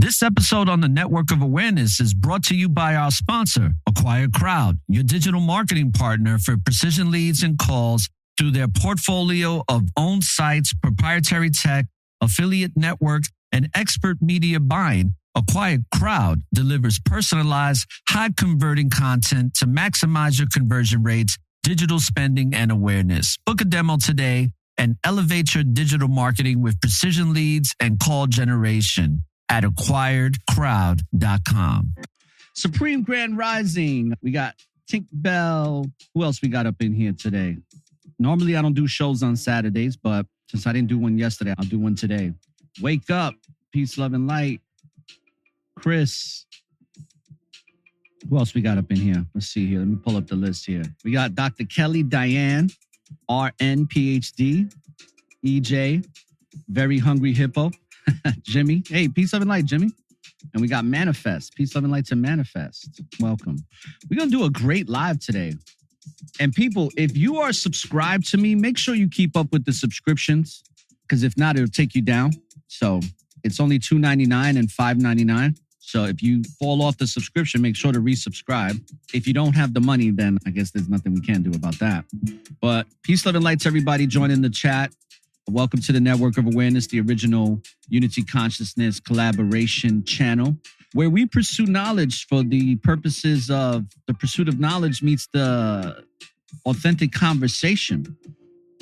This episode on the Network of Awareness is brought to you by our sponsor, Acquire Crowd, your digital marketing partner for precision leads and calls through their portfolio of owned sites, proprietary tech, affiliate networks, and expert media buying. Acquire Crowd delivers personalized, high-converting content to maximize your conversion rates, digital spending, and awareness. Book a demo today and elevate your digital marketing with precision leads and call generation at acquiredcrowd.com. Supreme Grand Rising. We got Tink Bell. Who else we got up in here today? Normally, I don't do shows on Saturdays, but since I didn't do one yesterday, I'll do one today. Wake up. Peace, love, and light. Chris. Who else we got up in here? Let's see here. Let me pull up the list here. We got Dr. Kelly Diane, RN, PhD, EJ, Very Hungry Hippo, Jimmy. Hey, peace, love, and light, Jimmy. And we got Manifest. Peace, love, and light to Manifest. Welcome. We're going to do a great live today. And people, if you are subscribed to me, make sure you keep up with the subscriptions, because if not, it'll take you down. So it's only $2.99 and $5.99. So if you fall off the subscription, make sure to resubscribe. If you don't have the money, then I guess there's nothing we can do about that. But peace, love, and light to everybody joining the chat. Welcome to the Network of Awareness, the original Unity Consciousness collaboration channel, where we pursue knowledge for the purposes of the pursuit of knowledge meets the authentic conversation,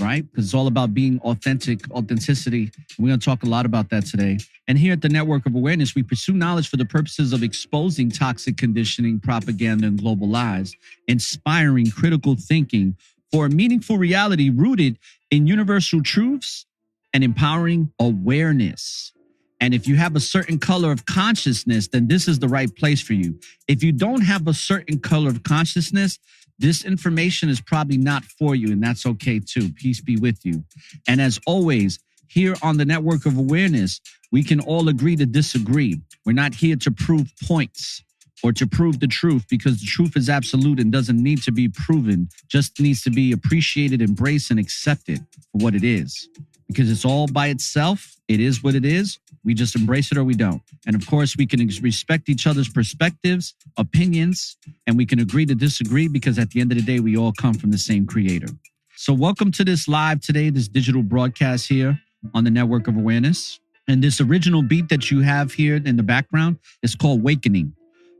right? Because it's all about being authenticity. We're going to talk a lot about that today. And here at the Network of Awareness, we pursue knowledge for the purposes of exposing toxic conditioning, propaganda, and global lies, inspiring critical thinking for a meaningful reality rooted in universal truths, and empowering awareness. And if you have a certain color of consciousness, then this is the right place for you. If you don't have a certain color of consciousness, this information is probably not for you, and that's okay too. Peace be with you. And as always, here on the Network of Awareness, we can all agree to disagree. We're not here to prove points or to prove the truth, because the truth is absolute and doesn't need to be proven, just needs to be appreciated, embraced, and accepted for what it is. Because it's all by itself. It is what it is. We just embrace it or we don't. And of course, we can respect each other's perspectives, opinions, and we can agree to disagree, because at the end of the day, we all come from the same creator. So welcome to this live today, this digital broadcast here on the Network of Awareness. And this original beat that you have here in the background is called Awakening.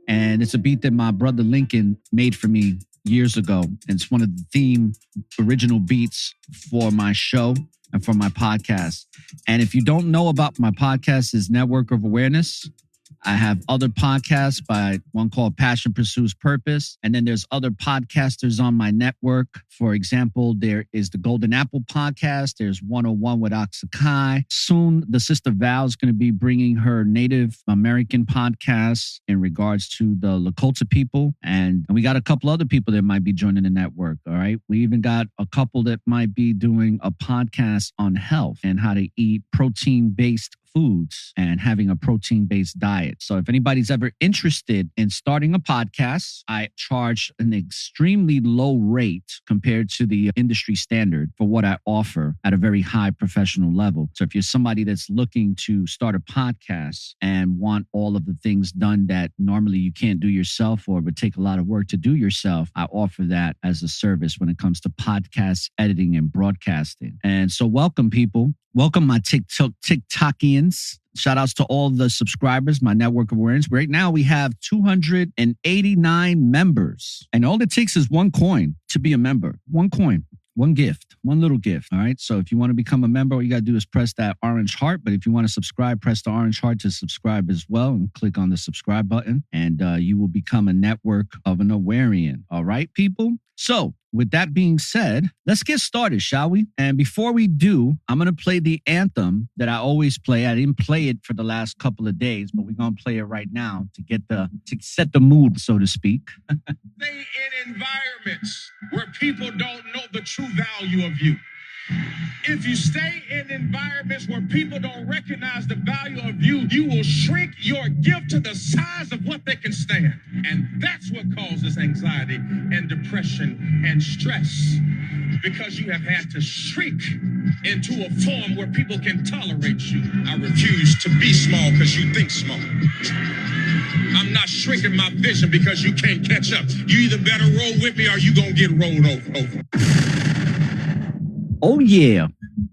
And it's a beat that my brother Lincoln made for me years ago. And it's one of the original beats for my show and for my podcast. And if you don't know about my podcast, is Network of Awareness. I have other podcasts by one called Passion Pursues Purpose. And then there's other podcasters on my network. For example, there is the Golden Apple podcast. There's 101 with Oxakai. Soon, the sister Val is going to be bringing her Native American podcast in regards to the Lakota people. And we got a couple other people that might be joining the network. All right. We even got a couple that might be doing a podcast on health and how to eat protein-based foods and having a protein-based diet. So if anybody's ever interested in starting a podcast, I charge an extremely low rate compared to the industry standard for what I offer at a very high professional level. So if you're somebody that's looking to start a podcast and want all of the things done that normally you can't do yourself or would take a lot of work to do yourself, I offer that as a service when it comes to podcast editing and broadcasting. And so welcome, people. Welcome, my TikTokians. Shout outs to all the subscribers, my Network of Awareness. Right now, we have 289 members. And all it takes is one coin to be a member. One coin, one gift, one little gift. All right. So if you want to become a member, all you got to do is press that orange heart. But if you want to subscribe, press the orange heart to subscribe as well and click on the subscribe button. And you will become a Network of an Awarian. All right, people. So with that being said, let's get started, shall we? And before we do, I'm going to play the anthem that I always play. I didn't play it for the last couple of days, but we're going to play it right now to set the mood, so to speak. Stay in environments where people don't know the true value of you. If you stay in environments where people don't recognize the value of you, you will shrink your gift to the size of what they can stand. And that's what causes anxiety and depression and stress, because you have had to shrink into a form where people can tolerate you. I refuse to be small because you think small. I'm not shrinking my vision because you can't catch up. You either better roll with me or you gonna get rolled over. Oh, yeah.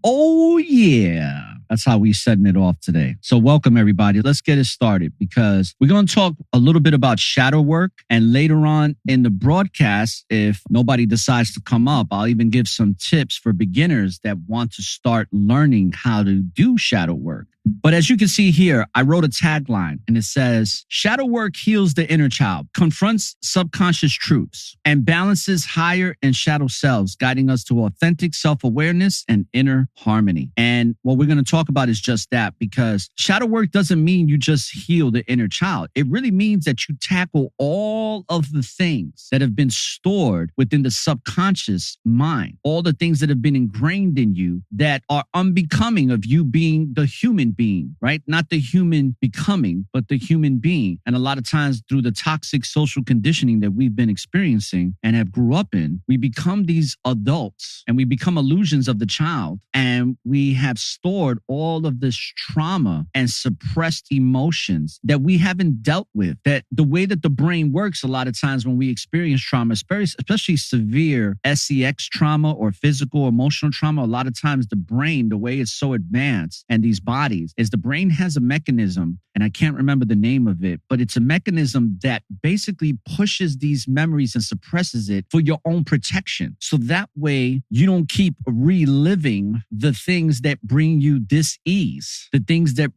Oh, yeah. That's how we setting it off today. So welcome, everybody. Let's get it started because we're going to talk a little bit about shadow work. And later on in the broadcast, if nobody decides to come up, I'll even give some tips for beginners that want to start learning how to do shadow work. But as you can see here, I wrote a tagline and it says, shadow work heals the inner child, confronts subconscious truths, and balances higher and shadow selves, guiding us to authentic self-awareness and inner harmony. And what we're going to talk about is just that, because shadow work doesn't mean you just heal the inner child. It really means that you tackle all of the things that have been stored within the subconscious mind, all the things that have been ingrained in you that are unbecoming of you being the human being, right? Not the human becoming, but the human being. And a lot of times through the toxic social conditioning that we've been experiencing and have grew up in, we become these adults and we become illusions of the child. And we have stored all of this trauma and suppressed emotions that we haven't dealt with. That the way that the brain works a lot of times when we experience trauma, especially severe sex trauma or physical, emotional trauma, a lot of times the brain, the way it's so advanced and these bodies, is the brain has a mechanism, and I can't remember the name of it, but it's a mechanism that basically pushes these memories and suppresses it for your own protection. So that way you don't keep reliving the things that bring you dis-ease, the things that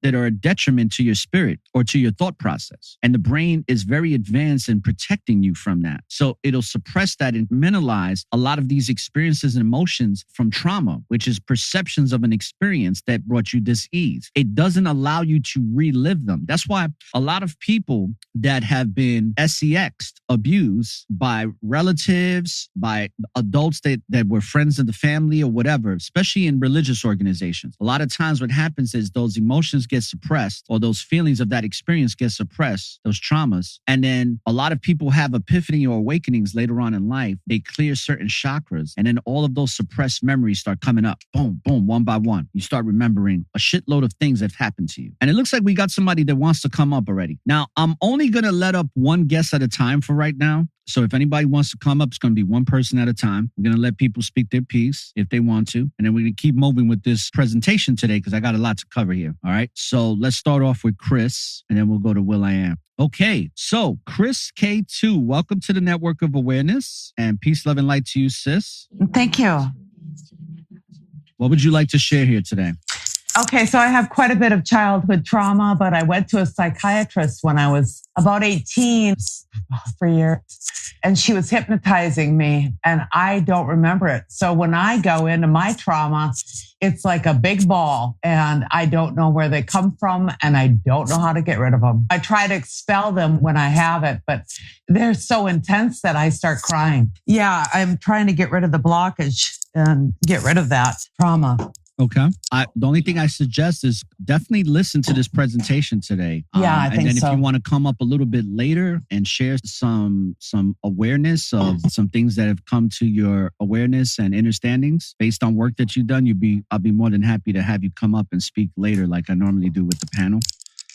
that are a detriment to your spirit or to your thought process. And the brain is very advanced in protecting you from that. So it'll suppress that and minimize a lot of these experiences and emotions from trauma, which is perceptions of an experience that brought you dis-ease. It doesn't allow you to relive them. That's why a lot of people that have been SEX'd, abused by relatives, by adults that were friends of the family or whatever, especially in religious organizations, a lot of times what happens is those emotions get suppressed, or those feelings of that experience get suppressed, those traumas. And then a lot of people have epiphany or awakenings later on in life. They clear certain chakras, and then all of those suppressed memories start coming up. Boom, boom, one by one. You start remembering a shitload of things that have happened to you. And it looks like we got somebody that wants to come up already. Now, I'm only going to let up one guest at a time for right now. So if anybody wants to come up, it's going to be one person at a time. We're going to let people speak their piece if they want to. And then we're going to keep moving with this presentation today because I got a lot to cover here. All right. So let's start off with Chris, and then we'll go to Will I Am. Okay. So Chris K2, welcome to the Network of Awareness, and peace, love, and light to you, sis. Thank you. What would you like to share here today? Okay, so I have quite a bit of childhood trauma, but I went to a psychiatrist when I was about 18 for years, and she was hypnotizing me, and I don't remember it. So when I go into my trauma, it's like a big ball, and I don't know where they come from, and I don't know how to get rid of them. I try to expel them when I have it, but they're so intense that I start crying. Yeah, I'm trying to get rid of the blockage and get rid of that trauma. Okay. The only thing I suggest is definitely listen to this presentation today. Yeah, I think so. And then if you want to come up a little bit later and share some awareness of some things that have come to your awareness and understandings based on work that you've done, I'll be more than happy to have you come up and speak later like I normally do with the panel.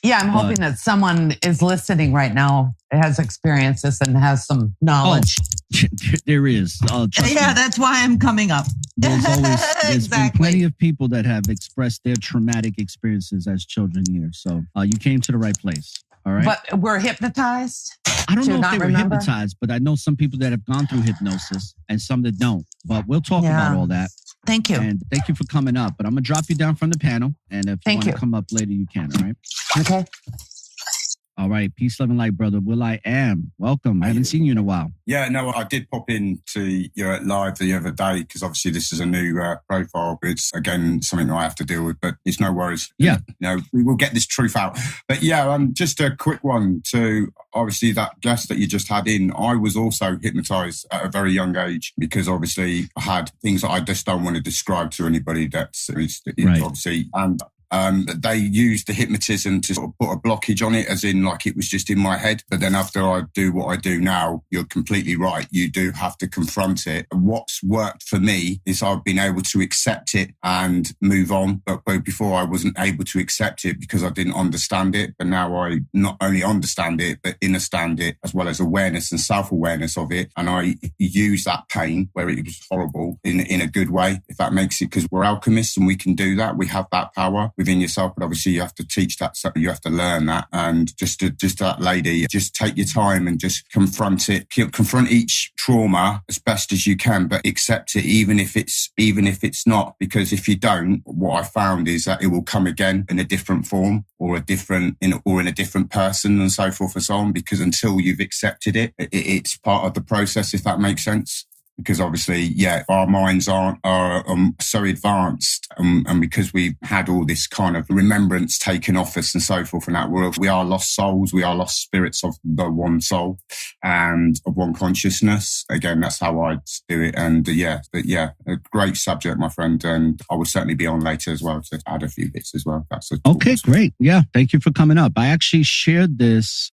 Yeah, I'm hoping that someone is listening right now, has experienced this and has some knowledge. Oh, there is. Yeah, that's why I'm coming up. There's been plenty of people that have expressed their traumatic experiences as children here. So you came to the right place. All right. But we're hypnotized? I don't know if they were hypnotized, but I know some people that have gone through hypnosis and some that don't. But we'll talk about all that. Thank you. And thank you for coming up. But I'm going to drop you down from the panel. And if you want to come up later, you can. All right. Okay. All right. Peace, love, and light, brother. Will I am. Welcome. I haven't seen you in a while. Yeah, no, I did pop into your live the other day because obviously this is a new profile. It's, again, something that I have to deal with, but it's no worries. Yeah. We will get this truth out. But yeah, just a quick one to obviously that guest that you just had in. I was also hypnotized at a very young age because obviously I had things that I just don't want to describe to anybody that's Right. obviously, and they used the hypnotism to sort of put a blockage on it, as in like it was just in my head. But then after I do what I do now, you're completely right. You do have to confront it. What's worked for me is I've been able to accept it and move on. But before I wasn't able to accept it because I didn't understand it. But now I not only understand it, but understand it as well as awareness and self-awareness of it. And I use that pain where it was horrible in a good way, if that makes it, because we're alchemists and we can do that. We have that power within yourself, but obviously you have to teach that, so you have to learn that. And just that lady, just take your time and just confront it, confront each trauma as best as you can, but accept it, even if it's not, because if you don't, what I found is that it will come again in a different form or in a different person and so forth and so on, because until you've accepted it, it's part of the process, if that makes sense. Because obviously, yeah, our minds are so advanced, and because we've had all this kind of remembrance taken off us and so forth in that world, we are lost souls, we are lost spirits of the one soul and of one consciousness. Again, that's how I do it. And a great subject, my friend, and I will certainly be on later as well to add a few bits as well. Okay, great. Yeah, thank you for coming up. I actually shared this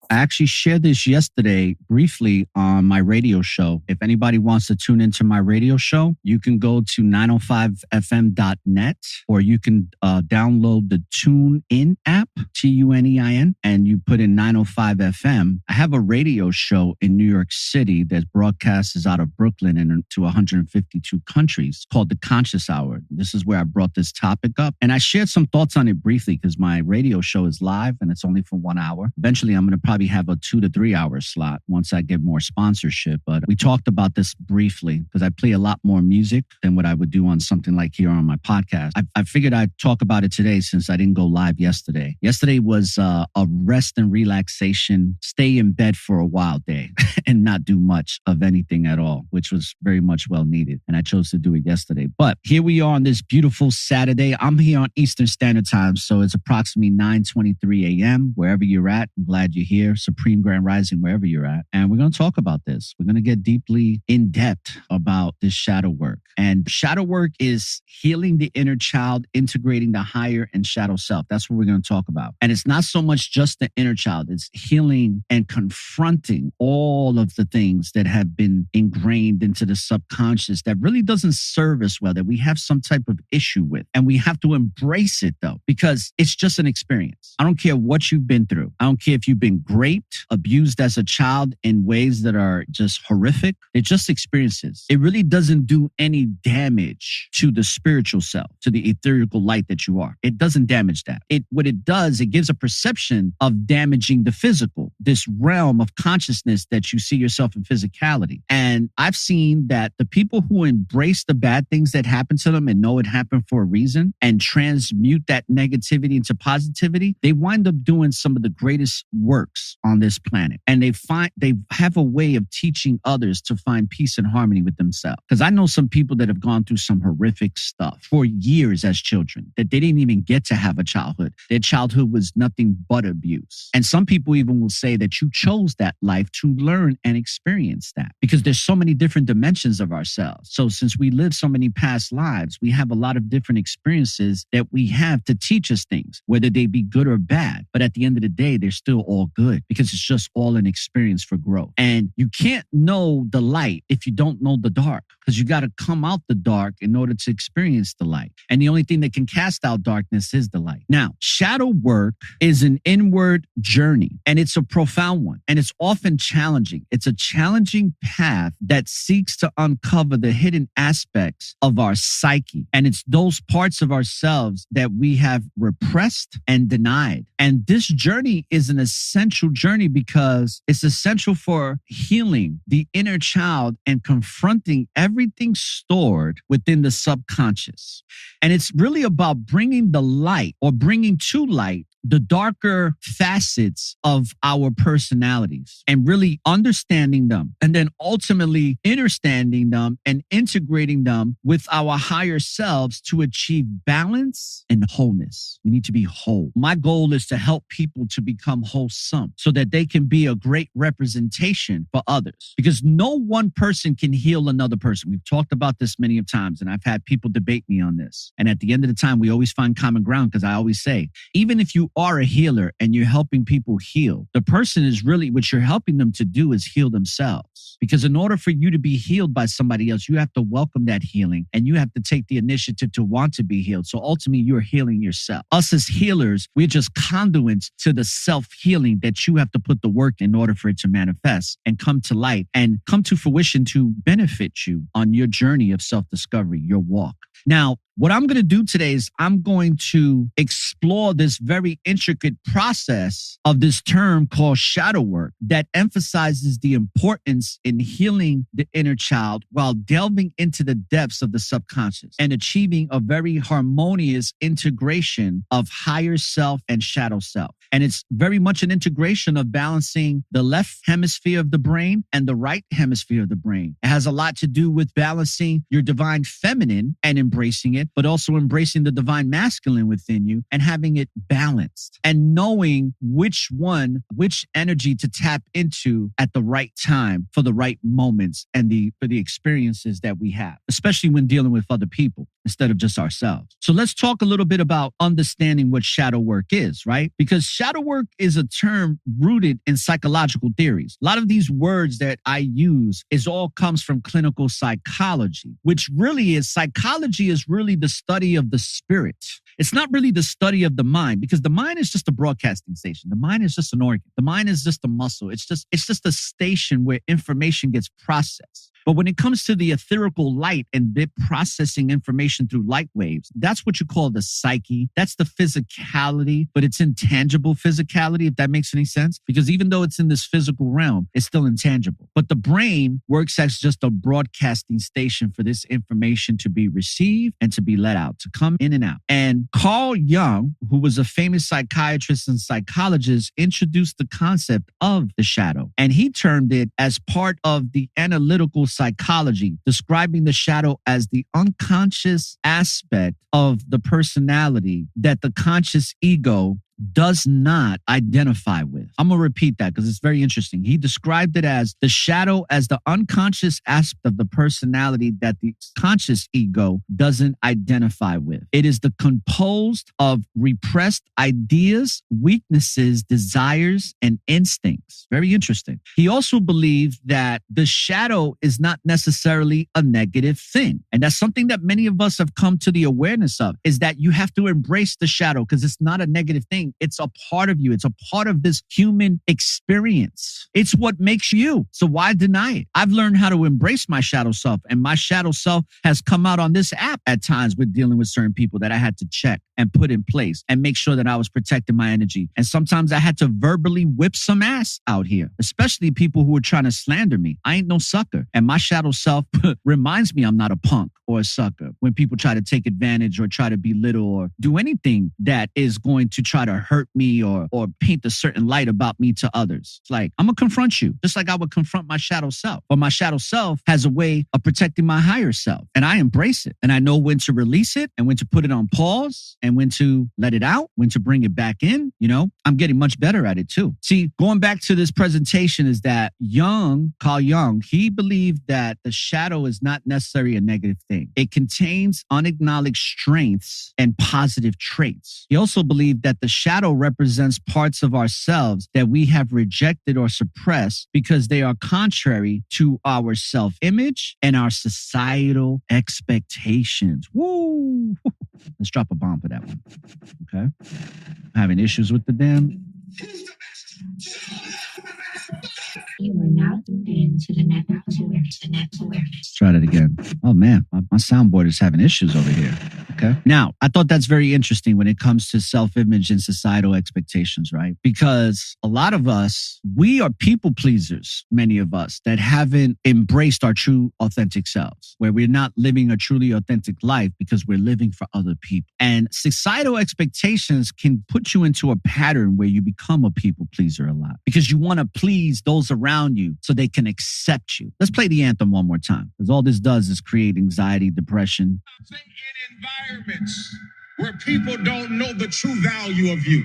yesterday briefly on my radio show. If anybody wants to tune into my radio show, you can go to 905fm.net, or you can download the TuneIn app, TUNEIN, and you put in 905 FM. I have a radio show in New York City that broadcasts out of Brooklyn and to 152 countries, called The Conscious Hour. This is where I brought this topic up, and I shared some thoughts on it briefly because my radio show is live and it's only for 1 hour. Eventually, I'm going to probably have a 2 to 3 hour slot once I get more sponsorship, but we talked about this briefly because I play a lot more music than what I would do on something like here on my podcast. I figured I'd talk about it today since I didn't go live yesterday. Yesterday was a rest and relaxation, stay in bed for a while day and not do much of anything at all, which was very much well needed. And I chose to do it yesterday. But here we are on this beautiful Saturday. I'm here on Eastern Standard Time, so it's approximately 9:23 a.m. wherever you're at. I'm glad you're here. Supreme Grand Rising, wherever you're at. And we're going to talk about this. We're going to get deeply in depth about this shadow work. And shadow work is healing the inner child, integrating the higher and shadow self. That's what we're going to talk about. And it's not so much just the inner child. It's healing and confronting all of the things that have been ingrained into the subconscious that really doesn't serve us well, that we have some type of issue with. And we have to embrace it, though, because it's just an experience. I don't care what you've been through. I don't care if you've been raped, abused as a child in ways that are just horrific. They're just experiences. It really doesn't do any damage to the spiritual self, to the etherical light that you are. It doesn't damage that. What it does, it gives a perception of damaging the physical, this realm of consciousness that you see yourself in physicality. And I've seen that the people who embrace the bad things that happen to them and know it happened for a reason and transmute that negativity into positivity, they wind up doing some of the greatest works on this planet. And they have a way of teaching others to find peace and harmony with themselves. Because I know some people that have gone through some horrific stuff for years as children, that they didn't even get to have a childhood. Their childhood was nothing but abuse. And some people even will say that you chose that life to learn and experience that, because there's so many different dimensions of ourselves. So since we live so many past lives, we have a lot of different experiences that we have to teach us things, whether they be good or bad. But at the end of the day, they're still all good because it's just all an experience for growth. And you can't know the light if you don't know the dark, because you got to come out the dark in order to experience the light. And the only thing that can cast out darkness is the light. Now, shadow work is an inward journey, and it's a profound one, and it's often challenging. It's a challenging path that seeks to uncover the hidden aspects of our psyche. And it's those parts of ourselves that we have repressed and denied. And this journey is an essential journey because it's essential for healing the inner child and confronting everything stored within the subconscious. And it's really about bringing the light, or bringing to light, the darker facets of our personalities and really understanding them, and then ultimately understanding them and integrating them with our higher selves to achieve balance and wholeness. We need to be whole. My goal is to help people to become wholesome so that they can be a great representation for others, because no one person can heal another person. We've talked about this many of times, and I've had people debate me on this. And at the end of the time, we always find common ground, because I always say, even if you are a healer and you're helping people heal, the person is really, what you're helping them to do is heal themselves. Because in order for you to be healed by somebody else, you have to welcome that healing and you have to take the initiative to want to be healed. So ultimately, you're healing yourself. Us as healers, we're just conduits to the self-healing that you have to put the work in order for it to manifest and come to light and come to fruition to benefit you on your journey of self-discovery, your walk. Now, what I'm going to do today is I'm going to explore this very intricate process of this term called shadow work that emphasizes the importance in healing the inner child while delving into the depths of the subconscious and achieving a very harmonious integration of higher self and shadow self. And it's very much an integration of balancing the left hemisphere of the brain and the right hemisphere of the brain. It has a lot to do with balancing your divine feminine and embracing it, but also embracing the divine masculine within you and having it balanced and knowing which energy to tap into at the right time for the right moments and for the experiences that we have, especially when dealing with other people instead of just ourselves. So let's talk a little bit about understanding what shadow work is, right? Because shadow work is a term rooted in psychological theories. A lot of these words that I use all comes from clinical psychology, which really is psychology is really the study of the spirit. It's not really the study of the mind, because the mind is just a broadcasting station. The mind is just an organ. The mind is just a muscle. It's just a station where information gets processed. But when it comes to the etherical light and bit processing information through light waves, that's what you call the psyche. That's the physicality, but it's intangible physicality, if that makes any sense. Because even though it's in this physical realm, it's still intangible. But the brain works as just a broadcasting station for this information to be received and to be let out, to come in and out. And Carl Jung, who was a famous psychiatrist and psychologist, introduced the concept of the shadow. And he termed it as part of the analytical psychology, describing the shadow as the unconscious aspect of the personality that the conscious ego does not identify with. I'm going to repeat that because it's very interesting. He described it as the shadow as the unconscious aspect of the personality that the conscious ego doesn't identify with. It is composed of repressed ideas, weaknesses, desires, and instincts. Very interesting. He also believed that the shadow is not necessarily a negative thing. And that's something that many of us have come to the awareness of, is that you have to embrace the shadow because it's not a negative thing. It's a part of you. It's a part of this human experience. It's what makes you. So why deny it? I've learned how to embrace my shadow self, and my shadow self has come out on this app at times with dealing with certain people that I had to check and put in place and make sure that I was protecting my energy. And sometimes I had to verbally whip some ass out here, especially people who were trying to slander me. I ain't no sucker. And my shadow self reminds me I'm not a punk or a sucker when people try to take advantage or try to belittle or do anything that is going to try to hurt me or paint a certain light about me to others. It's like, I'm going to confront you just like I would confront my shadow self. But my shadow self has a way of protecting my higher self, and I embrace it. And I know when to release it and when to put it on pause and when to let it out, when to bring it back in. You know, I'm getting much better at it too. See, going back to this presentation is that Carl Jung, he believed that the shadow is not necessarily a negative thing. It contains unacknowledged strengths and positive traits. He also believed that the shadow represents parts of ourselves that we have rejected or suppressed because they are contrary to our self-image and our societal expectations. Woo! Let's drop a bomb for that one. Okay. I'm having issues with the damn. You are now tuned in to the network to Let's try that again. Oh man, my soundboard is having issues over here. Okay. Now, I thought that's very interesting when it comes to self-image and societal expectations, right? Because a lot of us, we are people pleasers, many of us, that haven't embraced our true authentic selves, where we're not living a truly authentic life because we're living for other people. And societal expectations can put you into a pattern where you become a people pleaser a lot because you want to please those around you so they can accept you. Let's play the anthem one more time, because all this does is create anxiety, depression. In environments where people don't know the true value of you.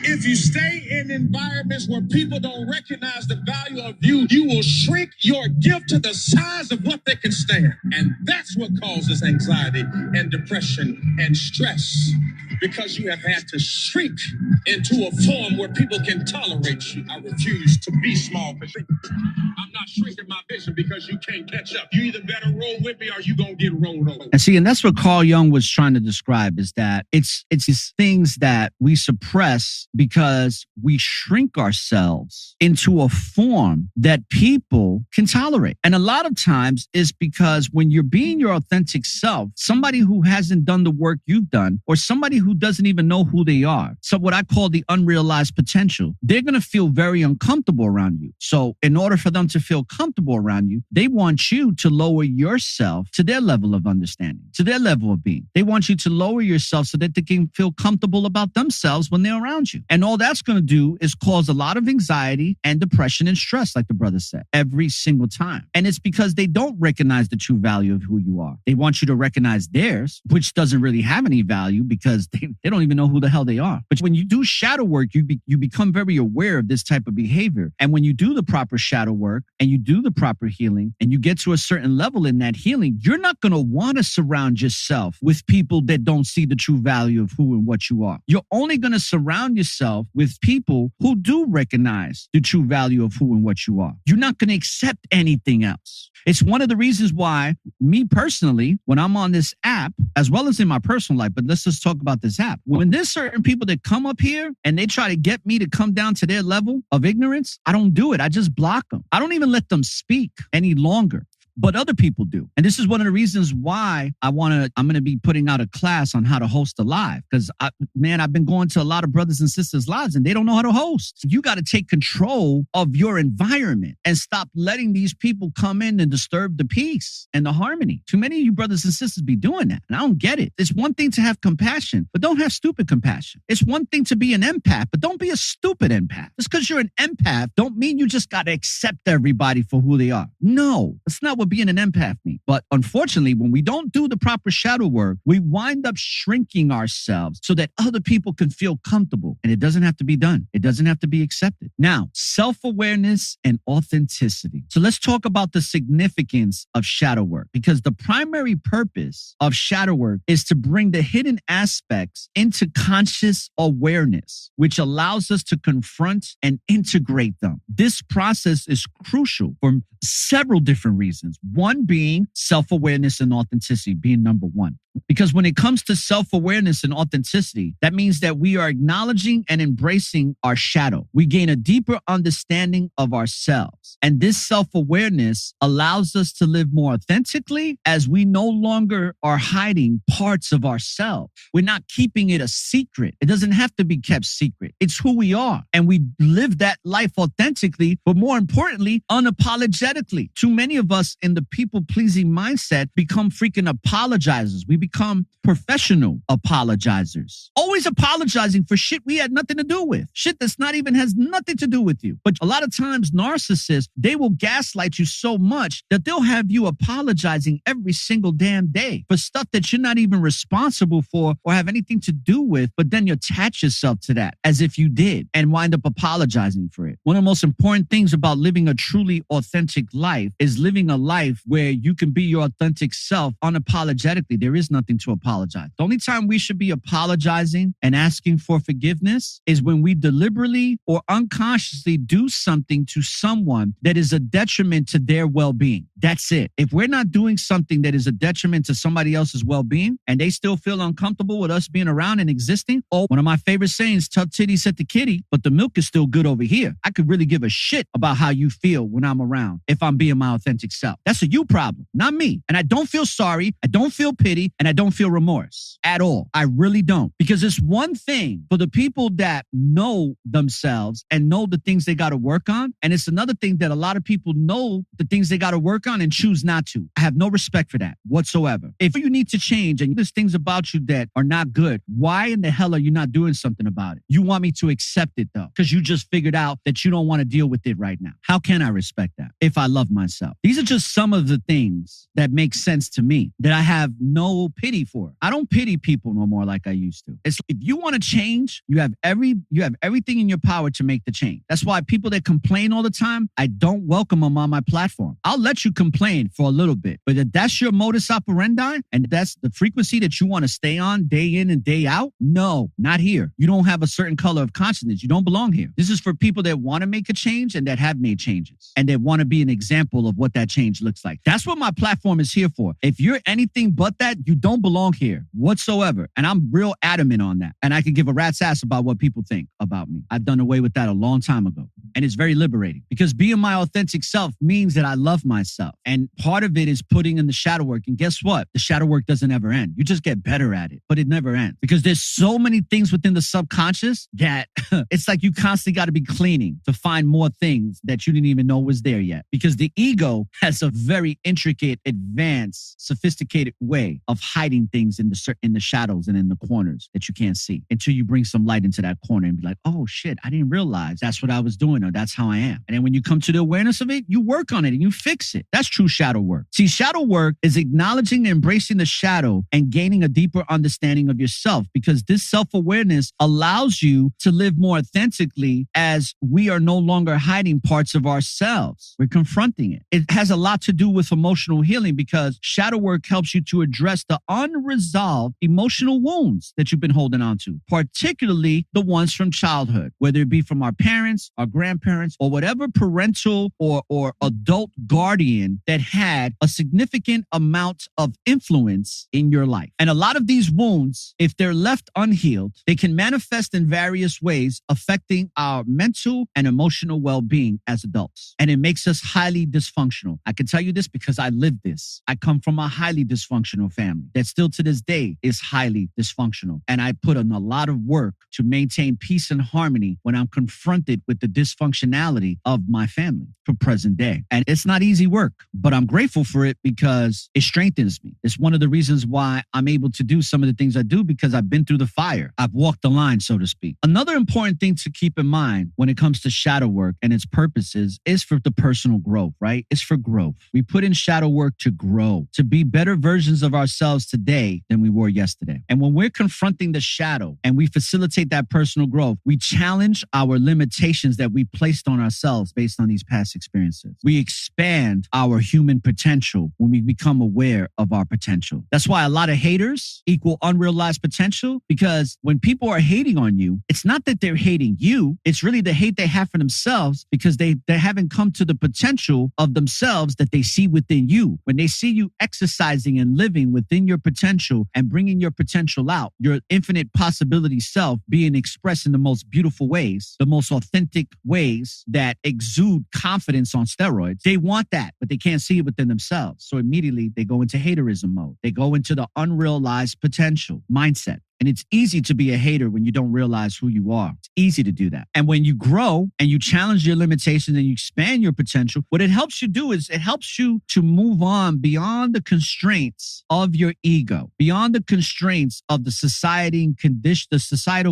If you stay in environments where people don't recognize the value of you, you will shrink your gift to the size of what they can stand. And that's what causes anxiety and depression and stress, because you have had to shrink into a form where people can tolerate you. I refuse to be small. I'm not shrinking my vision because you can't catch up. You either better roll with me or you gonna get rolled over. And see, and that's what Carl Jung was trying to describe, is that it's these things that we suppress because we shrink ourselves into a form that people can tolerate. And a lot of times it's because when you're being your authentic self, somebody who hasn't done the work you've done, or somebody who doesn't even know who they are, so what I call the unrealized potential, they're going to feel very uncomfortable around you. So in order for them to feel comfortable around you, they want you to lower yourself to their level of understanding, to their level of being. They want you to lower yourself so that they can feel comfortable about themselves when they're around you. And all that's going to do is cause a lot of anxiety and depression and stress, like the brother said, every single time. And it's because they don't recognize the true value of who you are. They want you to recognize theirs, which doesn't really have any value because they don't even know who the hell they are. But when you do shadow work, you become very aware of this type of behavior. And when you do the proper shadow work and you do the proper healing and you get to a certain level in that healing, you're not going to want to surround yourself with people that don't see the true value of who and what you are. You're only going to surround yourself with people who do recognize the true value of who and what you are. You're not going to accept anything else. It's one of the reasons why, me personally, when I'm on this app, as well as in my personal life, but let's just talk about this app. When there's certain people that come up here and they try to get me to come down to their level of ignorance, I don't do it. I just block them. I don't even let them speak any longer. But other people do. And this is one of the reasons why I'm going to be putting out a class on how to host a live. Because, I've been going to a lot of brothers and sisters' lives and they don't know how to host. You got to take control of your environment and stop letting these people come in and disturb the peace and the harmony. Too many of you brothers and sisters be doing that. And I don't get it. It's one thing to have compassion, but don't have stupid compassion. It's one thing to be an empath, but don't be a stupid empath. Just because you're an empath don't mean you just got to accept everybody for who they are. No, that's not what being an empath means. But unfortunately, when we don't do the proper shadow work, we wind up shrinking ourselves so that other people can feel comfortable. And it doesn't have to be done. It doesn't have to be accepted. Now, self-awareness and authenticity. So let's talk about the significance of shadow work, because the primary purpose of shadow work is to bring the hidden aspects into conscious awareness, which allows us to confront and integrate them. This process is crucial for several different reasons. One being self-awareness and authenticity being number one. Because when it comes to self-awareness and authenticity, that means that we are acknowledging and embracing our shadow. We gain a deeper understanding of ourselves. And this self-awareness allows us to live more authentically, as we no longer are hiding parts of ourselves. We're not keeping it a secret. It doesn't have to be kept secret. It's who we are. And we live that life authentically, but more importantly, unapologetically. Too many of us in the people-pleasing mindset become freaking apologizers. We become professional apologizers, always apologizing for shit we had nothing to do with, shit that's not even has nothing to do with you. But a lot of times narcissists, they will gaslight you so much that they'll have you apologizing every single damn day for stuff that you're not even responsible for or have anything to do with, but then you attach yourself to that as if you did and wind up apologizing for it. One of the most important things about living a truly authentic life is living a life where you can be your authentic self unapologetically. There is nothing to apologize. The only time we should be apologizing and asking for forgiveness is when we deliberately or unconsciously do something to someone that is a detriment to their well-being. That's it. If we're not doing something that is a detriment to somebody else's well-being and they still feel uncomfortable with us being around and existing, one of my favorite sayings, tough titties at the kitty, but the milk is still good over here. I could really give a shit about how you feel when I'm around if I'm being my authentic self. That's a you problem, not me. And I don't feel sorry, I don't feel pity, and I don't feel remorse at all. I really don't. Because it's one thing for the people that know themselves and know the things they got to work on. And it's another thing that a lot of people know the things they got to work on and choose not to. I have no respect for that whatsoever. If you need to change and there's things about you that are not good, why in the hell are you not doing something about it? You want me to accept it though, because you just figured out that you don't want to deal with it right now. How can I respect that if I love myself? These are just some of the things that make sense to me that I have no pity for. I don't pity people no more like I used to. It's if you want to change, you have everything in your power to make the change. That's why people that complain all the time, I don't welcome them on my platform. I'll let you complain for a little bit, but if that's your modus operandi and that's the frequency that you want to stay on day in and day out, no, not here. You don't have a certain color of consciousness. You don't belong here. This is for people that want to make a change and that have made changes and that want to be an example of what that change looks like. That's what my platform is here for. If you're anything but that, you don't belong here whatsoever. And I'm real adamant on that. And I can give a rat's ass about what people think about me. I've done away with that a long time ago. And it's very liberating because being my authentic self means that I love myself. And part of it is putting in the shadow work. And guess what? The shadow work doesn't ever end. You just get better at it, but it never ends because there's so many things within the subconscious that it's like you constantly got to be cleaning to find more things that you didn't even know was there yet. Because the ego has a very intricate, advanced, sophisticated way of hiding things in the shadows and in the corners that you can't see until you bring some light into that corner and be like, oh shit, I didn't realize that's what I was doing or that's how I am. And then when you come to the awareness of it, you work on it and you fix it. That's true shadow work. See, shadow work is acknowledging and embracing the shadow and gaining a deeper understanding of yourself because this self-awareness allows you to live more authentically as we are no longer hiding parts of ourselves. We're confronting it. It has a lot to do with emotional healing because shadow work helps you to address the unresolved emotional wounds that you've been holding on to, particularly the ones from childhood, whether it be from our parents, our grandparents, or whatever parental or adult guardian that had a significant amount of influence in your life. And a lot of these wounds, if they're left unhealed, they can manifest in various ways, affecting our mental and emotional well-being as adults. And it makes us highly dysfunctional. I can tell you this because I lived this. I come from a highly dysfunctional family that still to this day is highly dysfunctional. And I put in a lot of work to maintain peace and harmony when I'm confronted with the dysfunctionality of my family for present day. And it's not easy work, but I'm grateful for it because it strengthens me. It's one of the reasons why I'm able to do some of the things I do because I've been through the fire. I've walked the line, so to speak. Another important thing to keep in mind when it comes to shadow work and its purposes is for the personal growth, right? It's for growth. We put in shadow work to grow, to be better versions of ourselves today than we were yesterday. And when we're confronting the shadow and we facilitate that personal growth, we challenge our limitations that we placed on ourselves based on these past experiences. We expand our human potential when we become aware of our potential. That's why a lot of haters equal unrealized potential, because when people are hating on you, it's not that they're hating you. It's really the hate they have for themselves because they haven't come to the potential of themselves that they see within you. When they see you exercising and living within your potential and bringing your potential out, your infinite possibility self being expressed in the most beautiful ways, the most authentic ways that exude confidence on steroids, they want that, but they can't see it within themselves. So immediately they go into haterism mode. They go into the unrealized potential mindset. And it's easy to be a hater when you don't realize who you are. It's easy to do that. And when you grow and you challenge your limitations and you expand your potential, what it helps you do is it helps you to move on beyond the constraints of your ego, beyond the constraints of the societal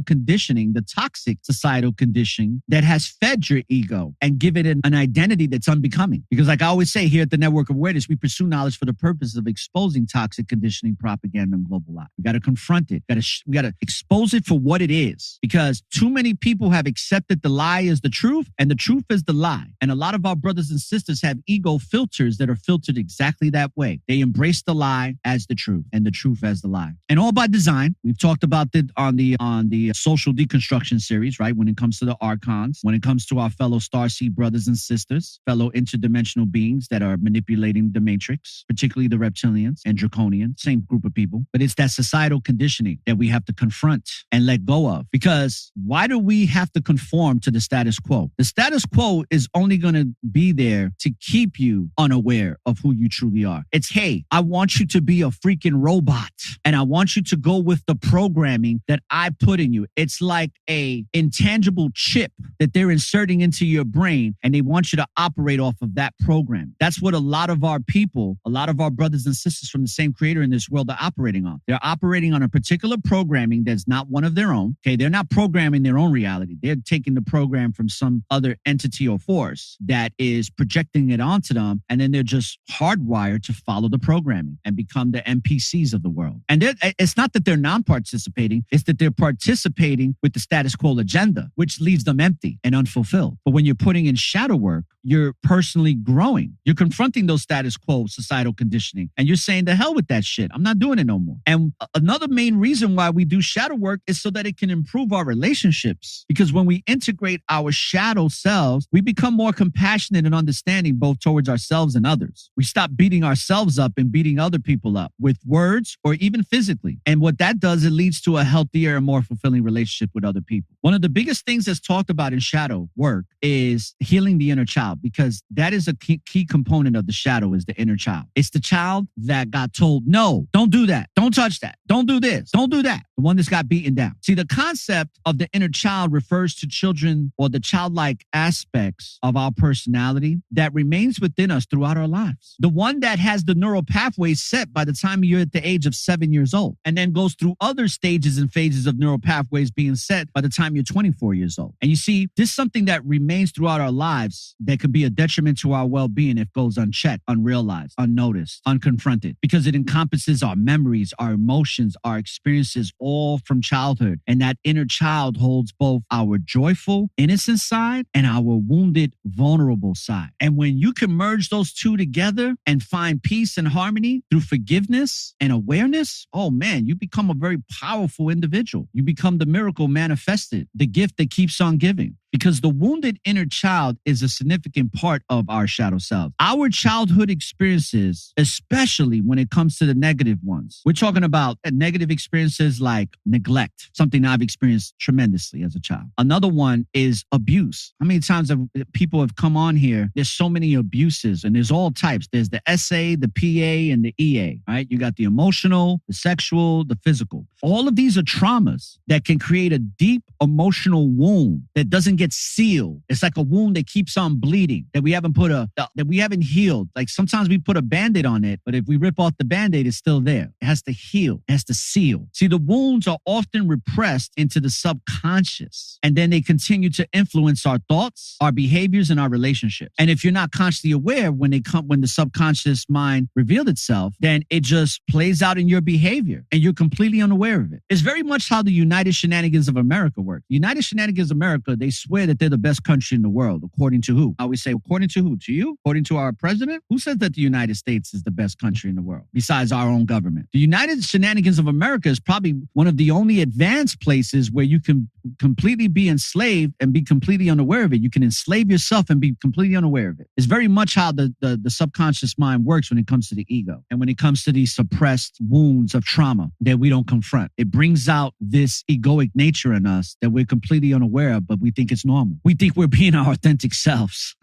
conditioning, the toxic societal conditioning that has fed your ego and give it an identity that's unbecoming. Because like I always say here at the Network of Awareness, we pursue knowledge for the purpose of exposing toxic conditioning, propaganda, and global lie. We got to confront it. Got to we got to expose it for what it is, because too many people have accepted the lie as the truth and the truth is the lie. And a lot of our brothers and sisters have ego filters that are filtered exactly that way. They embrace the lie as the truth and the truth as the lie. And all by design. We've talked about it on the social deconstruction series, right? When it comes to the archons, when it comes to our fellow starseed brothers and sisters, fellow interdimensional beings that are manipulating the matrix, particularly the reptilians and draconians, same group of people. But it's that societal conditioning that we have to confront and let go of. Because why do we have to conform to the status quo? The status quo is only going to be there to keep you unaware of who you truly are. It's, hey, I want you to be a freaking robot and I want you to go with the programming that I put in you. It's like a intangible chip that they're inserting into your brain and they want you to operate off of that program. That's what a lot of our people, a lot of our brothers and sisters from the same creator in this world are operating on. They're operating on a particular programming that's not one of their own. Okay, they're not programming their own reality. They're taking the program from some other entity or force that is projecting it onto them, and then they're just hardwired to follow the programming and become the NPCs of the world. And it's not that they're non-participating, it's that they're participating with the status quo agenda, which leaves them empty and unfulfilled. But when you're putting in shadow work, you're personally growing. You're confronting those status quo societal conditioning, and you're saying, the hell with that shit. I'm not doing it no more. And another main reason why we do shadow work is so that it can improve our relationships. Because when we integrate our shadow selves, we become more compassionate and understanding both towards ourselves and others. We stop beating ourselves up and beating other people up with words or even physically. And what that does, it leads to a healthier and more fulfilling relationship with other people. One of the biggest things that's talked about in shadow work is healing the inner child, because that is a key component of the shadow, is the inner child. It's the child that got told, no, don't do that. Don't touch that. Don't do this. Don't do that. The one that's got beaten down. See, the concept of the inner child refers to children or the childlike aspects of our personality that remains within us throughout our lives. The one that has the neural pathways set by the time you're at the age of 7 years old, and then goes through other stages and phases of neural pathways being set by the time you're 24 years old. And you see, this is something that remains throughout our lives that can be a detriment to our well-being if goes unchecked, unrealized, unnoticed, unconfronted, because it encompasses our memories, our emotions, our experiences, all from childhood. And that inner child holds both our joyful, innocent side and our wounded, vulnerable side. And when you can merge those two together and find peace and harmony through forgiveness and awareness, oh man, you become a very powerful individual. You become the miracle manifested, the gift that keeps on giving. Because the wounded inner child is a significant part of our shadow self. Our childhood experiences, especially when it comes to the negative ones, we're talking about negative experiences like neglect, something I've experienced tremendously as a child. Another one is abuse. How many times have people have come on here? There's so many abuses, and there's all types. There's the SA, the PA, and the EA, right? You got the emotional, the sexual, the physical. All of these are traumas that can create a deep emotional wound that doesn't get sealed. It's like a wound that keeps on bleeding, that we haven't healed. Like sometimes we put a Band-Aid on it, but if we rip off the Band-Aid, it's still there. It has to heal. It has to seal. See, the wounds are often repressed into the subconscious, and then they continue to influence our thoughts, our behaviors, and our relationships. And if you're not consciously aware when the subconscious mind revealed itself, then it just plays out in your behavior, and you're completely unaware of it. It's very much how the United Shenanigans of America work. United Shenanigans of America, they swear that they're the best country in the world. According to who? I always say, according to who? To you? According to our president? Who says that the United States is the best country in the world besides our own government? The United Shenanigans of America is probably one of the only advanced places where you can completely be enslaved and be completely unaware of it. You can enslave yourself and be completely unaware of it. It's very much how the subconscious mind works when it comes to the ego and when it comes to these suppressed wounds of trauma that we don't confront. It brings out this egoic nature in us that we're completely unaware of, but we think it's normal. We think we're being our authentic selves.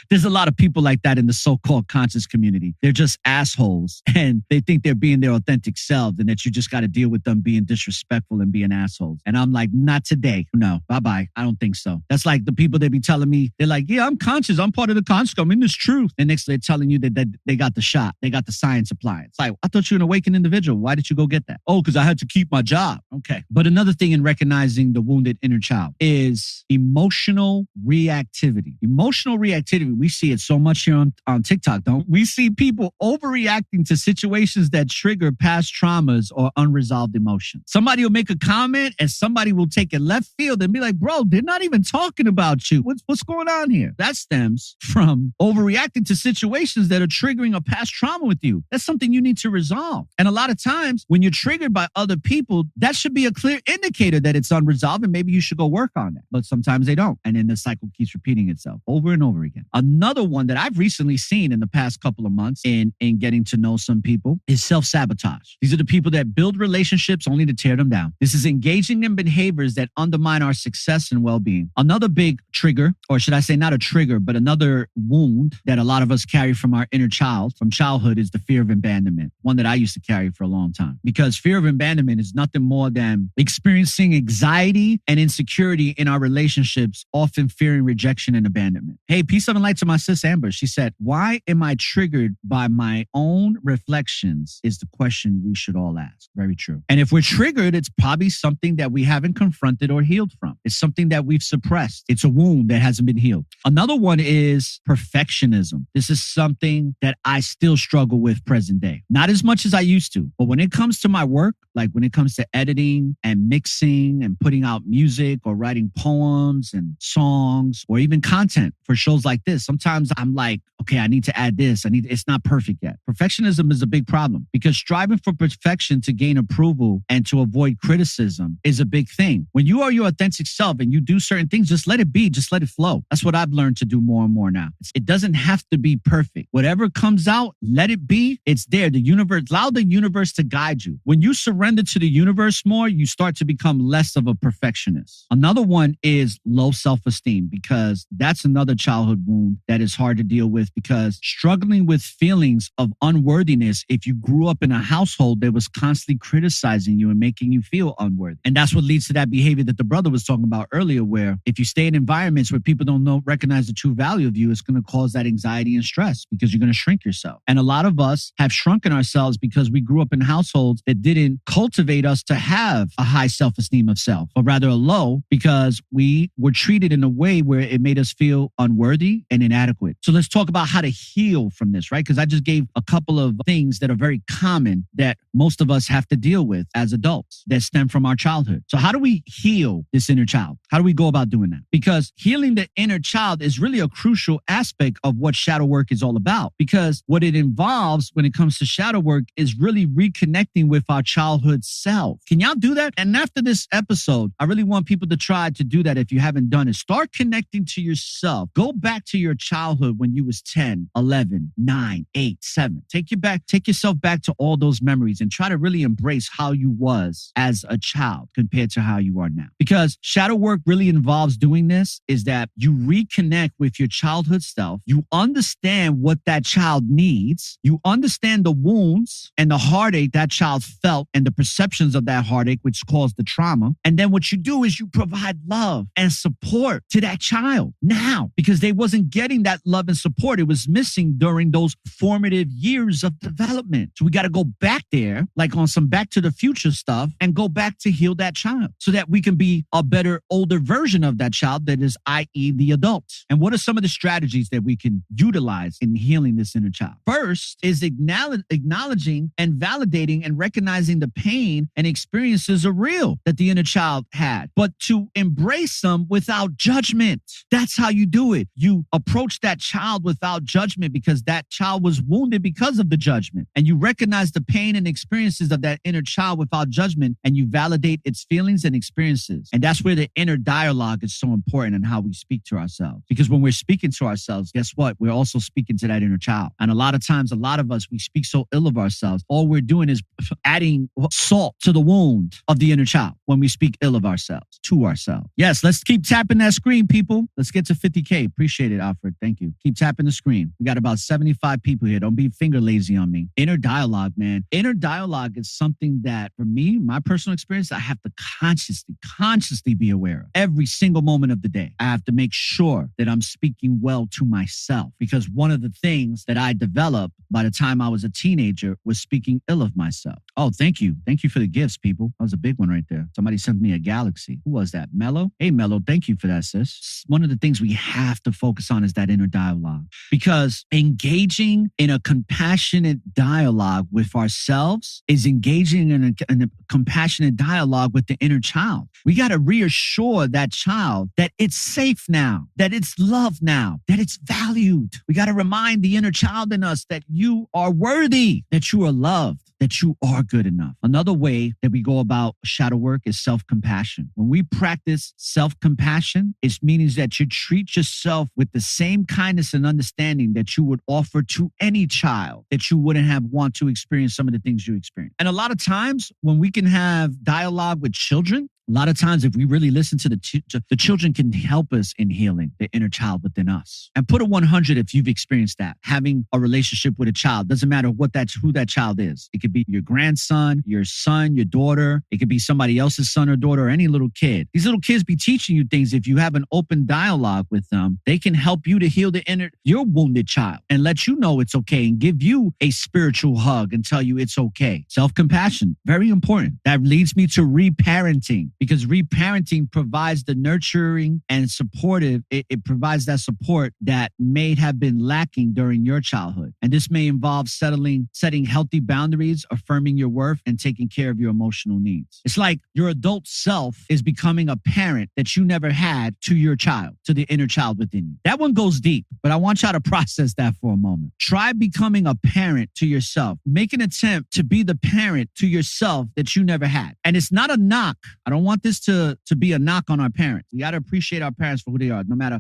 There's a lot of people like that in the so-called conscious community. They're just assholes and they think they're being their authentic selves and that you just got to deal with them being disrespectful and being assholes. And I'm like, not today. No, bye-bye. I don't think so. That's like the people that be telling me, they're like, yeah, I'm conscious. I'm part of the conscious. I'm in this truth. And next they're telling you that they got the shot. They got the science appliance. Like, I thought you were an awakened individual. Why did you go get that? Oh, because I had to keep my job. Okay. But another thing in recognizing the wounded inner child is emotional reactivity. Emotional reactivity. we see it so much here on TikTok, don't we? See people overreacting to situations that trigger past traumas or unresolved emotions. Somebody will make a comment and somebody will take it left field and be like, bro, they're not even talking about you. What's going on here? That stems from overreacting to situations that are triggering a past trauma with you. That's something you need to resolve. And a lot of times when you're triggered by other people, that should be a clear indicator that it's unresolved and maybe you should go work on it. But sometimes they don't. And then the cycle keeps repeating itself over and over again. Another one that I've recently seen in the past couple of months in getting to know some people is self-sabotage. These are the people that build relationships only to tear them down. This is engaging in behaviors that undermine our success and well-being. Another big trigger, or should I say not a trigger, but another wound that a lot of us carry from our inner child, from childhood, is the fear of abandonment. One that I used to carry for a long time. Because fear of abandonment is nothing more than experiencing anxiety and insecurity in our relationships, often fearing rejection and abandonment. Hey, peace, love, and light to my sis Amber. She said, why am I triggered by my own reflections is the question we should all ask. Very true. And if we're triggered, it's probably something that we haven't confronted or healed from. It's something that we've suppressed. It's a wound that hasn't been healed. Another one is perfectionism. This is something that I still struggle with present day. Not as much as I used to, but when it comes to my work, like when it comes to editing and mixing and putting out music or writing poems and songs or even content for shows like this, sometimes I'm like, okay, I need to add this. It's not perfect yet. Perfectionism is a big problem because striving for perfection to gain approval and to avoid criticism is a big thing. When you are your authentic self and you do certain things, just let it be, just let it flow. That's what I've learned to do more and more now. It doesn't have to be perfect. Whatever comes out, let it be. It's there. The universe, allow the universe to guide you. When you surrender to the universe more, you start to become less of a perfectionist. Another one is low self-esteem, because that's another childhood wound that is hard to deal with, because struggling with feelings of unworthiness if you grew up in a household that was constantly criticizing you and making you feel unworthy. And that's what leads to that behavior that the brother was talking about earlier, where if you stay in environments where people don't recognize the true value of you, it's going to cause that anxiety and stress because you're going to shrink yourself. And a lot of us have shrunken ourselves because we grew up in households that didn't cultivate us to have a high self-esteem of self, but rather a low, because we were treated in a way where it made us feel unworthy and inadequate. So let's talk about how to heal from this, right? Because I just gave a couple of things that are very common that most of us have to deal with as adults that stem from our childhood. So how do we heal this inner child? How do we go about doing that? Because healing the inner child is really a crucial aspect of what shadow work is all about, because what it involves when it comes to shadow work is really reconnecting with our childhood self. Can y'all do that? And after this episode, I really want people to try to do that. If you haven't done it, start connecting to yourself. Go back to your childhood when you was 10, 11, 9, 8, 7. Take yourself back to all those memories and try to really embrace how you was as a child compared to how you are now. Because shadow work really involves doing this is that you reconnect with your childhood self. You understand what that child needs. You understand the wounds and the heartache that child felt and the perceptions of that heartache, which caused the trauma. And then what you do is you provide love and support to that child now, because they wasn't getting that love and support. It was missing during those formative years of development. So we got to go back there, like on some Back to the Future stuff, and go back to heal that child so that we can be a better older version of that child, that is, i.e. the adult. And what are some of the strategies that we can utilize in healing this inner child? First is acknowledging and validating and recognizing the pain and experiences are real that the inner child had, but to embrace them without judgment. That's how you do it. You approach that child without judgment, because that child was wounded because of the judgment. And you recognize the pain and experiences of that inner child without judgment, and you validate its feelings and experiences. And that's where the inner dialogue is so important, and how we speak to ourselves. Because when we're speaking to ourselves, guess what? We're also speaking to that inner child. And a lot of times, a lot of us, we speak so ill of ourselves. All we're doing is adding salt to the wound of the inner child when we speak ill of ourselves, to ourselves. Yes, let's keep tapping that screen, people. Let's get to 50K. Appreciate it, Alfred. Thank you. Keep tapping the screen. We got about 75 people here. Don't be finger lazy on me. Inner dialogue, man. Inner dialogue is something that, for me, my personal experience, I have to consciously be aware of every single moment of the day. I have to make sure that I'm speaking well to myself, because one of the things that I develop by the time I was a teenager was speaking ill of myself. Oh, thank you. Thank you for the gifts, people. That was a big one right there. Somebody sent me a galaxy. Who was that? Mello? Hey, Mello, thank you for that, sis. One of the things we have to focus on is that inner dialogue, because engaging in a compassionate dialogue with ourselves is engaging in a compassionate dialogue with the inner child. We got to reassure that child that it's safe now, that it's loved now, that it's valued. We got to remind the inner child in us that you are worthy, that you are loved, that you are good enough. Another way that we go about shadow work is self-compassion. When we practice self-compassion, it means that you treat yourself with the same kindness and understanding that you would offer to any child that you wouldn't have want to experience some of the things you experience. And a lot of times when we can have dialogue with children, a lot of times, if we really listen to the children can help us in healing the inner child within us. And put a 100 if you've experienced that. Having a relationship with a child, doesn't matter who that child is. It could be your grandson, your son, your daughter. It could be somebody else's son or daughter or any little kid. These little kids be teaching you things. If you have an open dialogue with them, they can help you to heal your wounded child and let you know it's okay and give you a spiritual hug and tell you it's okay. Self-compassion, very important. That leads me to reparenting. Because reparenting provides the nurturing and supportive. It provides that support that may have been lacking during your childhood. And this may involve setting healthy boundaries, affirming your worth, and taking care of your emotional needs. It's like your adult self is becoming a parent that you never had to your child, to the inner child within you. That one goes deep, but I want y'all to process that for a moment. Try becoming a parent to yourself. Make an attempt to be the parent to yourself that you never had. And it's not a knock. I don't want this to be a knock on our parents. We got to appreciate our parents for who they are, no matter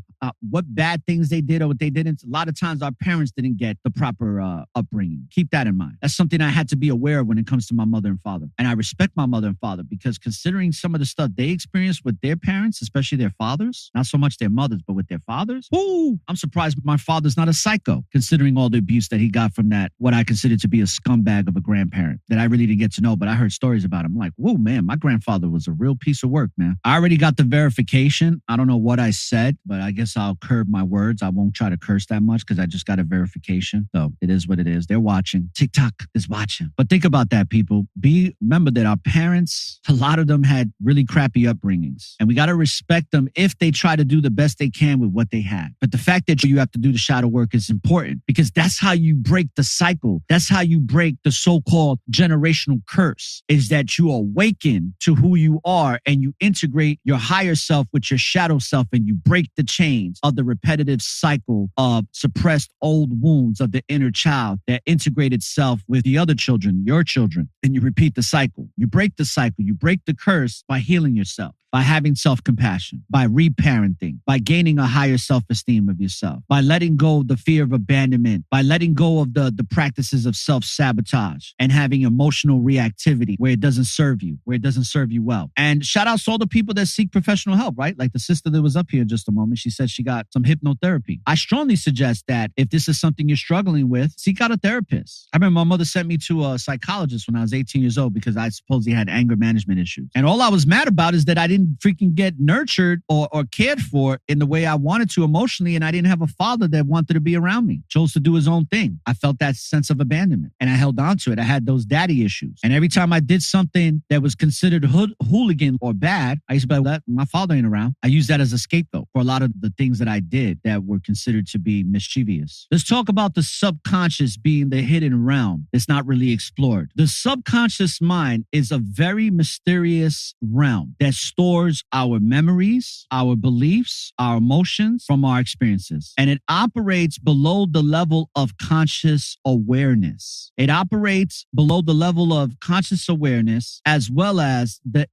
what bad things they did or what they didn't. A lot of times our parents didn't get the proper upbringing. Keep that in mind. That's something I had to be aware of when it comes to my mother and father. And I respect my mother and father because considering some of the stuff they experienced with their parents, especially their fathers, not so much their mothers, but with their fathers, I'm surprised my father's not a psycho, considering all the abuse that he got from that, what I consider to be a scumbag of a grandparent that I really didn't get to know, but I heard stories about him. I'm like, whoa, man, my grandfather was a real piece of work, man. I already got the verification. I don't know what I said, but I guess I'll curb my words. I won't try to curse that much because I just got a verification. So it is what it is. They're watching. TikTok is watching. But think about that, people. Remember that our parents, a lot of them had really crappy upbringings. And we got to respect them if they try to do the best they can with what they had. But the fact that you have to do the shadow work is important because that's how you break the cycle. That's how you break the so-called generational curse, is that you awaken to who you are and you integrate your higher self with your shadow self and you break the chains of the repetitive cycle of suppressed old wounds of the inner child that integrate itself with the other children, your children, and you repeat the cycle. You break the cycle. You break the curse by healing yourself, by having self-compassion, by reparenting, by gaining a higher self-esteem of yourself, by letting go of the fear of abandonment, by letting go of the practices of self-sabotage and having emotional reactivity where it doesn't serve you, where it doesn't serve you well. And shout out to all the people that seek professional help, right? Like the sister that was up here in just a moment, she said she got some hypnotherapy. I strongly suggest that if this is something you're struggling with, seek out a therapist. I remember my mother sent me to a psychologist when I was 18 years old because I supposedly had anger management issues. And all I was mad about is that I didn't freaking get nurtured or cared for in the way I wanted to emotionally. And I didn't have a father that wanted to be around me, chose to do his own thing. I felt that sense of abandonment and I held on to it. I had those daddy issues. And every time I did something that was considered hooligan or bad, I used to be like, my father ain't around. I used that as a scapegoat for a lot of the things that I did that were considered to be mischievous. Let's talk about the subconscious being the hidden realm that's not really explored. The subconscious mind is a very mysterious realm that stores our memories, our beliefs, our emotions from our experiences. And it operates below the level of conscious awareness. It operates below the level of conscious awareness as well as the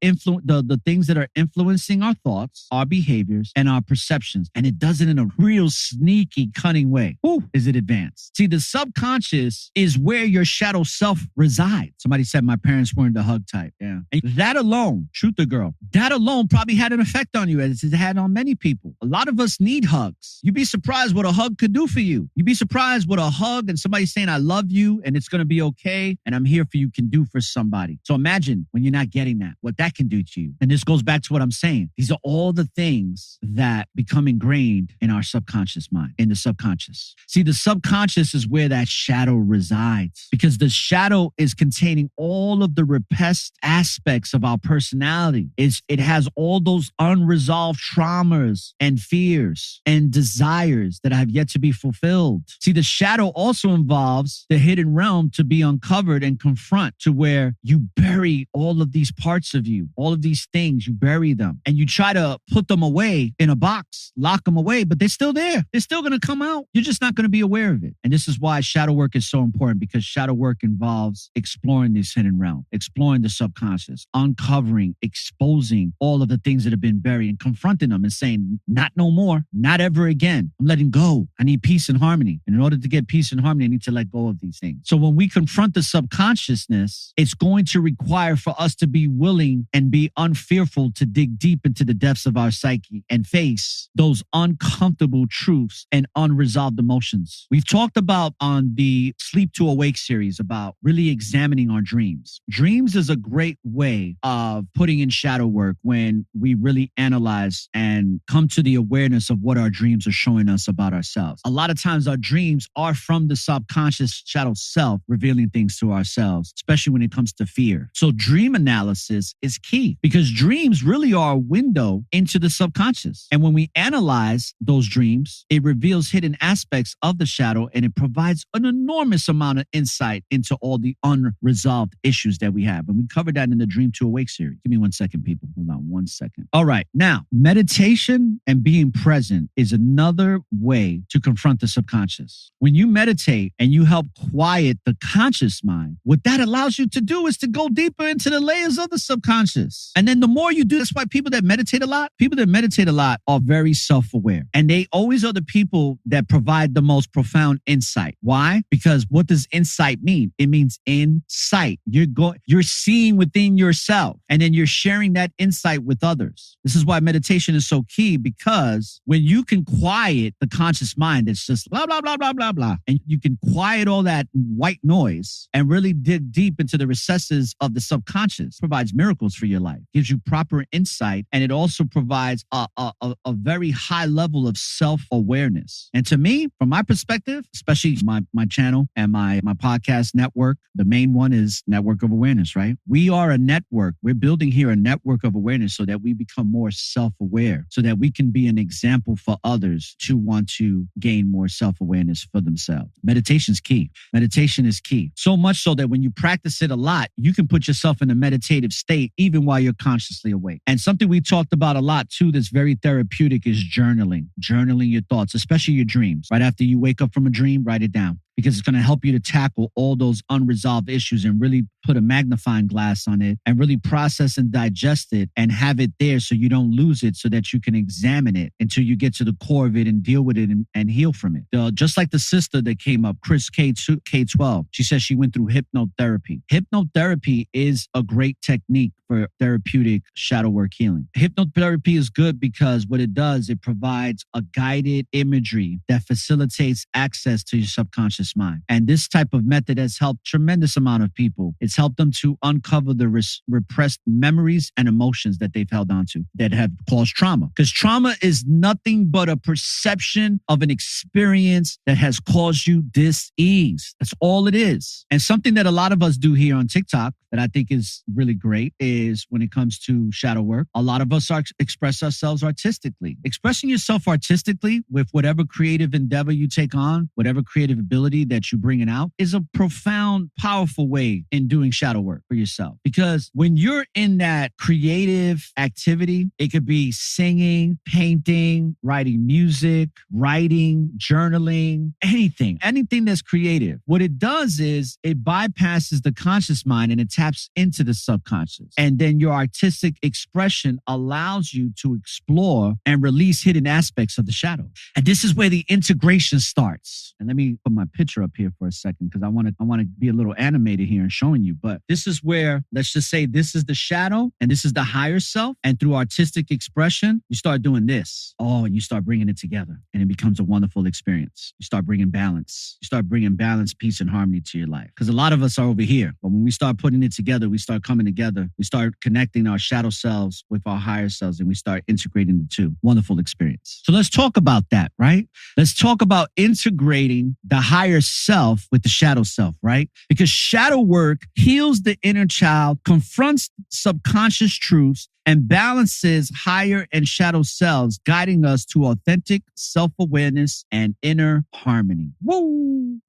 things that are influencing our thoughts, our behaviors, and our perceptions. And it does it in a real sneaky, cunning way. Ooh, is it advanced? See, the subconscious is where your shadow self resides. Somebody said my parents weren't the hug type. Yeah. And that alone, truth or girl, that alone alone probably had an effect on you, as it had on many people. A lot of us need hugs. You'd be surprised what a hug could do for you. You'd be surprised what a hug and somebody saying, I love you and it's going to be okay and I'm here for you can do for somebody. So imagine when you're not getting that, what that can do to you. And this goes back to what I'm saying. These are all the things that become ingrained in our subconscious mind, in the subconscious. See, the subconscious is where that shadow resides because the shadow is containing all of the repressed aspects of our personality. It has all those unresolved traumas and fears and desires that have yet to be fulfilled. See, the shadow also involves the hidden realm to be uncovered and confront, to where you bury all of these parts of you, all of these things, you bury them and you try to put them away in a box, lock them away, but they're still there. They're still going to come out. You're just not going to be aware of it. And this is why shadow work is so important, because shadow work involves exploring this hidden realm, exploring the subconscious, uncovering, exposing all of the things that have been buried and confronting them and saying, not no more, not ever again. I'm letting go. I need peace and harmony. And in order to get peace and harmony, I need to let go of these things. So when we confront the subconsciousness, it's going to require for us to be willing and be unfearful to dig deep into the depths of our psyche and face those uncomfortable truths and unresolved emotions. We've talked about on the Sleep to Awake series about really examining our dreams. Dreams is a great way of putting in shadow work when we really analyze and come to the awareness of what our dreams are showing us about ourselves. A lot of times our dreams are from the subconscious shadow self revealing things to ourselves, especially when it comes to fear. So dream analysis is key because dreams really are a window into the subconscious. And when we analyze those dreams, it reveals hidden aspects of the shadow and it provides an enormous amount of insight into all the unresolved issues that we have. And we covered that in the Dream to Awake series. Give me 1 second, people. Hold on 1 second. All right. Now, meditation and being present is another way to confront the subconscious. When you meditate and you help quiet the conscious mind, what that allows you to do is to go deeper into the layers of the subconscious. And then the more you do, that's why people that meditate a lot are very self-aware. And they always are the people that provide the most profound insight. Why? Because what does insight mean? It means insight. You're seeing within yourself and then you're sharing that insight with others. This is why meditation is so key, because when you can quiet the conscious mind, it's just blah, blah, blah, blah, blah, blah. And you can quiet all that white noise and really dig deep into the recesses of the subconscious. It provides miracles for your life, gives you proper insight. And it also provides a very high level of self-awareness. And to me, from my perspective, especially my channel and my podcast network, the main one is Network of Awareness, right? We are a network. We're building here a network of awareness so that we become more self-aware, so that we can be an example for others to want to gain more self-awareness for themselves. Meditation is key. Meditation is key. So much so that when you practice it a lot, you can put yourself in a meditative state even while you're consciously awake. And something we talked about a lot too that's very therapeutic is journaling. Journaling your thoughts, especially your dreams. Right after you wake up from a dream, write it down, because it's going to help you to tackle all those unresolved issues and really put a magnifying glass on it and really process and digest it and have it there so you don't lose it, so that you can examine it until you get to the core of it and deal with it and heal from it. Just like the sister that came up, Chris K12, she says she went through hypnotherapy. Hypnotherapy is a great technique for therapeutic shadow work healing. Hypnotherapy is good because what it does, it provides a guided imagery that facilitates access to your subconscious mind. And this type of method has helped tremendous amount of people. It's helped them to uncover the repressed memories and emotions that they've held onto that have caused trauma. Because trauma is nothing but a perception of an experience that has caused you dis-ease. That's all it is. And something that a lot of us do here on TikTok that I think is really great is when it comes to shadow work, a lot of us express ourselves artistically. Expressing yourself artistically with whatever creative endeavor you take on, whatever creative ability that you bring it out, is a profound, powerful way in doing shadow work for yourself. Because when you're in that creative activity, it could be singing, painting, writing music, writing, journaling, anything that's creative. What it does is it bypasses the conscious mind and it taps into the subconscious. And then your artistic expression allows you to explore and release hidden aspects of the shadow. And this is where the integration starts. And let me put my picture up here for a second because I want to be a little animated here and showing you. But this is where, let's just say this is the shadow and this is the higher self. And through artistic expression, you start doing this. Oh, and you start bringing it together and it becomes a wonderful experience. You start bringing balance. You start bringing balance, peace, and harmony to your life. Because a lot of us are over here. But when we start putting it together, we start coming together. We start connecting our shadow selves with our higher selves and we start integrating the two. Wonderful experience. So let's talk about that, right? Let's talk about integrating the higher self with the shadow self, right? Because shadow work heals the inner child, confronts subconscious truths, and balances higher and shadow selves, guiding us to authentic self-awareness and inner harmony. Woo!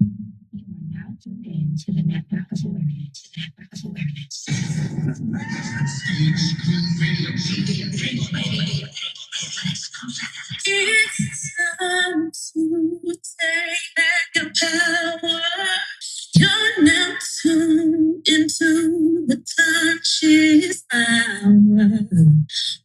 You are now tuned in to the network of awareness. It's time to take back your power. You're now tuned into the conscious hour.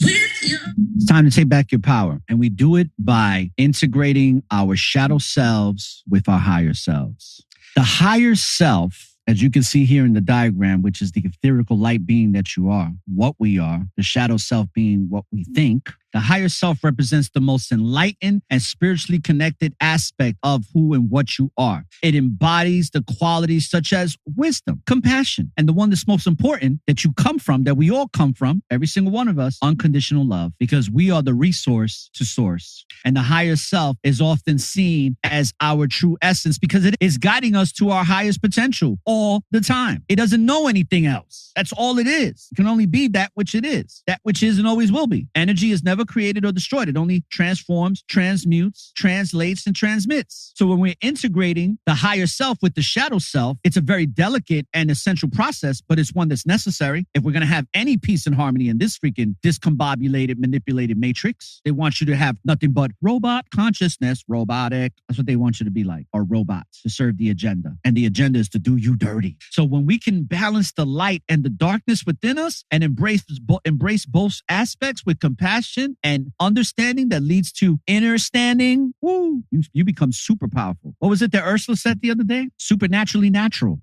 It's time to take back your power. And we do it by integrating our shadow selves with our higher selves. The higher self, as you can see here in the diagram, which is the etherical light being that you are, what we are, the shadow self being what we think. The higher self represents the most enlightened and spiritually connected aspect of who and what you are. It embodies the qualities such as wisdom, compassion, and the one that's most important that you come from, that we all come from, every single one of us, unconditional love, because we are the resource to source. And the higher self is often seen as our true essence because it is guiding us to our highest potential all the time. It doesn't know anything else. That's all it is. It can only be that which it is, that which is and always will be. Energy is never created or destroyed. It only transforms, transmutes, translates, and transmits. So when we're integrating the higher self with the shadow self, it's a very delicate and essential process, but it's one that's necessary. If we're going to have any peace and harmony in this freaking discombobulated, manipulated matrix, they want you to have nothing but robot consciousness, robotic. That's what they want you to be like, or robots to serve the agenda. And the agenda is to do you dirty. So when we can balance the light and the darkness within us and embrace both aspects with compassion and understanding that leads to inner standing, woo, you become super powerful. What was it that Ursula said the other day? Supernaturally natural.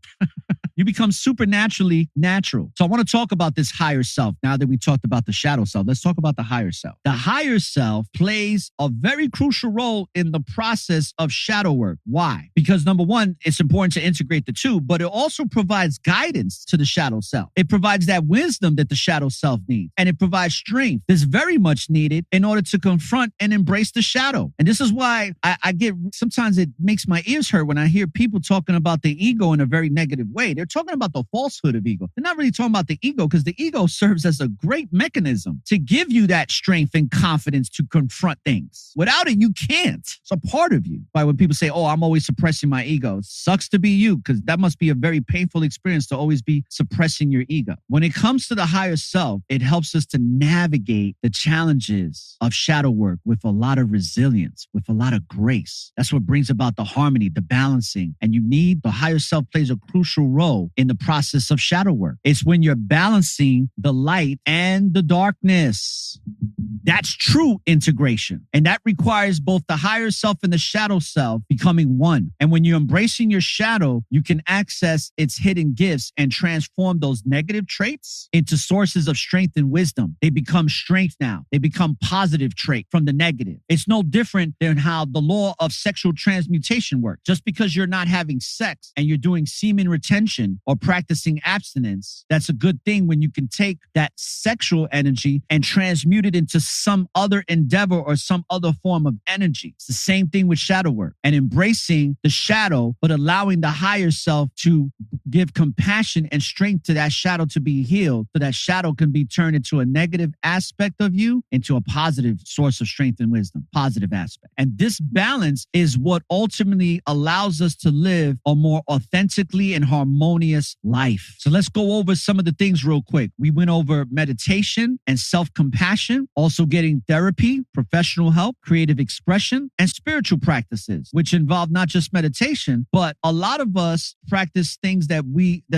You become supernaturally natural. So I want to talk about this higher self. Now that we talked about the shadow self, let's talk about the higher self. The higher self plays a very crucial role in the process of shadow work. Why? Because number one, it's important to integrate the two, but it also provides guidance to the shadow self. It provides that wisdom that the shadow self needs, and it provides strength that's very much needed in order to confront and embrace the shadow. And this is why I get, sometimes it makes my ears hurt when I hear people talking about the ego in a very negative way. They're talking about the falsehood of ego. They're not really talking about the ego, because the ego serves as a great mechanism to give you that strength and confidence to confront things. Without it, you can't. It's a part of you. Why when people say, oh, I'm always suppressing my ego, it sucks to be you, because that must be a very painful experience to always be suppressing your ego. When it comes to the higher self, it helps us to navigate the challenges of shadow work with a lot of resilience, with a lot of grace. That's what brings about the harmony, the balancing. And the higher self plays a crucial role in the process of shadow work. It's when you're balancing the light and the darkness. That's true integration. And that requires both the higher self and the shadow self becoming one. And when you're embracing your shadow, you can access its hidden gifts and transform those negative traits into sources of strength and wisdom. They become strength now. They become positive trait from the negative. It's no different than how the law of sexual transmutation works. Just because you're not having sex and you're doing semen retention or practicing abstinence, that's a good thing when you can take that sexual energy and transmute it into some other endeavor or some other form of energy. It's the same thing with shadow work and embracing the shadow, but allowing the higher self to give compassion and strength to that shadow to be healed, so that shadow can be turned into a negative aspect of you into a positive source of strength and wisdom, positive aspect. And this balance is what ultimately allows us to live a more authentically and harmonious life. So let's go over some of the things real quick. We went over meditation and self-compassion. Also also getting therapy, professional help, creative expression, and spiritual practices, which involve not just meditation, but a lot of us practice things that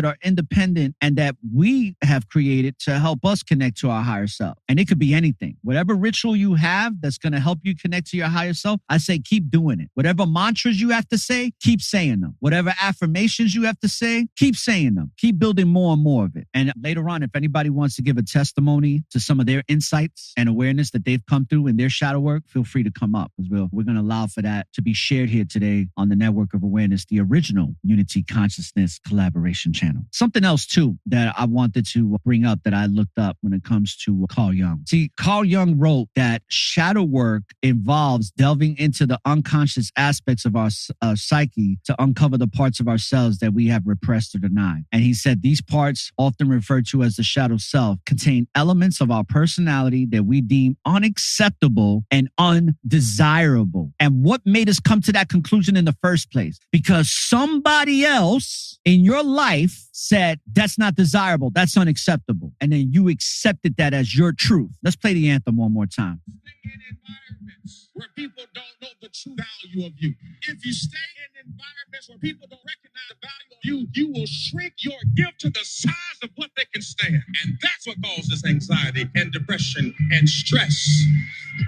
are independent and that we have created to help us connect to our higher self. And it could be anything. Whatever ritual you have that's going to help you connect to your higher self, I say keep doing it. Whatever mantras you have to say, keep saying them. Whatever affirmations you have to say, keep saying them. Keep building more and more of it. And later on, if anybody wants to give a testimony to some of their insights and awareness that they've come through in their shadow work, feel free to come up as well. We're going to allow for that to be shared here today on the Network of Awareness, the original Unity Consciousness collaboration channel. Something else too that I wanted to bring up that I looked up when it comes to Carl Jung. See, Carl Jung wrote that shadow work involves delving into the unconscious aspects of our psyche to uncover the parts of ourselves that we have repressed or denied. And he said these parts, often referred to as the shadow self, contain elements of our personality that we deem unacceptable and undesirable. And what made us come to that conclusion in the first place? Because somebody else in your life said, that's not desirable, that's unacceptable. And then you accepted that as your truth. Let's play the anthem one more time. Stay in environments where people don't know the true value of you. If you stay in environments where people don't recognize the value of you, you will shrink your gift to the size of what they can stand. And that's what causes anxiety and depression and stress,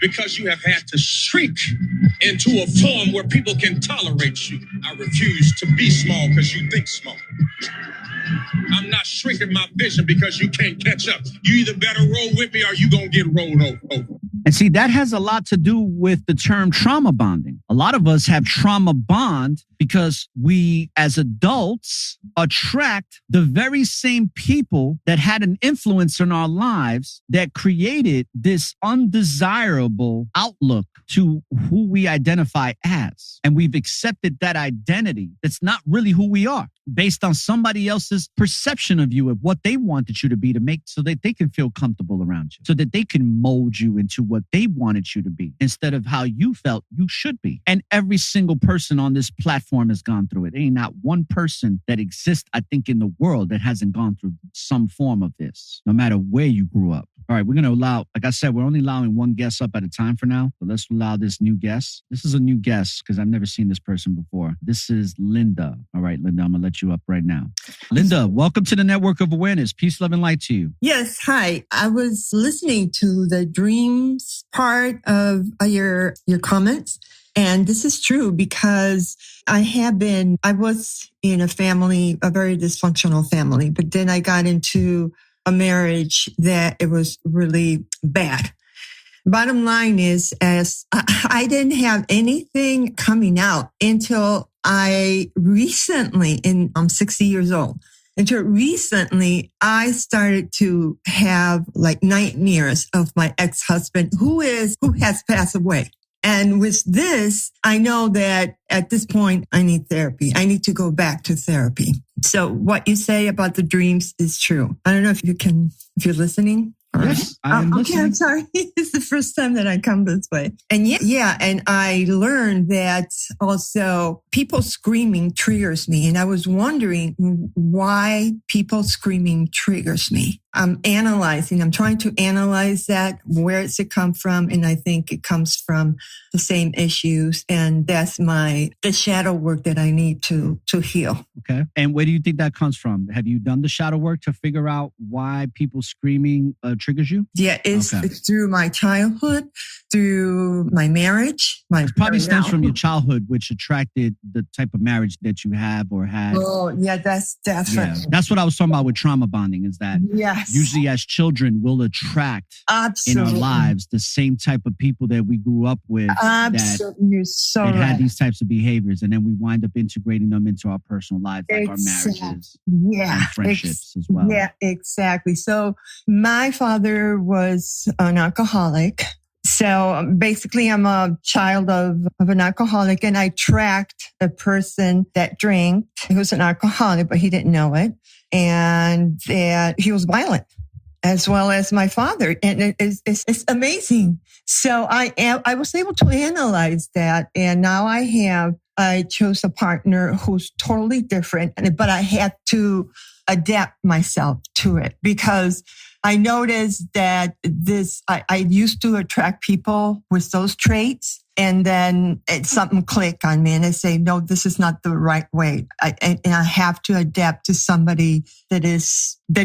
because you have had to shrink into a form where people can tolerate you. I refuse to be small because you think small. I'm not shrinking my vision because you can't catch up. You either better roll with me or you gonna get rolled over. And see, that has a lot to do with the term trauma bonding. A lot of us have trauma bond because we, as adults, attract the very same people that had an influence in our lives that created this undesirable outlook to who we identify as. And we've accepted that identity that's not really who we are, based on somebody else's perception of you, of what they wanted you to be, to make so that they can feel comfortable around you, so that they can mold you into what they wanted you to be instead of how you felt you should be. And every single person on this platform has gone through it. There ain't not one person that exists, I think, in the world that hasn't gone through some form of this, no matter where you grew up. All right, we're going to allow, like I said, we're only allowing one guest up at a time for now. So let's allow this new guest. This is a new guest because I've never seen this person before. This is Linda. All right, Linda, I'm going to let you up right now. Linda, welcome to the Network of Awareness. Peace, love, and light to you. Yes, hi. I was listening to the dreams part of your comments. And this is true because I was in a family, a very dysfunctional family, but then I got into a marriage that it was really bad. Bottom line is, as I didn't have anything coming out until I recently, I'm 60 years old, until recently, I started to have like nightmares of my ex-husband who has passed away. And with this, I know that at this point, I need therapy. I need to go back to therapy. So what you say about the dreams is true. I don't know if you're listening. Yes, I'm okay, I'm sorry. It's the first time that I come this way. And yeah. And I learned that also people screaming triggers me. And I was wondering why people screaming triggers me. I'm trying to analyze that. Where does it come from? And I think it comes from the same issues. And that's the shadow work that I need to heal. Okay. And where do you think that comes from? Have you done the shadow work to figure out why people screaming triggers you? Yeah, it's through my childhood, through my marriage. It probably stems from your childhood, which attracted the type of marriage that you have or had. Oh, yeah, that's definitely. Yeah. That's what I was talking about with trauma bonding, is that usually as children we'll attract in our lives the same type of people that we grew up with that had these types of behaviors. And then we wind up integrating them into our personal lives, like our marriages and friendships as well. Yeah, exactly. So my father was an alcoholic. So basically, I'm a child of an alcoholic, and I tracked a person that drank. He was an alcoholic, but he didn't know it, and that he was violent, as well as my father. And it's amazing. So I was able to analyze that, and now I have I chose a partner who's totally different, but I had to adapt myself to it because I noticed that I used to attract people with those traits. And then something click on me and I say, no, this is not the right way. And I have to adapt to somebody that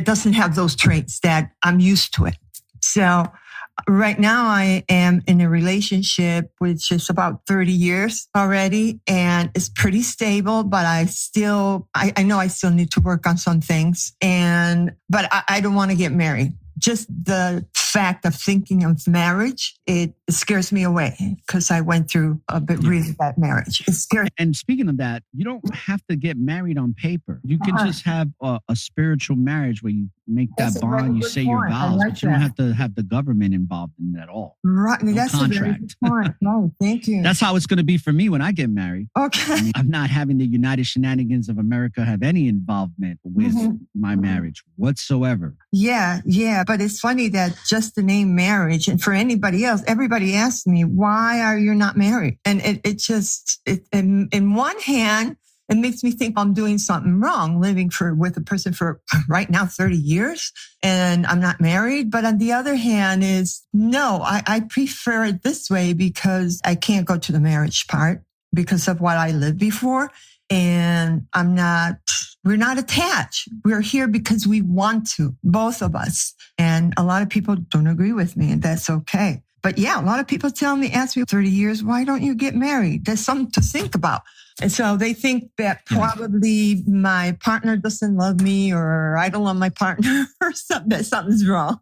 doesn't have those traits that I'm used to it. So right now I am in a relationship which is about 30 years already and it's pretty stable, but I know I still need to work on some things. But I don't want to get married. Just the fact of thinking of marriage, it scares me away because I went through a bit really bad marriage. It scares. And speaking of that, you don't have to get married on paper. You can just have a spiritual marriage where you make that bond, you say your vows, but you don't have to have the government involved in it at all. Right. No That's contract. a very good point. No, thank you. That's how it's going to be for me when I get married. Okay. I mean, I'm not having the United Shenanigans of America have any involvement with my marriage whatsoever. Yeah. But it's funny that just the name marriage, and for anybody else, everybody asks me, why are you not married? And in one hand, it makes me think I'm doing something wrong, living with a person for right now 30 years, and I'm not married. But on the other hand no, I prefer it this way because I can't go to the marriage part because of what I lived before. And we're not attached. We're here because we want to, both of us. And a lot of people don't agree with me, and that's okay. But yeah, a lot of people ask me 30 years, why don't you get married? There's something to think about. And so they think that probably my partner doesn't love me or I don't love my partner or something's wrong.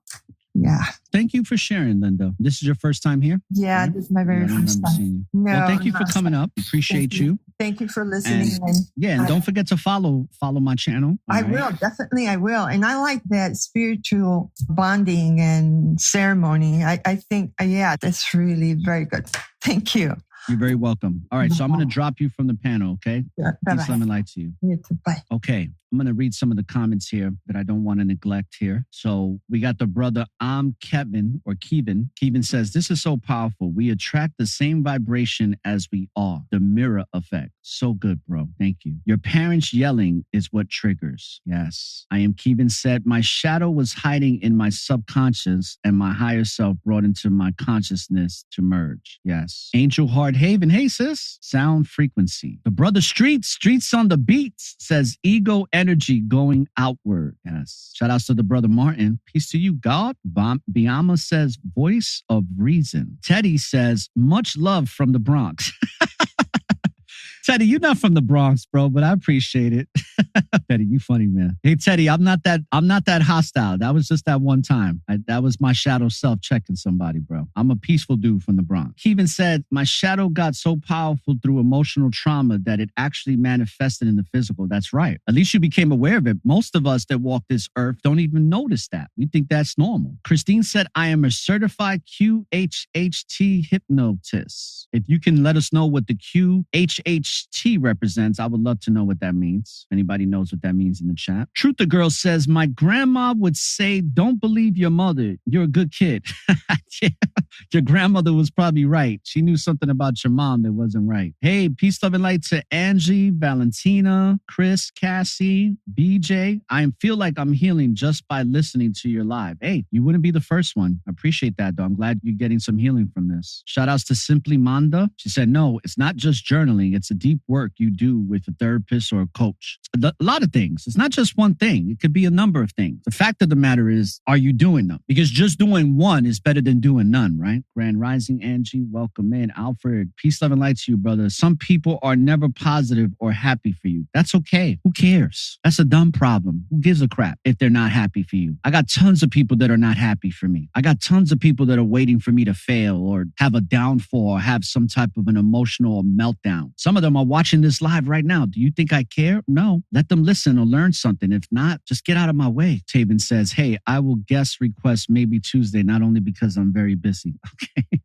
Yeah. Thank you for sharing, Linda. This is your first time here? Yeah, right? This is my very first time. No, well, thank you for coming up. Appreciate you. Thank you for listening. And don't forget to follow my channel. I will. Definitely I will. And I like that spiritual bonding and ceremony. I think, that's really very good. Thank you. You're very welcome. All right, so I'm going to drop you from the panel, okay? Yeah, peace, love, and light to you. You too. Bye. Okay, I'm going to read some of the comments here that I don't want to neglect here. So we got the brother, Kevin. Kevin says, this is so powerful. We attract the same vibration as we are. The mirror effect. So good, bro. Thank you. Your parents yelling is what triggers. Yes. I am Kevin said, my shadow was hiding in my subconscious and my higher self brought into my consciousness to merge. Yes. Angel Heart Haven. Hey, sis. Sound frequency. The brother Streets on the beats says ego energy going outward. Yes. Shout outs to the brother Martin. Peace to you, God. Biama says voice of reason. Teddy says much love from the Bronx. Teddy, you're not from the Bronx, bro, but I appreciate it. Teddy, you funny, man. Hey, Teddy, I'm not that hostile. That was just that one time. That was my shadow self checking somebody, bro. I'm a peaceful dude from the Bronx. He even said, my shadow got so powerful through emotional trauma that it actually manifested in the physical. That's right. At least you became aware of it. Most of us that walk this earth don't even notice that. We think that's normal. Christine said, I am a certified QHHT hypnotist. If you can let us know what the QHHT represents, I would love to know what that means. Anybody knows what that means in the chat? Truth the Girl says, my grandma would say, don't believe your mother. You're a good kid. Yeah. Your grandmother was probably right. She knew something about your mom that wasn't right. Hey, peace, love, and light to Angie, Valentina, Chris, Cassie, BJ. I feel like I'm healing just by listening to your live. Hey, you wouldn't be the first one. I appreciate that, though. I'm glad you're getting some healing from this. Shout outs to Simply Manda. She said, no, it's not just journaling. It's a deep work you do with a therapist or a coach. A lot of things. It's not just one thing. It could be a number of things. The fact of the matter is, are you doing them? Because just doing one is better than doing none, right? Grand Rising, Angie, welcome in. Alfred, peace, love, and light to you, brother. Some people are never positive or happy for you. That's okay. Who cares? That's a dumb problem. Who gives a crap if they're not happy for you? I got tons of people that are not happy for me. I got tons of people that are waiting for me to fail or have a downfall or have some type of an emotional meltdown. Some of them are watching this live right now. Do you think I care? No. Let them listen or learn something. If not, just get out of my way. Taven says, hey, I will guest request maybe Tuesday, not only because I'm very busy. Okay.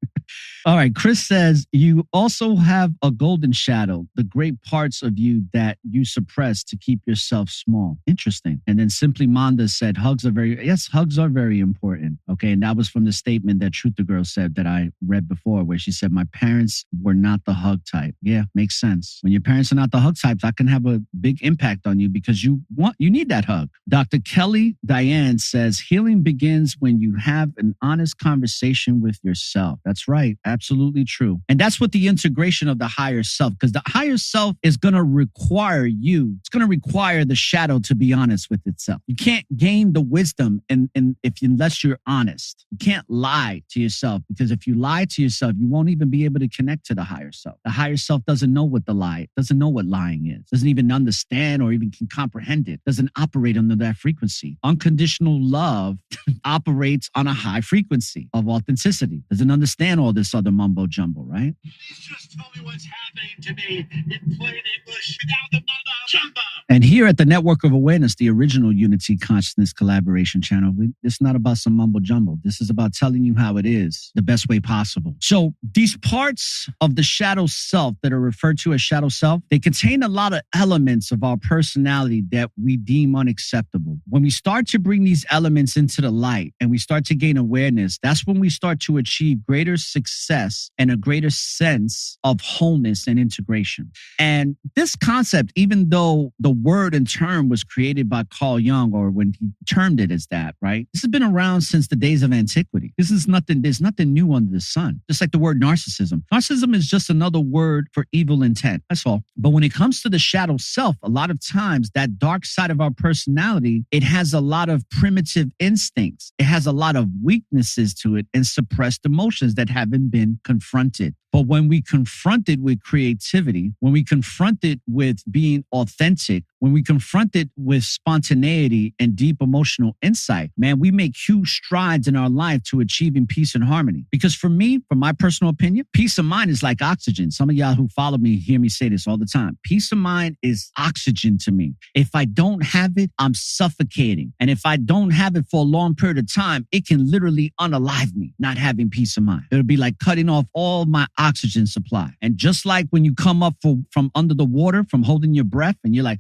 All right. Chris says, you also have a golden shadow, the great parts of you that you suppress to keep yourself small. Interesting. And then Simply Manda said, hugs are very important. Okay. And that was from the statement that Truth the Girl said that I read before, where she said, my parents were not the hug type. Yeah, makes sense. When your parents are not the hug types, that can have a big impact on you because you need that hug. Dr. Kelly Diane says, healing begins when you have an honest conversation with yourself. That's right. Absolutely true. And that's what the integration of the higher self, because the higher self is going to require it's going to require the shadow to be honest with itself. You can't gain the wisdom unless you're honest. You can't lie to yourself, because if you lie to yourself, you won't even be able to connect to the higher self. The higher self doesn't know what doesn't know what lying is, doesn't even understand or even can comprehend it, doesn't operate under that frequency. Unconditional love operates on a high frequency of authenticity, doesn't understand all this other mumbo jumbo, right? Please just tell me what's happening to me in plain English without the mumbo jumbo. And here at the Network of Awareness, the original Unity Consciousness Collaboration channel, it's not about some mumbo jumbo. This is about telling you how it is the best way possible. So these parts of the shadow self that are referred to as shadow self, they contain a lot of elements of our personality that we deem unacceptable. When we start to bring these elements into the light and we start to gain awareness, that's when we start to achieve greater success and a greater sense of wholeness and integration. And this concept, even though the word and term was created by Carl Jung, or when he termed it as that, right? This has been around since the days of antiquity. There's nothing new under the sun. Just like the word narcissism. Narcissism is just another word for evil intent. That's all. But when it comes to the shadow self, a lot of times that dark side of our personality, it has a lot of primitive instincts. It has a lot of weaknesses to it and suppressed emotions that haven't been confronted. But when we confront it with creativity, when we confront it with being authentic, when we confront it with spontaneity and deep emotional insight, man, we make huge strides in our life to achieving peace and harmony. Because for me, from my personal opinion, peace of mind is like oxygen. Some of y'all who follow me hear me say this all the time. Peace of mind is oxygen to me. If I don't have it, I'm suffocating. And if I don't have it for a long period of time, it can literally unalive me, not having peace of mind. It'll be like cutting off all my oxygen supply. And just like when you come up from under the water, from holding your breath, and you're like,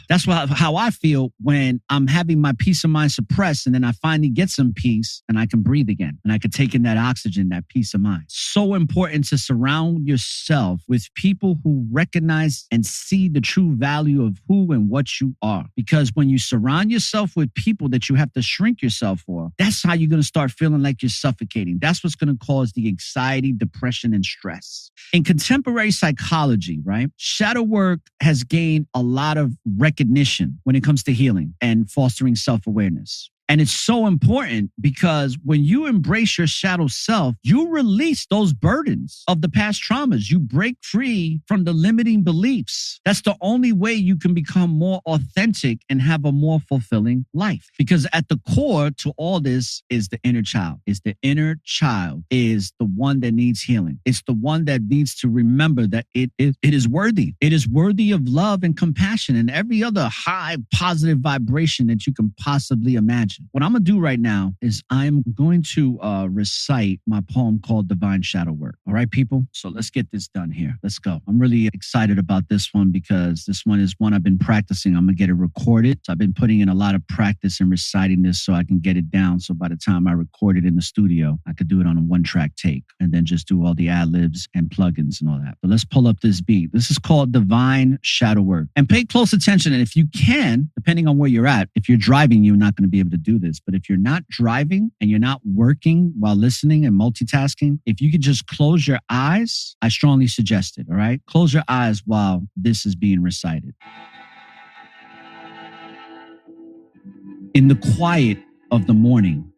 that's how I feel when I'm having my peace of mind suppressed, and then I finally get some peace and I can breathe again and I can take in that oxygen, that peace of mind. So important to surround yourself with people who recognize and see the true value of who and what you are. Because when you surround yourself with people that you have to shrink yourself for, that's how you're going to start feeling like you're suffocating. That's what's going to cause the anxiety, depression, and stress. In contemporary psychology, right, shadow work has gained a lot of recognition when it comes to healing and fostering self-awareness. And it's so important because when you embrace your shadow self, you release those burdens of the past traumas. You break free from the limiting beliefs. That's the only way you can become more authentic and have a more fulfilling life. Because at the core to all this is the inner child. It's the inner child is the one that needs healing. It's the one that needs to remember that it is worthy. It is worthy of love and compassion and every other high positive vibration that you can possibly imagine. What I'm going to do right now is I'm going to recite my poem called Divine Shadow Work. All right, people? So let's get this done here. Let's go. I'm really excited about this one because this one is one I've been practicing. I'm going to get it recorded. So I've been putting in a lot of practice and reciting this so I can get it down. So by the time I record it in the studio, I could do it on a one-track take and then just do all the ad-libs and plugins and all that. But let's pull up this beat. This is called Divine Shadow Work. And pay close attention. And if you can, depending on where you're at, if you're driving, you're not going to be able to do this. But if you're not driving and you're not working while listening and multitasking, if you could just close your eyes, I strongly suggest it. All right. Close your eyes while this is being recited. In the quiet of the morning,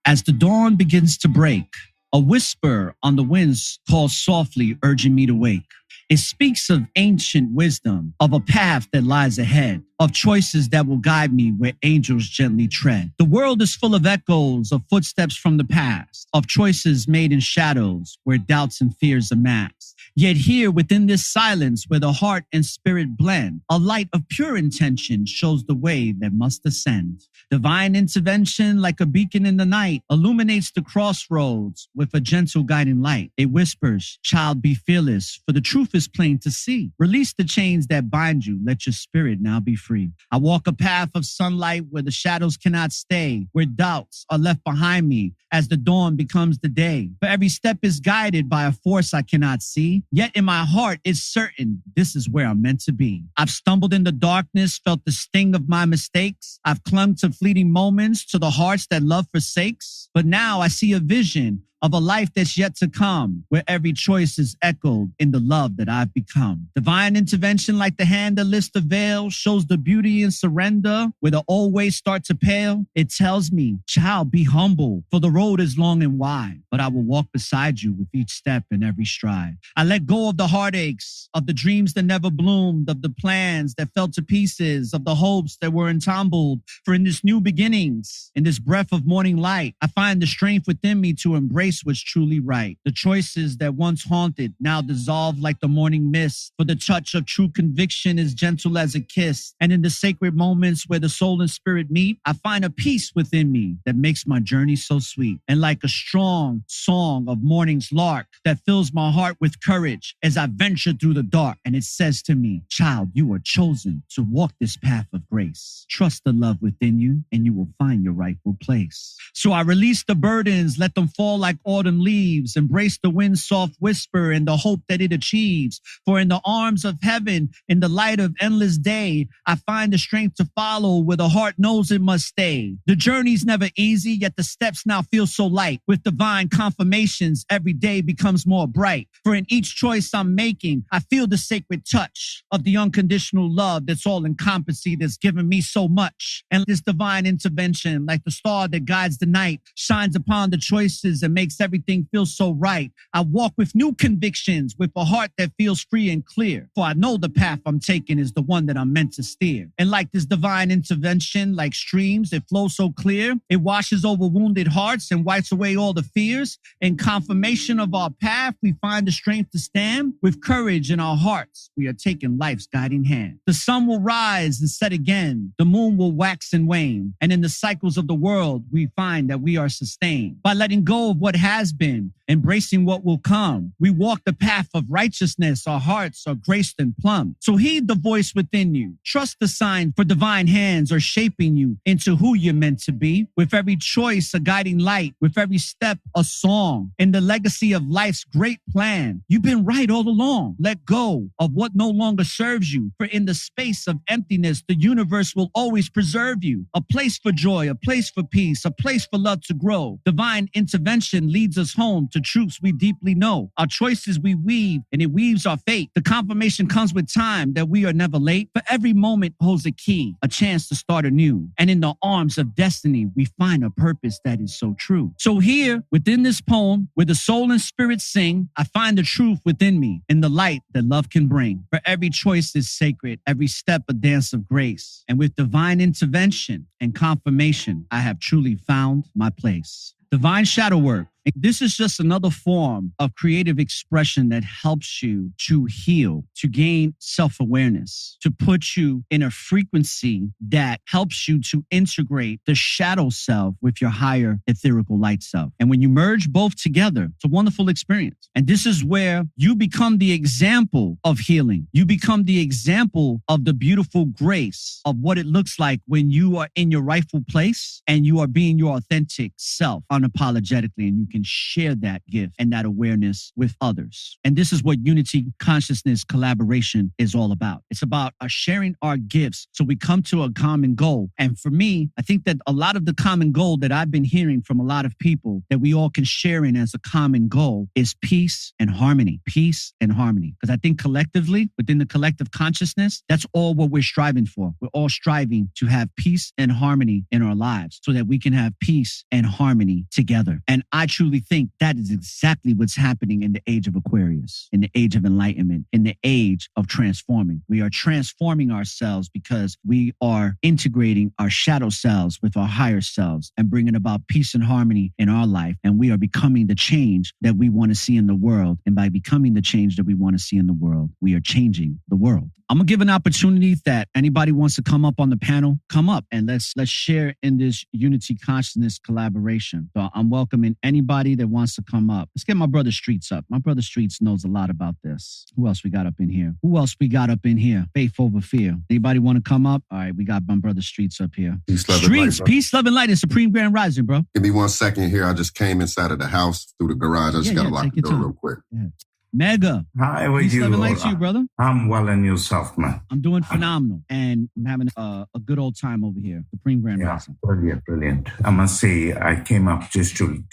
as the dawn begins to break, a whisper on the winds calls softly, urging me to wake. It speaks of ancient wisdom, of a path that lies ahead, of choices that will guide me where angels gently tread. The world is full of echoes of footsteps from the past, of choices made in shadows where doubts and fears amass. Yet here within this silence where the heart and spirit blend, a light of pure intention shows the way that must ascend. Divine intervention like a beacon in the night illuminates the crossroads with a gentle guiding light. It whispers, child, be fearless, for the truth is plain to see. Release the chains that bind you, let your spirit now be free. I walk a path of sunlight where the shadows cannot stay, where doubts are left behind me as the dawn becomes the day. For every step is guided by a force I cannot see, yet in my heart it's certain this is where I'm meant to be. I've stumbled in the darkness, felt the sting of my mistakes. I've clung to fleeting moments, to the hearts that love forsakes. But now I see a vision of a life that's yet to come, where every choice is echoed in the love that I've become. Divine intervention like the hand that lifts the veil shows the beauty in surrender, where the old ways start to pale. It tells me, child, be humble, for the road is long and wide, but I will walk beside you with each step and every stride. I let go of the heartaches, of the dreams that never bloomed, of the plans that fell to pieces, of the hopes that were entangled. For in this new beginnings, in this breath of morning light, I find the strength within me to embrace what's truly right. The choices that once haunted now dissolve like the morning mist, for the touch of true conviction is gentle as a kiss. And in the sacred moments where the soul and spirit meet, I find a peace within me that makes my journey so sweet. And like a strong song of morning's lark that fills my heart with courage as I venture through the dark. And it says to me, child, you are chosen to walk this path of grace. Trust the love within you and you will find your rightful place. So I release the burdens, let them fall like autumn leaves, embrace the wind's soft whisper and the hope that it achieves. For in the arms of heaven, in the light of endless day, I find the strength to follow where the heart knows it must stay. The journey's never easy, yet the steps now feel so light. With divine confirmations, every day becomes more bright. For in each choice I'm making, I feel the sacred touch of the unconditional love that's all encompassing, that's given me so much. And this divine intervention, like the star that guides the night, shines upon the choices and makes everything feel so right. I walk with new convictions, with a heart that feels free and clear. For I know the path I'm taking is the one that I'm meant to steer. And like this divine intervention, like streams, it flows so clear. It washes over wounded hearts and wipes away all the fears. In confirmation of our path, we find the strength to stand. With courage in our hearts, we are taking life's guiding hand. The sun will rise and set again. The moon will wax and wane. And in the cycles of the world, we find that we are sustained. By letting go of what has been, embracing what will come, we walk the path of righteousness. Our hearts are graced and plumb. So heed the voice within you. Trust the sign, for divine hands are shaping you into who you're meant to be. With every choice, a guiding light. With every step, a song. In the legacy of life's great plan, you've been right all along. Let go of what no longer serves you. For in the space of emptiness, the universe will always preserve you. A place for joy, a place for peace, a place for love to grow. Divine intervention leads us home to truths we deeply know. Our choices we weave, and it weaves our fate. The confirmation comes with time that we are never late. For every moment holds a key, a chance to start anew. And in the arms of destiny, we find a purpose that is so true. So here, within this poem, where the soul and spirit sing, I find the truth within me, in the light that love can bring. For every choice is sacred, every step a dance of grace. And with divine intervention and confirmation, I have truly found my place. Divine shadow work. This is just another form of creative expression that helps you to heal, to gain self-awareness, to put you in a frequency that helps you to integrate the shadow self with your higher etherical light self. And when you merge both together, it's a wonderful experience. And this is where you become the example of healing. You become the example of the beautiful grace of what it looks like when you are in your rightful place and you are being your authentic self unapologetically, and you can share that gift and that awareness with others. And this is what unity, consciousness, collaboration is all about. It's about us sharing our gifts so we come to a common goal. And for me, I think that a lot of the common goal that I've been hearing from a lot of people that we all can share in as a common goal is peace and harmony. Peace and harmony. Because I think collectively, within the collective consciousness, that's all what we're striving for. We're all striving to have peace and harmony in our lives so that we can have peace and harmony together. And I truly truly think that is exactly what's happening in the age of Aquarius, in the age of enlightenment, in the age of transforming. We are transforming ourselves because we are integrating our shadow selves with our higher selves and bringing about peace and harmony in our life. And we are becoming the change that we want to see in the world. And by becoming the change that we want to see in the world, we are changing the world. I'm going to give an opportunity that anybody wants to come up on the panel, come up and let's share in this unity consciousness collaboration. So I'm welcoming anybody that wants to come up. Let's get my brother Streets up. My brother Streets knows a lot about this. Who else we got up in here? Faith over fear. Anybody want to come up? All right, we got my brother Streets up here. Peace, love, Streets, and light, peace, love, and light, and Supreme Grand Rising, bro. Give me 1 second here. I just came inside of the house through the garage. I just got to lock the door real quick. Yeah. Mega. How are Peace, you? love, and light to you, brother. I'm well, and yourself, man. I'm doing phenomenal, and I'm having a good old time over here. Supreme Grand Rising. Brilliant. I must say, I came up just to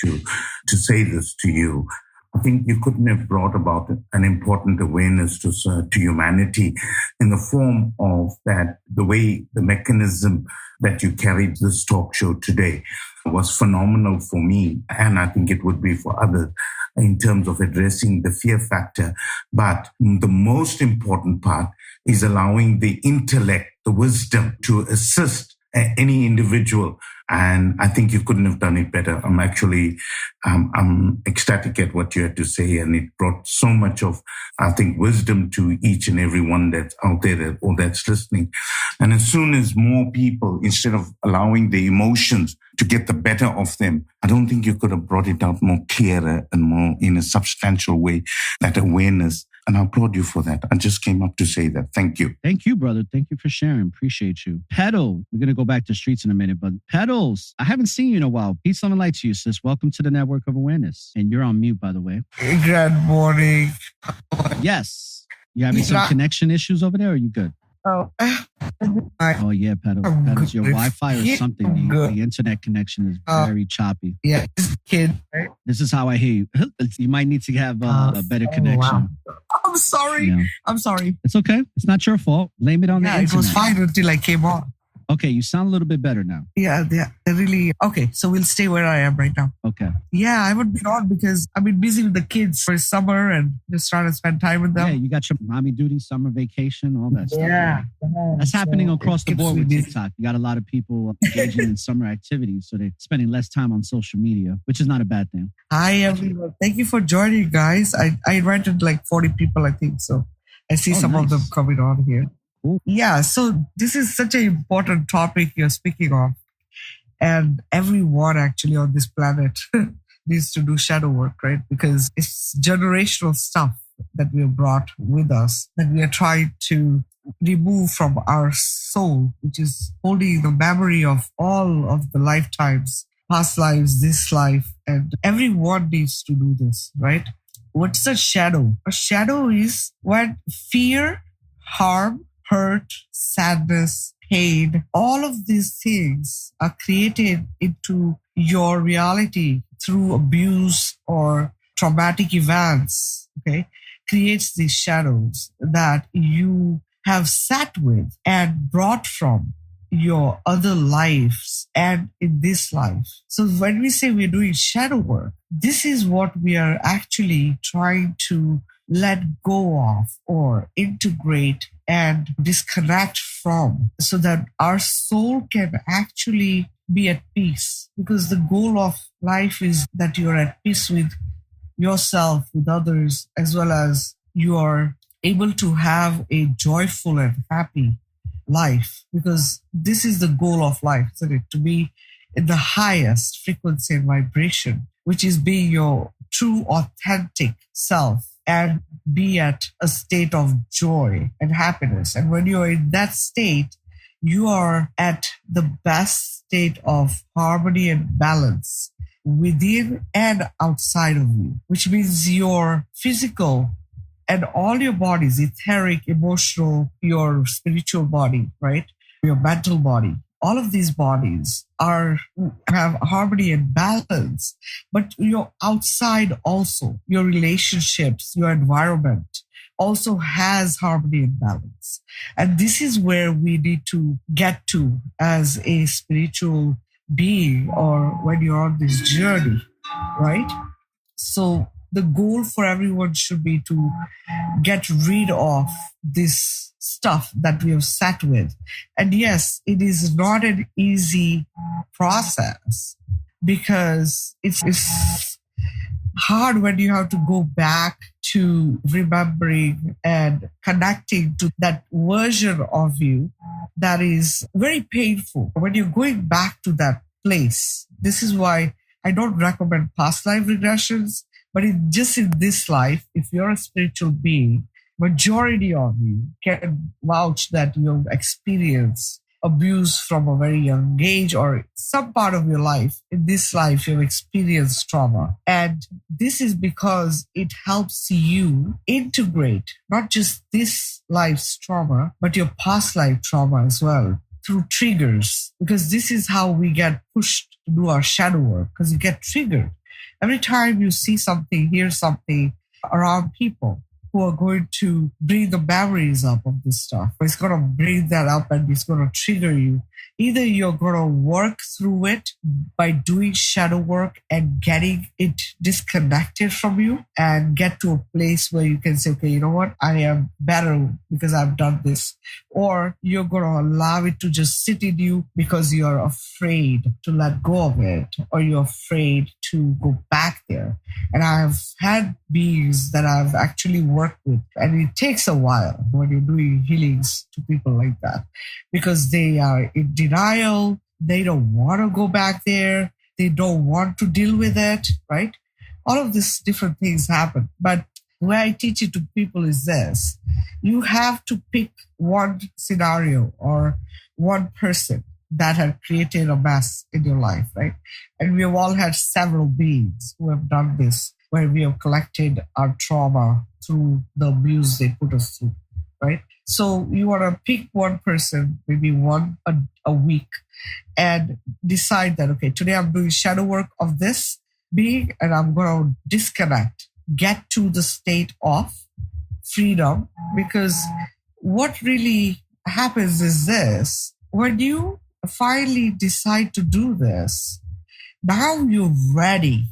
say this to you. I think you couldn't have brought about an important awareness to humanity in the form of that, the way, the mechanism that you carried this talk show today was phenomenal for me. And I think it would be for others in terms of addressing the fear factor. But the most important part is allowing the intellect, the wisdom to assist any individual. And I think you couldn't have done it better. I'm actually, I'm ecstatic at what you had to say. And it brought so much of, I think, wisdom to each and every one that's out there or that's listening. And as soon as more people, instead of allowing the emotions to get the better of them, I don't think you could have brought it out more clearer and more in a substantial way, that awareness. And I applaud you for that. I just came up to say that. Thank you. Thank you, brother. Thank you for sharing. Appreciate you. Pedal. We're going to go back to Streets in a minute, but Pedals, I haven't seen you in a while. Peace, love, and light to you, sis. Welcome to the Network of Awareness. And you're on mute, by the way. Good morning. Yes. You having some connection issues over there, or are you good? Oh, Oh, yeah, Pedals, your Wi-Fi or something. The internet connection is very choppy. Yeah, kid. Right? This is how I hear you. You might need to have a better connection. Wow. I'm sorry. Yeah. I'm sorry. It's okay. It's not your fault. Blame it on the internet. It was fine until I came on. Okay, you sound a little bit better now. Yeah, they're really... Okay, so we'll stay where I am right now. Okay. Yeah, I would be on because I've been busy with the kids for summer and just trying to spend time with them. Yeah, you got your mommy duty, summer vacation, all that stuff. Yeah. That's happening across the board with TikTok. You got a lot of people engaging in summer activities, so they're spending less time on social media, which is not a bad thing. Hi, everyone. Thank you for joining, guys. I invited like 40 people, I think, so I see some of them coming on here. Cool. Yeah, so this is such an important topic you're speaking of. And everyone actually on this planet needs to do shadow work, right? Because it's generational stuff that we have brought with us that we are trying to remove from our soul, which is holding the memory of all of the lifetimes, past lives, this life. And everyone needs to do this, right? What's a shadow? A shadow is when fear, harm, hurt, sadness, pain, all of these things are created into your reality through abuse or traumatic events, okay, creates these shadows that you have sat with and brought from your other lives and in this life. So when we say we're doing shadow work, this is what we are actually trying to let go of or integrate and disconnect from so that our soul can actually be at peace. Because the goal of life is that you're at peace with yourself, with others, as well as you are able to have a joyful and happy life. Because this is the goal of life, isn't it? To be in the highest frequency and vibration, which is being your true, authentic self and be at a state of joy and happiness. And when you're in that state, you are at the best state of harmony and balance within and outside of you, which means your physical and all your bodies, etheric, emotional, your spiritual body, right? Your mental body. All of these bodies have harmony and balance, but your outside also, your relationships, your environment also has harmony and balance. And this is where we need to get to as a spiritual being or when you're on this journey. right? So the goal for everyone should be to get rid of this stuff that we have sat with. And yes, it is not an easy process because it's hard when you have to go back to remembering and connecting to that version of you that is very painful. When you're going back to that place, this is why I don't recommend past life regressions, but just in this life, if you're a spiritual being, majority of you can vouch that you've experienced abuse from a very young age or some part of your life. In this life, you've experienced trauma. And this is because it helps you integrate not just this life's trauma, but your past life trauma as well through triggers. Because this is how we get pushed to do our shadow work, because you get triggered. Every time you see something, hear something around people who are going to bring the memories up of this stuff, it's going to bring that up and it's going to trigger you. Either you're going to work through it by doing shadow work and getting it disconnected from you and get to a place where you can say, okay, you know what? I am better because I've done this. Or you're going to allow it to just sit in you because you're afraid to let go of it or you're afraid to go back there. And I've had beings that I've actually worked with, and it takes a while when you're doing healings to people like that because they are in denial. They don't want to go back there. They don't want to deal with it, right? All of these different things happen. But the way I teach it to people is this. You have to pick one scenario or one person that had created a mess in your life, right? And we have all had several beings who have done this, where we have collected our trauma through the abuse they put us through, right? So you want to pick one person, maybe one a week, and decide that, okay, today I'm doing shadow work of this being, and I'm going to disconnect, get to the state of freedom. Because what really happens is this: when you finally decide to do this, now you're ready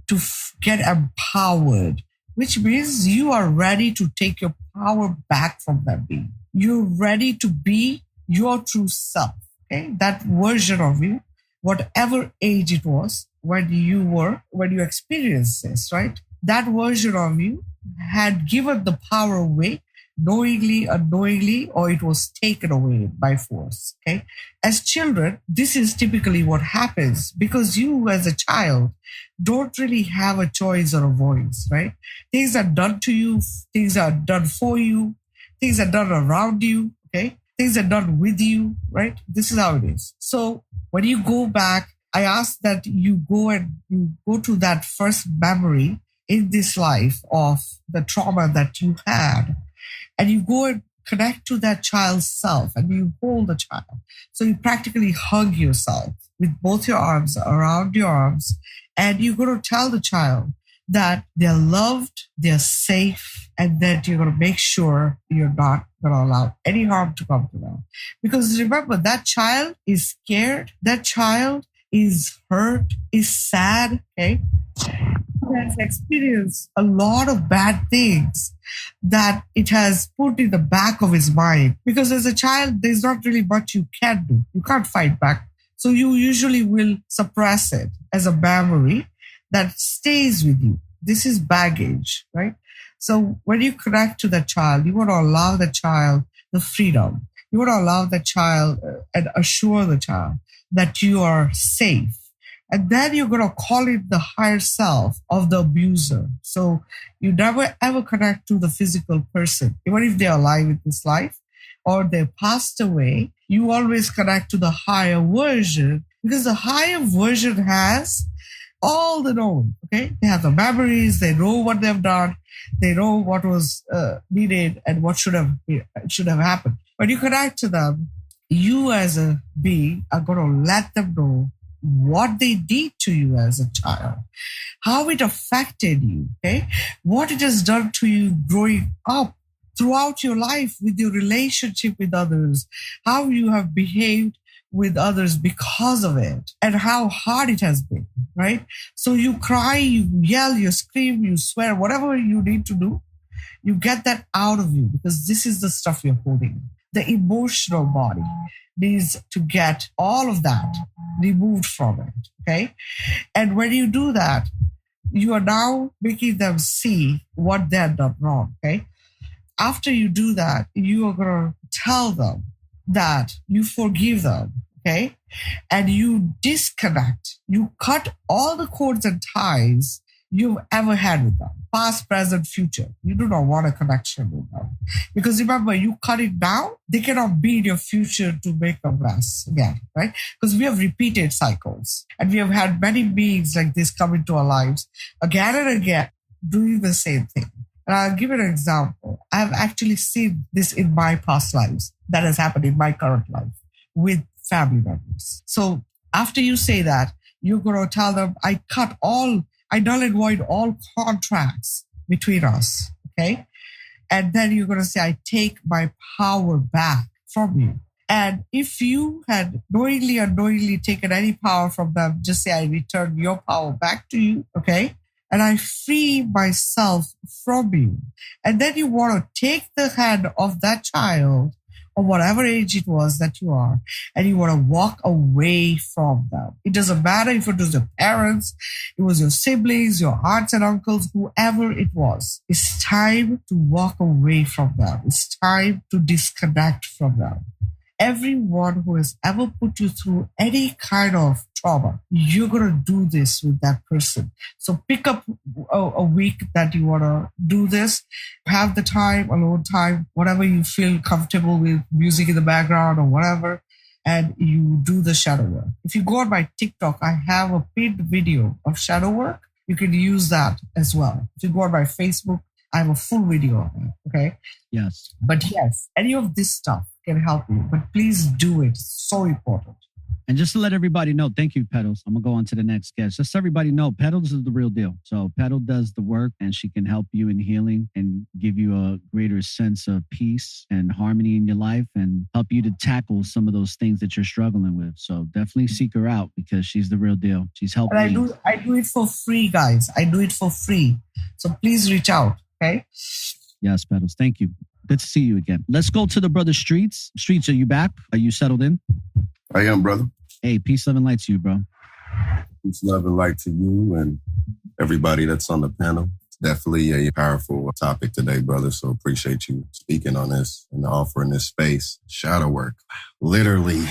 to get empowered, which means you are ready to take your power back from that being. You're ready to be your true self, okay? That version of you, whatever age it was when you experienced this, right? That version of you had given the power away, knowingly, unknowingly, or it was taken away by force, okay? As children, this is typically what happens because you as a child don't really have a choice or a voice, right? Things are done to you, things are done for you, things are done around you, okay? Things are done with you, right? This is how it is. So when you go back, I ask that you go to that first memory in this life of the trauma that you had, and you go and connect to that child's self and you hold the child. So you practically hug yourself with both your arms around your arms, and you're going to tell the child that they're loved, they're safe, and that you're going to make sure you're not going to allow any harm to come to them. Because remember, that child is scared, that child is hurt, is sad, okay? Has experienced a lot of bad things that it has put in the back of his mind. Because as a child, there's not really much you can do. You can't fight back. So you usually will suppress it as a memory that stays with you. This is baggage, right? So when you connect to that child, you want to allow the child the freedom. You want to allow the child and assure the child that you are safe. And then you're going to call it the higher self of the abuser. So you never ever connect to the physical person. Even if they're alive in this life or they passed away, you always connect to the higher version, because the higher version has all the known, okay? They have the memories, they know what they've done, they know what was needed and what should have happened. When you connect to them, you as a being are going to let them know what they did to you as a child, how it affected you, okay? What it has done to you growing up throughout your life with your relationship with others, how you have behaved with others because of it and how hard it has been, right? So you cry, you yell, you scream, you swear, whatever you need to do, you get that out of you because this is the stuff you're holding. The emotional body needs to get all of that removed from it, okay? And when you do that, you are now making them see what they're done wrong, okay? After you do that, you are going to tell them that you forgive them, okay? And you disconnect. You cut all the cords and ties you've ever had with them, past, present, future. You do not want a connection with them. Because remember, you cut it now, they cannot be in your future to make a mess again, right? Because we have repeated cycles. And we have had many beings like this come into our lives again and again, doing the same thing. And I'll give you an example. I have actually seen this in my past lives that has happened in my current life with family members. So after you say that, you're going to tell them, I null and void all contracts between us, okay? And then you're going to say, I take my power back from you. And if you had knowingly or unknowingly taken any power from them, just say, I return your power back to you, okay? And I free myself from you. And then you want to take the hand of that child or whatever age it was that you are, and you want to walk away from them. It doesn't matter if it was your parents, it was your siblings, your aunts and uncles, whoever it was. It's time to walk away from them. It's time to disconnect from them. Everyone who has ever put you through any kind of trauma, you're going to do this with that person. So pick up a week that you want to do this. Have the time, alone time, whatever you feel comfortable with, music in the background or whatever, and you do the shadow work. If you go on my TikTok, I have a pinned video of shadow work. You can use that as well. If you go on my Facebook, I have a full video of it, okay? Yes. But yes, any of this stuff can help you, but please do it. It's so important. And just to let everybody know, thank you, Petals. I'm going to go on to the next guest. Just so everybody know, Petals is the real deal. So Petal does the work and she can help you in healing and give you a greater sense of peace and harmony in your life and help you to tackle some of those things that you're struggling with. So definitely seek her out because she's the real deal. She's helping and I do it for free, guys. I do it for free. So please reach out, okay? Yes, Petals. Thank you. Good to see you again. Let's go to the brother Streets. Streets, are you back? Are you settled in? I am, brother. Hey, peace, love, and light to you, bro. Peace, love, and light to you and everybody that's on the panel. It's definitely a powerful topic today, brother. So appreciate you speaking on this and offering this space. Shadow work. Literally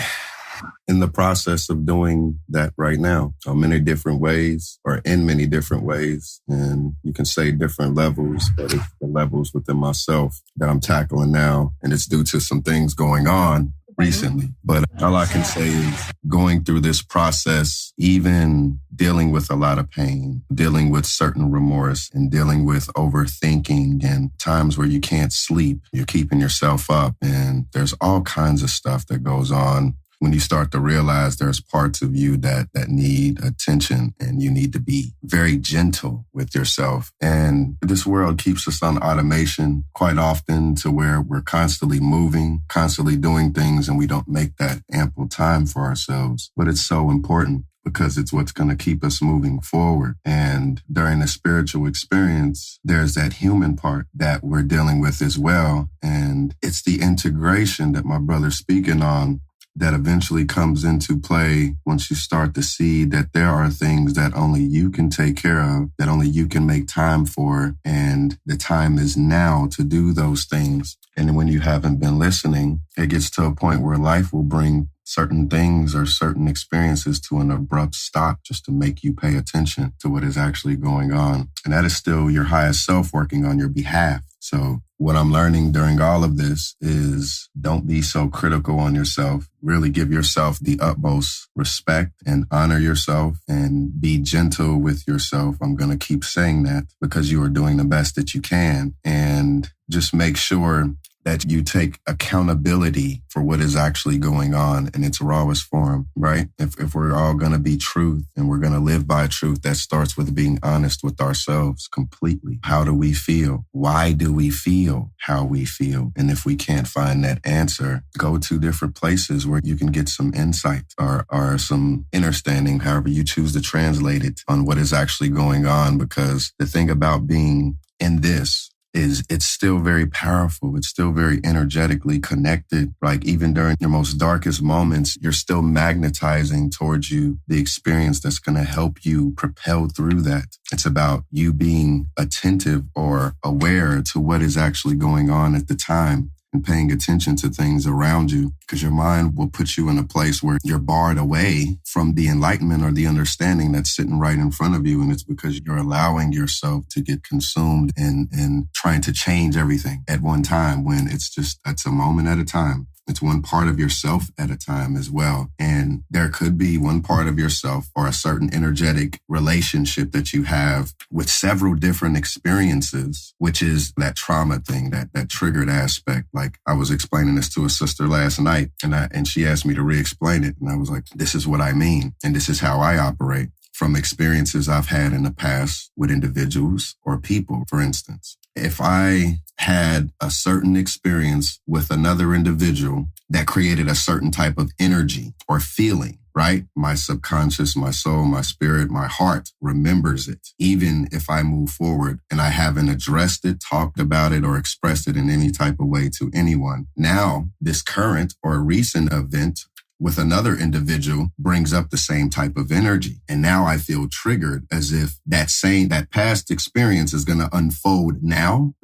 in the process of doing that right now on many different ways or in many different ways. And you can say different levels, but it's the levels within myself that I'm tackling now. And it's due to some things going on recently. But all I can say is going through this process, even dealing with a lot of pain, dealing with certain remorse and dealing with overthinking and times where you can't sleep, you're keeping yourself up. And there's all kinds of stuff that goes on when you start to realize there's parts of you that need attention and you need to be very gentle with yourself. And this world keeps us on automation quite often to where we're constantly moving, constantly doing things, and we don't make that ample time for ourselves. But it's so important because it's what's going to keep us moving forward. And during the spiritual experience, there's that human part that we're dealing with as well. And it's the integration that my brother's speaking on that eventually comes into play once you start to see that there are things that only you can take care of, that only you can make time for, and the time is now to do those things. And when you haven't been listening, it gets to a point where life will bring certain things or certain experiences to an abrupt stop just to make you pay attention to what is actually going on. And that is still your highest self working on your behalf. So what I'm learning during all of this is don't be so critical on yourself. Really give yourself the utmost respect and honor yourself and be gentle with yourself. I'm going to keep saying that because you are doing the best that you can. And just make sure that you take accountability for what is actually going on in its rawest form, right? If we're all going to be truth and we're going to live by truth, that starts with being honest with ourselves completely. How do we feel? Why do we feel how we feel? And if we can't find that answer, go to different places where you can get some insight or some understanding, however you choose to translate it, on what is actually going on. Because the thing about being in this is it's still very powerful. It's still very energetically connected. Like even during your most darkest moments, you're still magnetizing towards you the experience that's going to help you propel through that. It's about you being attentive or aware to what is actually going on at the time and paying attention to things around you, because your mind will put you in a place where you're barred away from the enlightenment or the understanding that's sitting right in front of you. And it's because you're allowing yourself to get consumed in trying to change everything at one time, when it's a moment at a time. It's one part of yourself at a time as well. And there could be one part of yourself or a certain energetic relationship that you have with several different experiences, which is that trauma thing, that triggered aspect. Like I was explaining this to a sister last night and she asked me to re-explain it. And I was like, this is what I mean. And this is how I operate from experiences I've had in the past with individuals or people. For instance, if I had a certain experience with another individual that created a certain type of energy or feeling, right? My subconscious, my soul, my spirit, my heart remembers it. Even if I move forward and I haven't addressed it, talked about it, or expressed it in any type of way to anyone. Now, this current or recent event with another individual brings up the same type of energy. And now I feel triggered, as if that past experience is going to unfold now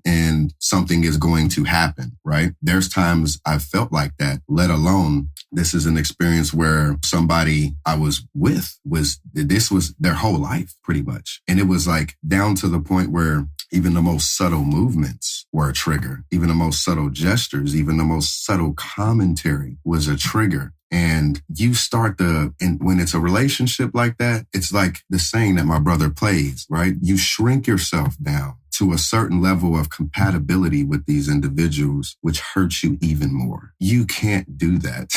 and something is going to happen, right? There's times I've felt like that, let alone this is an experience where somebody I was with this was their whole life pretty much. And it was like down to the point where even the most subtle movements were a trigger. Even the most subtle gestures, even the most subtle commentary was a trigger. And you start when it's a relationship like that, it's like the saying that my brother plays, right? You shrink yourself down to a certain level of compatibility with these individuals, which hurts you even more. You can't do that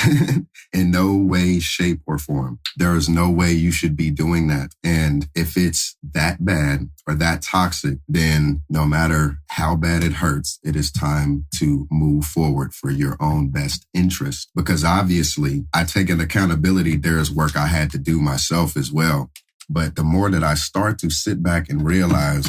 in no way, shape, or form. There is no way you should be doing that. And if it's that bad or that toxic, then no matter how bad it hurts, it is time to move forward for your own best interest. Because obviously, I take an accountability. There is work I had to do myself as well. But the more that I start to sit back and realize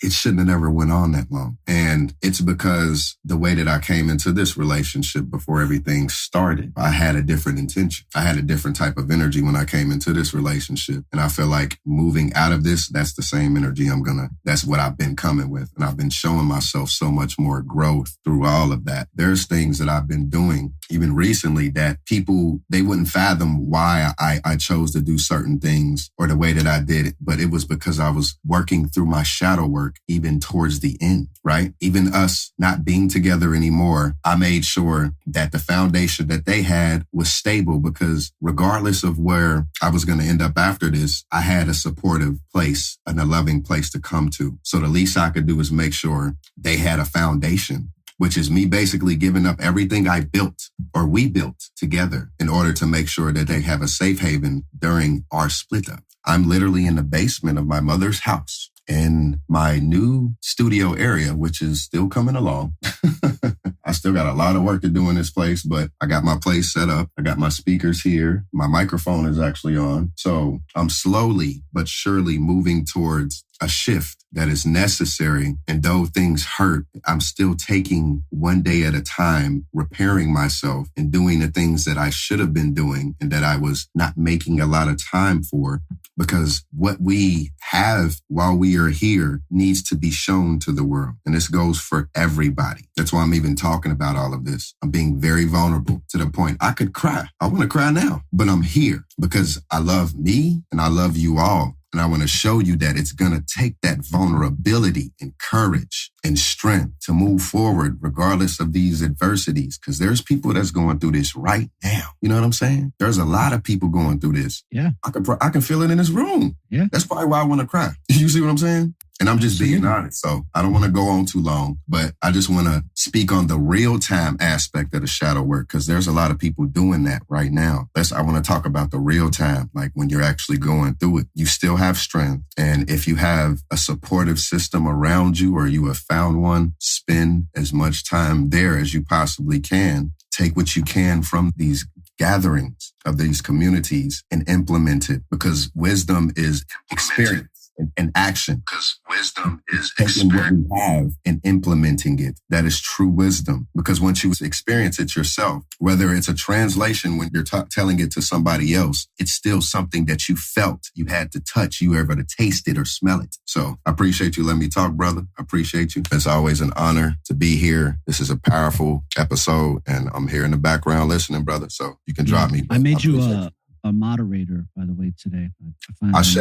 it shouldn't have never went on that long. And it's because the way that I came into this relationship before everything started, I had a different intention. I had a different type of energy when I came into this relationship. And I feel like moving out of this, that's the same energy that's what I've been coming with. And I've been showing myself so much more growth through all of that. There's things that I've been doing even recently that people, they wouldn't fathom why I chose to do certain things or the way that I did it. But it was because I was working through my shadow work even towards the end, right? Even us not being together anymore, I made sure that the foundation that they had was stable, because regardless of where I was going to end up after this, I had a supportive place and a loving place to come to. So the least I could do is make sure they had a foundation, which is me basically giving up everything I built or we built together in order to make sure that they have a safe haven during our split up. I'm literally in the basement of my mother's house in my new studio area, which is still coming along. I still got a lot of work to do in this place, but I got my place set up. I got my speakers here. My microphone is actually on. So I'm slowly but surely moving towards a shift that is necessary. And though things hurt, I'm still taking one day at a time, repairing myself and doing the things that I should have been doing and that I was not making a lot of time for, because what we have while we are here needs to be shown to the world. And this goes for everybody. That's why I'm even talking about all of this. I'm being very vulnerable to the point I could cry. I want to cry now, but I'm here because I love me and I love you all. And I want to show you that it's going to take that vulnerability and courage and strength to move forward regardless of these adversities. Because there's people that's going through this right now. You know what I'm saying? There's a lot of people going through this. Yeah. I can feel it in this room. Yeah. That's probably why I want to cry. You see what I'm saying? And I'm just being honest. So I don't want to go on too long, but I just want to speak on the real time aspect of the shadow work, because there's a lot of people doing that right now. I want to talk about the real time, like when you're actually going through it. You still have strength. And if you have a supportive system around you, or you have found one, spend as much time there as you possibly can. Take what you can from these gatherings of these communities and implement it, because wisdom is experience and action. Because wisdom is taking what we have and implementing it. That is true wisdom. Because once you experience it yourself, whether it's a translation when you're telling it to somebody else, it's still something that you felt, you had to touch, you were able to taste it or smell it. So I appreciate you letting me talk, brother. I appreciate you. It's always an honor to be here. This is a powerful episode, and I'm here in the background listening, brother. So you can drop me. I made you a moderator, by the way, today. Ashe.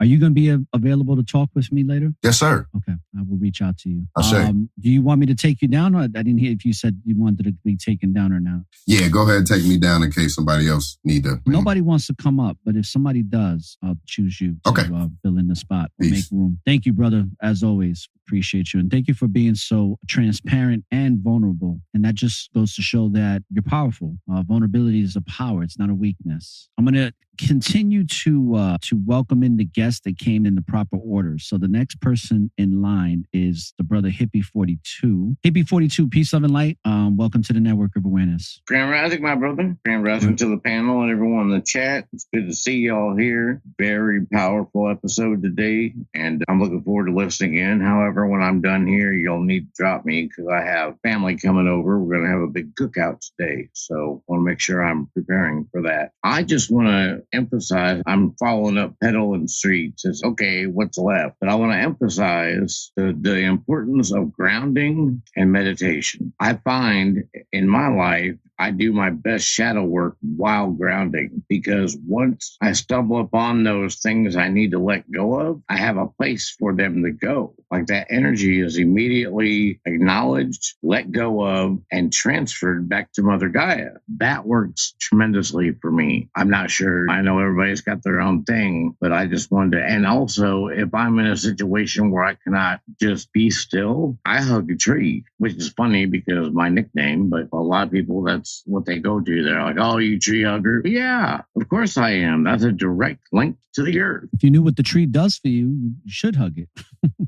Are you going to be available to talk with me later? Yes, sir. Okay. I will reach out to you. Ashe. Do you want me to take you down? Or I didn't hear if you said you wanted to be taken down or not. Yeah, go ahead and take me down in case somebody else need to. Nobody wants to come up, but if somebody does, I'll choose you to fill in the spot or make room. Thank you, brother. As always, appreciate you. And thank you for being so transparent and vulnerable. And that just goes to show that you're powerful. Vulnerability is a power. It's not a weakness. I'm going to continue to welcome in the guests that came in the proper order. So the next person in line is the brother Hippie 42. Hippie 42, peace, love, and light. Welcome to the Network of Awareness. Grand Rising, my brother. Grand Rising to the panel and everyone in the chat. It's good to see y'all here. Very powerful episode today, and I'm looking forward to listening in. However, when I'm done here, you'll need to drop me because I have family coming over. We're going to have a big cookout today, so I want to make sure I'm preparing for that. I just want to emphasize, I'm following up Pedal and Streets. It's okay, what's left? But I want to emphasize the importance of grounding and meditation. I find in my life, I do my best shadow work while grounding, because once I stumble upon those things I need to let go of, I have a place for them to go. Like that energy is immediately acknowledged, let go of, and transferred back to Mother Gaia. That works tremendously for me. I'm not sure. I know everybody's got their own thing, but I just wanted to. And also, if I'm in a situation where I cannot just be still, I hug a tree, which is funny because my nickname, but a lot of people, that's what they go to. They're like, oh, you tree hugger? Yeah, of course I am. That's a direct link to the earth. If you knew what the tree does for you, you should hug it.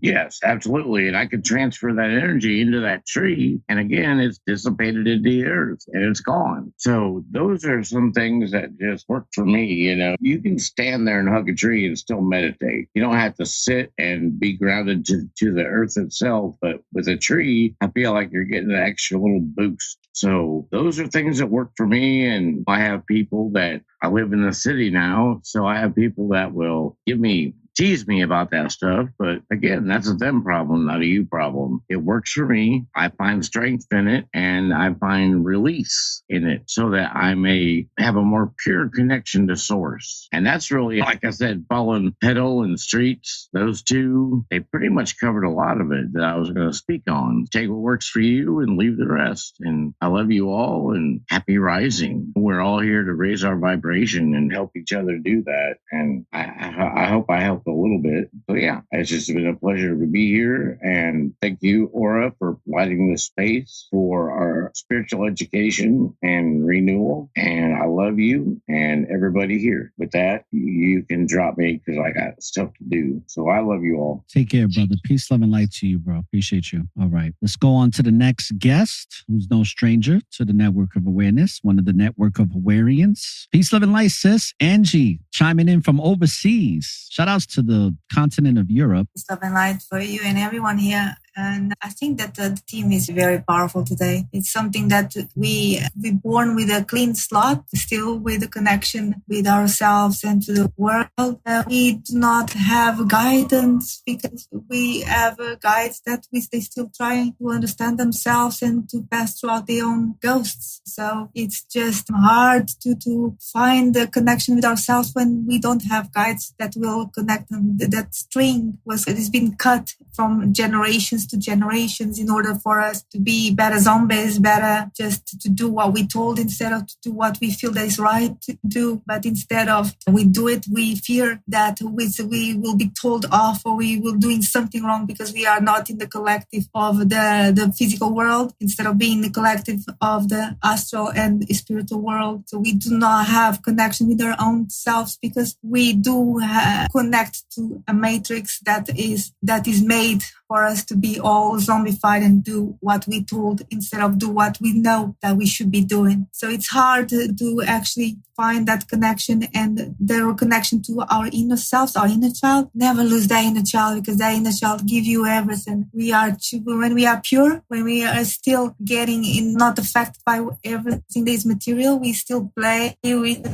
Yes, absolutely. And I could transfer that energy into that tree. And again, it's dissipated into the earth and it's gone. So those are some things that just work for me. You know, you can stand there and hug a tree and still meditate. You don't have to sit and be grounded to the earth itself. But with a tree, I feel like you're getting an extra little boost. So those are things that work for me. And I have people that I live in the city now. So I have people that will tease me about that stuff. But again, that's a them problem, not a you problem. It works for me. I find strength in it and I find release in it so that I may have a more pure connection to source. And that's really, like I said, following Pedal and Streets, those two, they pretty much covered a lot of it that I was going to speak on. Take what works for you and leave the rest. And I love you all and happy rising. We're all here to raise our vibration and help each other do that. And I hope I helped a little bit. So yeah, it's just been a pleasure to be here. And thank you, Aura, for providing this space for our spiritual education and renewal. And I love you and everybody here. With that, you can drop me because I got stuff to do. So I love you all. Take care, brother. Peace, love, and light to you, bro. Appreciate you. All right. Let's go on to the next guest, who's no stranger to the Network of Awareness, one of the Network of Awarians. Peace, love, and light, sis. Angie, chiming in from overseas. Shout outs to the continent of Europe. Peace, love, and light for you and everyone here. And I think that the team is very powerful today. It's something that we born with a clean slot, still with a connection with ourselves and to the world. We do not have guidance because we have guides that they still trying to understand themselves and to pass throughout their own ghosts. So it's just hard to find the connection with ourselves when we don't have guides that will connect connect. And that string has been cut from generations to generations in order for us to be better zombies, better just to do what we told instead of to do what we feel that is right to do. But instead of we do it, we fear that we will be told off or we will doing something wrong because we are not in the collective of the physical world instead of being the collective of the astral and spiritual world. So we do not have connection with our own selves because we do connect to a matrix that is made for us to be all zombified and do what we told instead of do what we know that we should be doing. So it's hard to actually find that connection and the connection to our inner selves, our inner child. Never lose that inner child because that inner child gives you everything. When we are pure, when we are still getting not affected by everything that is material, we still play with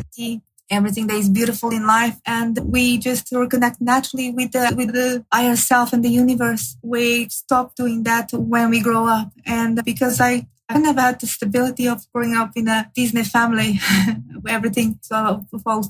everything that is beautiful in life, and we just reconnect naturally with the higher self and the universe. We stop doing that when we grow up, and because I never had the stability of growing up in a Disney family, everything so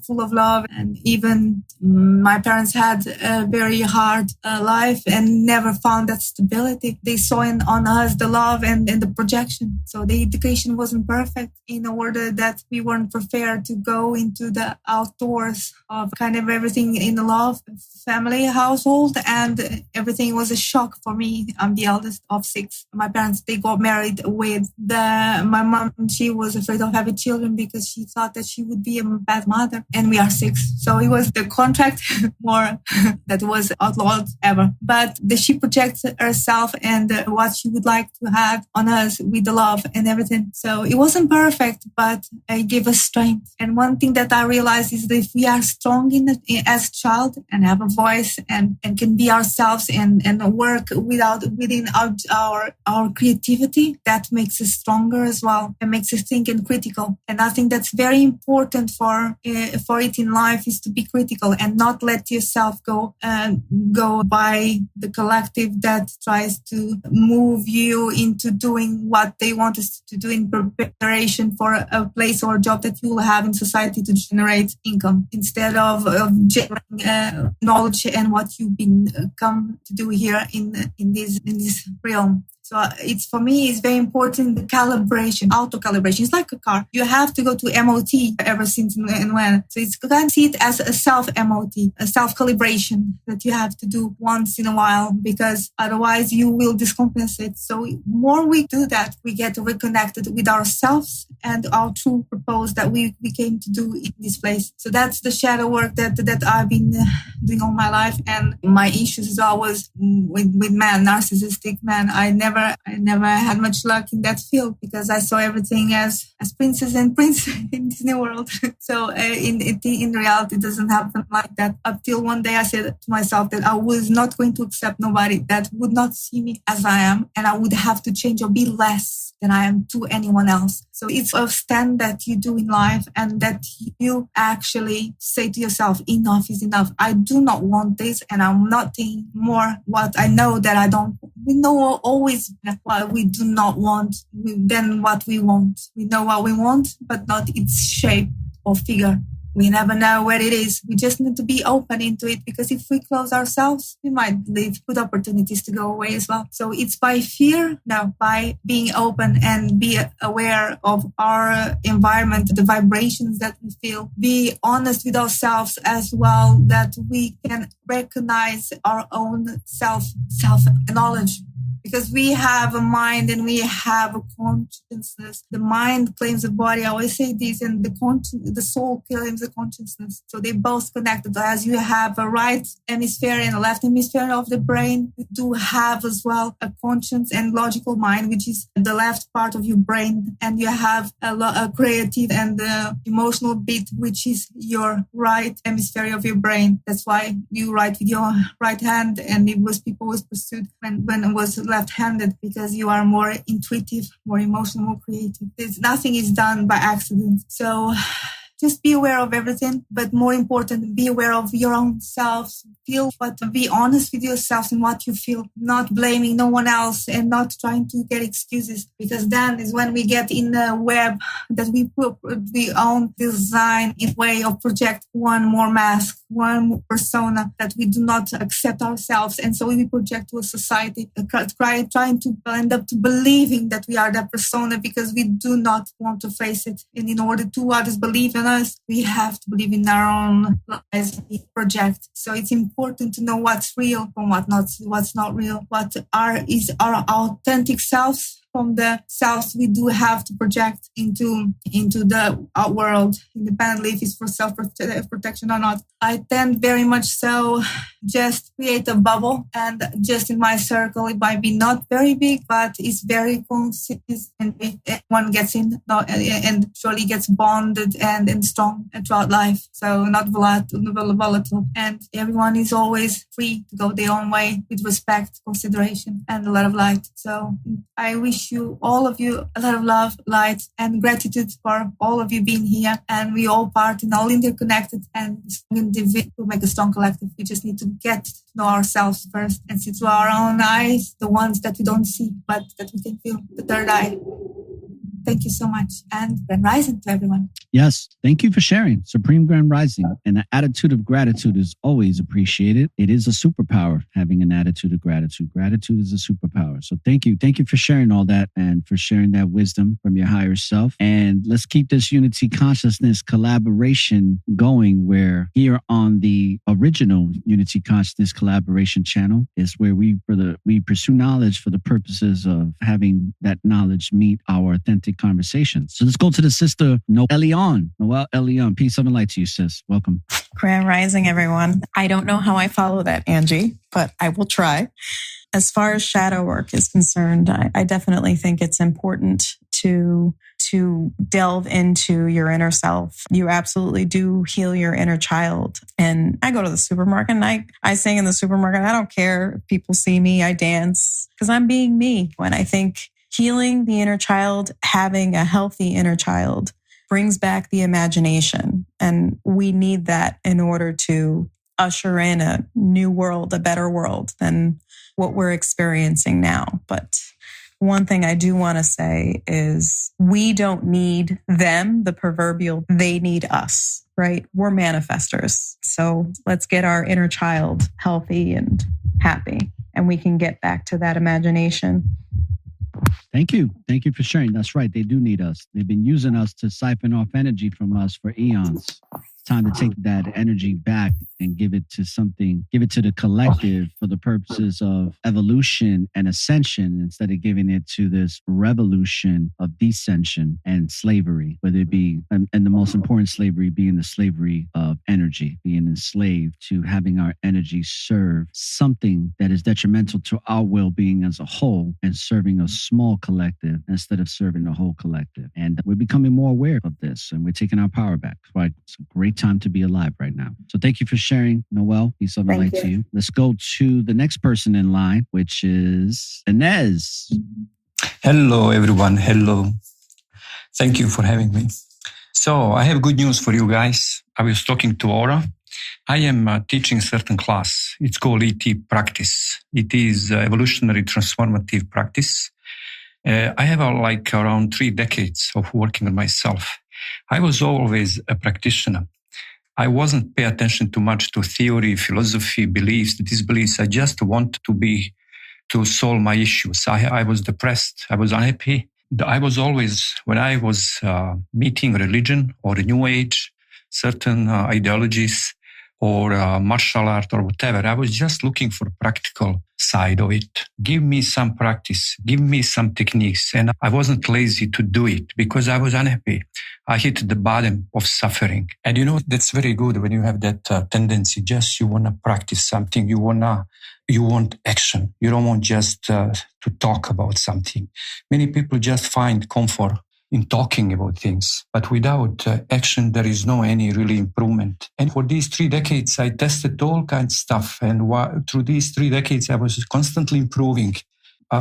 full of love, and even my parents had a very hard life and never found that stability. They saw on us the love and the projection. So the education wasn't perfect in order that we weren't prepared to go into the outdoors of kind of everything in the love family household, and everything was a shock for me. I'm the eldest of 6. My parents, they got married with my mom. She was afraid of having children because she thought that she would be a bad mother, and we are 6. So it was the contract more that was outlawed ever. But she projects herself and what she would like to have on us with the love and everything. So it wasn't perfect, but it gave us strength. And one thing that I realized is that if we are strong as a child and have a voice and can be ourselves and work within our creativity, that makes us stronger as well and makes us think and critical. And I think that's very important for it in life, is to be critical and not let yourself go by the collective that tries to move you into doing what they want us to do in preparation for a place or a job that you will have in society to generate income, instead of generating knowledge and what you've been come to do here in this realm. So for me, it's very important, the calibration, auto-calibration. It's like a car. You have to go to MOT ever since and when. So you can see it as a self-MOT, a self-calibration that you have to do once in a while, because otherwise you will discompensate. So more we do that, we get reconnected with ourselves and our true purpose that we came to do in this place. So that's the shadow work that I've been doing all my life. And my issues is always with men, narcissistic men. I never had much luck in that field because I saw everything as princess and prince in Disney World. So in reality, it doesn't happen like that. Up till one day I said to myself that I was not going to accept nobody that would not see me as I am, and I would have to change or be less than I am to anyone else. So it's a stand that you do in life, and that you actually say to yourself, enough is enough. I do not want this, and I'm not taking more what I know that I don't. We know always what we do not want than what we want. We know what we want, but not its shape or figure. We never know what it is. We just need to be open into it, because if we close ourselves, we might leave good opportunities to go away as well. So it's by fear? No, by being open and be aware of our environment, the vibrations that we feel. Be honest with ourselves as well, that we can recognize our own self-knowledge. Because we have a mind and we have a consciousness. The mind claims the body. I always say this, and the soul claims the consciousness. So they both connected. As you have a right hemisphere and a left hemisphere of the brain, you do have as well a conscious and logical mind, which is the left part of your brain. And you have a creative and emotional bit, which is your right hemisphere of your brain. That's why you write with your right hand, and people was pursued when it was left-handed, because you are more intuitive, more emotional, more creative. Nothing is done by accident. So just be aware of everything, but more important, be aware of your own self. Feel what, be honest with yourself and what you feel, not blaming no one else and not trying to get excuses, because then is when we get in the web that we own design in way of project one more mask, one more persona that we do not accept ourselves. And so we project to a society, trying to end up to believing that we are that persona because we do not want to face it. And in order to others believe in us, we have to believe in our own lies we project. So it's important to know what's real from what's not real, what is our authentic selves from the selves we do have to project into the world, independently if it's for self-protection or not. I tend very much so just create a bubble, and just in my circle, it might be not very big, but it's very consistent, and one gets in and surely gets bonded and strong throughout life. So not volatile, and everyone is always free to go their own way with respect, consideration, and a lot of light. So I wish all of you a lot of love, light, and gratitude for all of you being here. And we all part and all interconnected and individual make a strong collective. We just need to get to know ourselves first and see through our own eyes, the ones that we don't see, but that we can feel, the third eye. Thank you so much. And Grand Rising to everyone. Yes. Thank you for sharing. Supreme Grand Rising. And the attitude of gratitude is always appreciated. It is a superpower, having an attitude of gratitude. Gratitude is a superpower. So thank you. Thank you for sharing all that and for sharing that wisdom from your higher self. And let's keep this unity consciousness collaboration going, where here on the original Unity Consciousness collaboration channel is where we pursue knowledge for the purposes of having that knowledge meet our authentic conversations. So let's go to the sister, Noelle Elion. Peace, love, and light to you, sis. Welcome. Grand Rising, everyone. I don't know how I follow that, Angie, but I will try. As far as shadow work is concerned, I definitely think it's important to delve into your inner self. You absolutely do heal your inner child. And I go to the supermarket and I sing in the supermarket. I don't care if people see me. I dance because I'm being me. When I think healing the inner child, having a healthy inner child brings back the imagination. And we need that in order to usher in a new world, a better world than what we're experiencing now. But one thing I do want to say is we don't need them, the proverbial, they need us, right? We're manifestors. So let's get our inner child healthy and happy, and we can get back to that imagination. Thank you. Thank you for sharing. That's right. They do need us. They've been using us to siphon off energy from us for eons. Time to take that energy back and give it to the collective for the purposes of evolution and ascension, instead of giving it to this revolution of descension and slavery, whether it be, and the most important slavery being the slavery of energy, being enslaved to having our energy serve something that is detrimental to our well-being as a whole and serving a small collective instead of serving the whole collective. And we're becoming more aware of this, and we're taking our power back. That's why it's a great time to be alive right now. So thank you for sharing, Noelle. Peace, love, and light to you. Let's go to the next person in line, which is Inez. Hello, everyone. Hello. Thank you for having me. So I have good news for you guys. I was talking to Aura. I am teaching a certain class. It's called ET Practice. It is Evolutionary Transformative Practice. I have around 3 decades of working on myself. I was always a practitioner. I wasn't pay attention too much to theory, philosophy, beliefs, disbeliefs. I just wanted to solve my issues. I was depressed. I was unhappy. I was always, when I was meeting religion or a new age, certain ideologies or martial art or whatever, I was just looking for practical side of it. Give me some practice. Give me some techniques. And I wasn't lazy to do it because I was unhappy. I hit the bottom of suffering. And that's very good when you have that tendency. Just you want to practice something. You want action. You don't want just to talk about something. Many people just find comfort in talking about things, but without action, there is no any really improvement. And for these 3 decades, I tested all kinds of stuff. And through these 3 decades, I was constantly improving.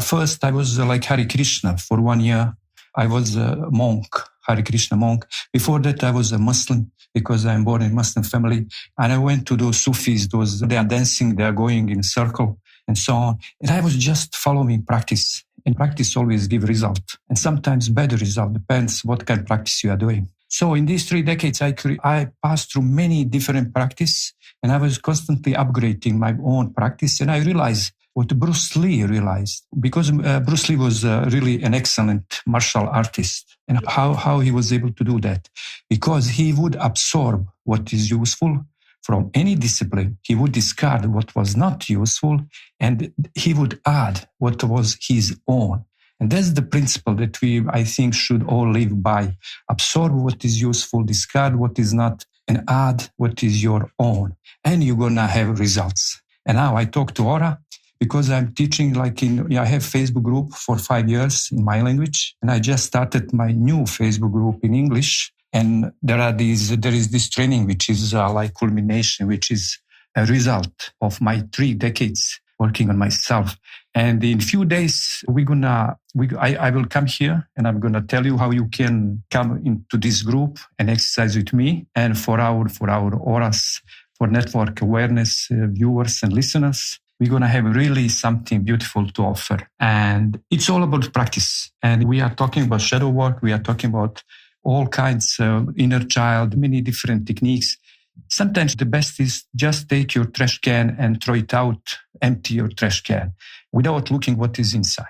First, I was like Hare Krishna for 1 year. I was a monk. Hare Krishna monk. Before that, I was a Muslim because I'm born in a Muslim family. And I went to those Sufis, they are dancing, they are going in a circle and so on. And I was just following practice. And practice always gives result. And sometimes better result, depends what kind of practice you are doing. So in these 3 decades, I passed through many different practices, and I was constantly upgrading my own practice. And I realized what Bruce Lee realized, because Bruce Lee was really an excellent martial artist. And how he was able to do that? Because he would absorb what is useful from any discipline. He would discard what was not useful, and he would add what was his own. And that's the principle that I think, should all live by. Absorb what is useful, discard what is not, and add what is your own. And you're going to have results. And now I talk to Aura because I'm teaching I have Facebook group for 5 years in my language. And I just started my new Facebook group in English. And there is this training, which is like culmination, which is a result of my 3 decades working on myself. And in few days, I will come here and I'm going to tell you how you can come into this group and exercise with me. And for our auras, for network awareness viewers and listeners, we're going to have really something beautiful to offer. And it's all about practice. And we are talking about shadow work. We are talking about all kinds of inner child, many different techniques. Sometimes the best is just take your trash can and throw it out, empty your trash can without looking what is inside.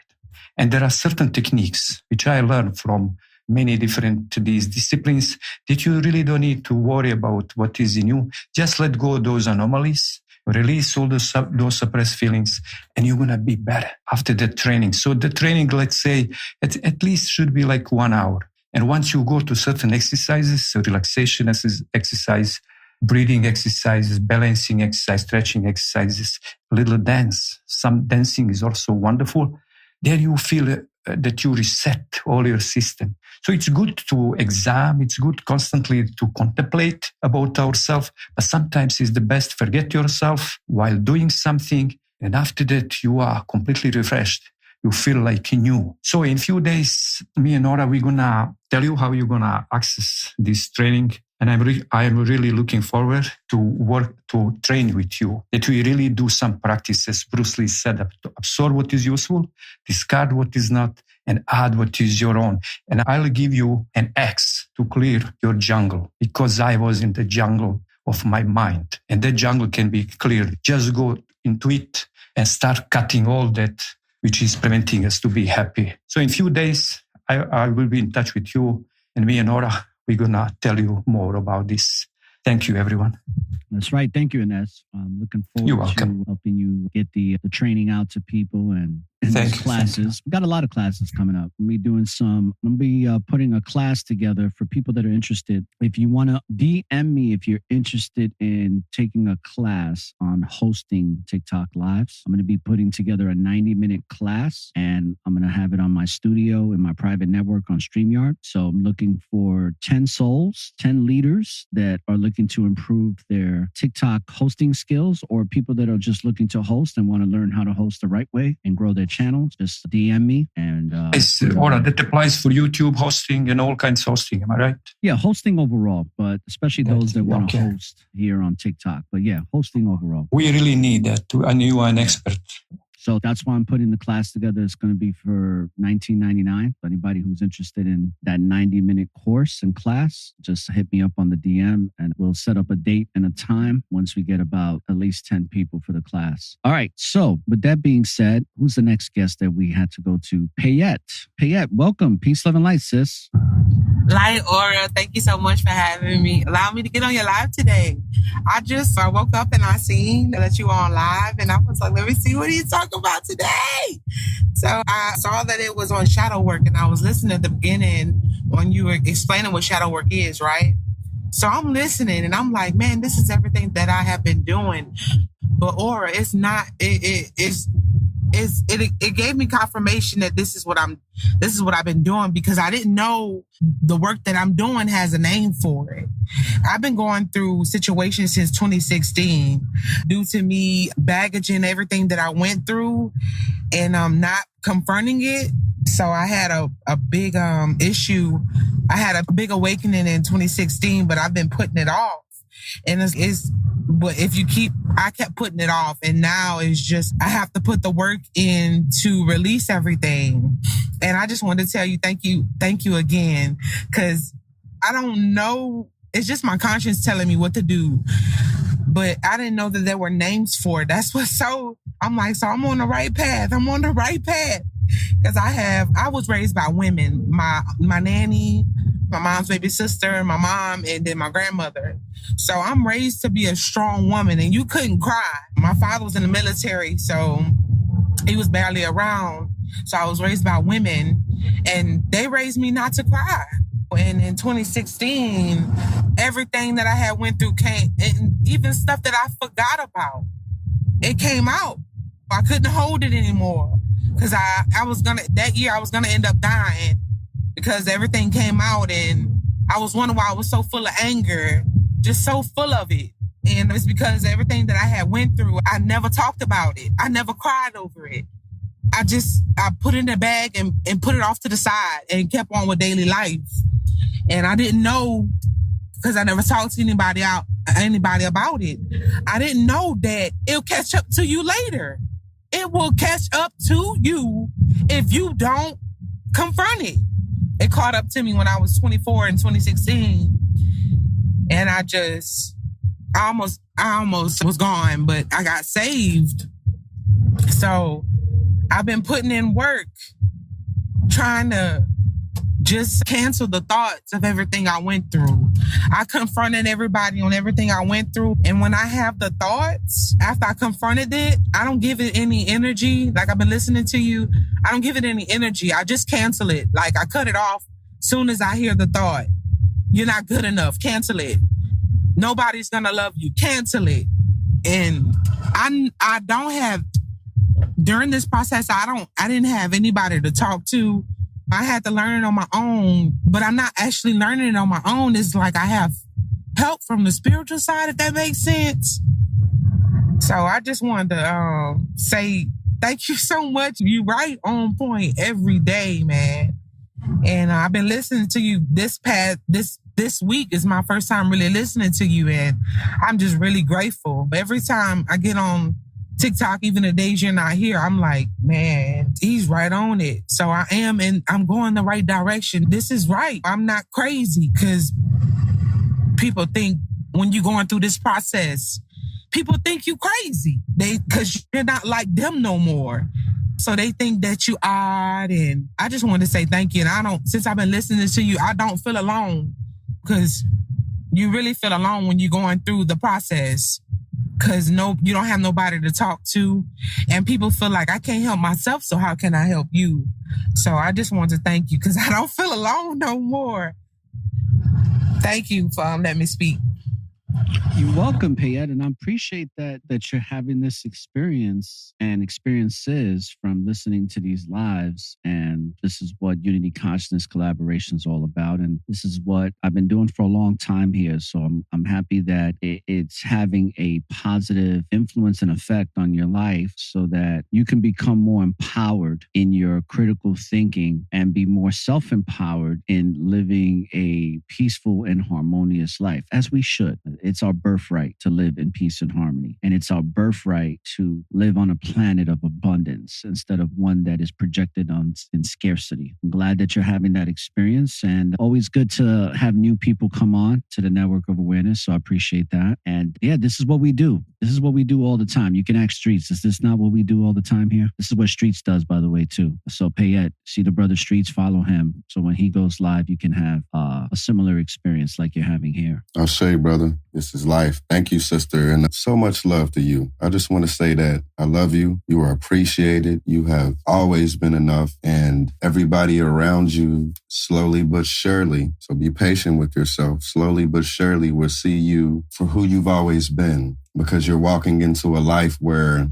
And there are certain techniques which I learned from many different these disciplines that you really don't need to worry about what is in you. Just let go of those anomalies, release all those suppressed feelings, and you're going to be better after the training. So the training, let's say, at least should be like 1 hour. And once you go to certain exercises, so relaxation exercise, breathing exercises, balancing exercise, stretching exercises, a little dance. Some dancing is also wonderful. Then you feel that you reset all your system. So it's good to examine, it's good constantly to contemplate about ourselves, but sometimes it's the best forget yourself while doing something, and after that you are completely refreshed. You feel like new. So in few days, me and Nora, we're going to tell you how you're going to access this training. And I'm really looking forward to train with you, that we really do some practices, Bruce Lee said, to absorb what is useful, discard what is not, and add what is your own. And I'll give you an axe to clear your jungle, because I was in the jungle of my mind. And that jungle can be cleared. Just go into it and start cutting all that which is preventing us to be happy. So in few days, I will be in touch with you, and me and Nora, we're going to tell you more about this. Thank you, everyone. That's right. Thank you, Ines. I'm looking forward to helping you get the training out to people and these classes. We've got a lot of classes coming up. I'm going to be putting a class together for people that are interested. If you want to DM me, if you're interested in taking a class on hosting TikTok lives, I'm going to be putting together a 90-minute class, and I'm going to have it on my studio in my private network on StreamYard. So I'm looking for 10 souls, 10 leaders that are looking to improve their TikTok hosting skills, or people that are just looking to host and want to learn how to host the right way and grow their channel. Just DM me. And that applies for YouTube hosting and all kinds of hosting. Am I right? Yeah, hosting overall, but especially those that want to host here on TikTok. But yeah, hosting overall. We really need that. And you are an expert. So that's why I'm putting the class together. It's going to be for $19.99. So anybody who's interested in that 90-minute course and class, just hit me up on the DM and we'll set up a date and a time once we get about at least 10 people for the class. All right. So with that being said, who's the next guest that we had to go to? Payette. Payette, welcome. Peace, love, and light, sis. Light Aura, thank you so much for having me. Allow me to get on your live today. I woke up and I seen that you were on live, and I was like, let me see what he's talking about today. So I saw that it was on shadow work, and I was listening at the beginning when you were explaining what shadow work is, right? So I'm listening and I'm like, man, this is everything that I have been doing. But Aura, it's not, it gave me confirmation that this is what I've been doing, because I didn't know the work that I'm doing has a name for it. I've been going through situations since 2016 due to me baggage and everything that I went through, and I'm not confronting it. So I had a big issue. I had a big awakening in 2016, but I've been putting it off. And but I kept putting it off. And now it's just, I have to put the work in to release everything. And I just wanted to tell you, thank you again. Cause I don't know. It's just my conscience telling me what to do. But I didn't know that there were names for it. I'm like, so I'm on the right path. I'm on the right path. Cause I was raised by women. My nanny, my mom's baby sister, my mom, and then my grandmother. So I'm raised to be a strong woman, and you couldn't cry. My father was in the military, so he was barely around. So I was raised by women, and they raised me not to cry. And in 2016, everything that I had went through came, and even stuff that I forgot about, it came out. I couldn't hold it anymore because that year I was gonna end up dying because everything came out, and I was wondering why I was so full of anger, just so full of it. And it's because everything that I had went through, I never talked about it. I never cried over it. I put it in a bag and put it off to the side and kept on with daily life. And I didn't know, because I never talked to anybody about it. I didn't know that it'll catch up to you later. It will catch up to you if you don't confront it. It caught up to me when I was 24 in 2016. And I almost was gone, but I got saved. So I've been putting in work, trying to just cancel the thoughts of everything I went through. I confronted everybody on everything I went through. And when I have the thoughts, after I confronted it, I don't give it any energy. Like, I've been listening to you. I don't give it any energy. I just cancel it. Like, I cut it off soon as I hear the thought. You're not good enough. Cancel it. Nobody's going to love you. Cancel it. And I don't have, during this process, I didn't have anybody to talk to. I had to learn it on my own, but I'm not actually learning it on my own. It's like I have help from the spiritual side, if that makes sense. So I just wanted to say thank you so much. You right on point every day, man. And I've been listening to you this week is my first time really listening to you, and I'm just really grateful. Every time I get on TikTok, even the days you're not here, I'm like, man, he's right on it. So I am, and I'm going the right direction. This is right. I'm not crazy, because people think when you're going through this process, people think you crazy. Because you're not like them no more. So they think that you odd. And I just wanted to say thank you. And since I've been listening to you, I don't feel alone, because you really feel alone when you're going through the process. Because you don't have nobody to talk to, and people feel like I can't help myself, so how can I help you? So I just want to thank you, because I don't feel alone no more. Thank you for letting me speak. You're welcome, Payette, and I appreciate that you're having this experience and experiences from listening to these lives. And this is what Unity Consciousness Collaboration is all about. And this is what I've been doing for a long time here. So I'm happy that it's having a positive influence and effect on your life, so that you can become more empowered in your critical thinking and be more self-empowered in living a peaceful and harmonious life, as we should. It's our birthright to live in peace and harmony. And it's our birthright to live on a planet of abundance instead of one that is projected in scarcity. I'm glad that you're having that experience, and always good to have new people come on to the Network of Awareness. So I appreciate that. And yeah, this is what we do. This is what we do all the time. You can ask Streets. Is this not what we do all the time here? This is what Streets does, by the way, too. So Payette, see the brother Streets, follow him. So when he goes live, you can have a similar experience like you're having here. I'll say, brother, this is life. Thank you, sister. And so much love to you. I just want to say that I love you. You are appreciated. You have always been enough. And everybody around you, slowly but surely, so be patient with yourself, slowly but surely will see you for who you've always been. Because you're walking into a life where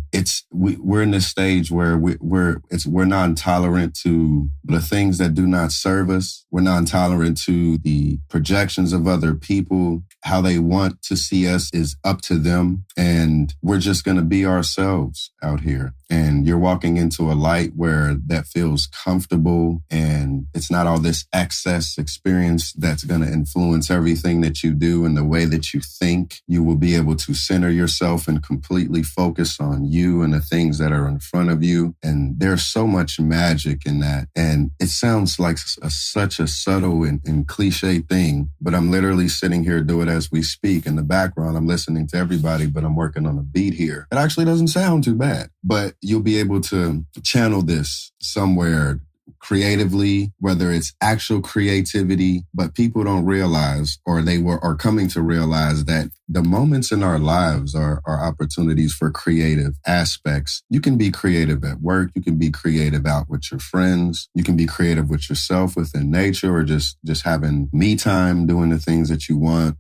we're in this stage where we're non-tolerant to the things that do not serve us. We're non-tolerant to the projections of other people. how they want to see us is up to them. And we're just going to be ourselves out here. And you're walking into a light where that feels comfortable, and it's not all this excess experience that's going to influence everything that you do and the way that you think. You will be able to center yourself and completely focus on you and the things that are in front of you. And there's so much magic in that. And it sounds like such a subtle and cliche thing, but I'm literally sitting here doing it as we speak. In the background, I'm listening to everybody, but I'm working on a beat here. It actually doesn't sound too bad, but you'll be able to channel this somewhere creatively, whether it's actual creativity, but people don't realize, or are coming to realize, that the moments in our lives are opportunities for creative aspects. You can be creative at work. You can be creative out with your friends. You can be creative with yourself within nature, or just having me time, doing the things that you want.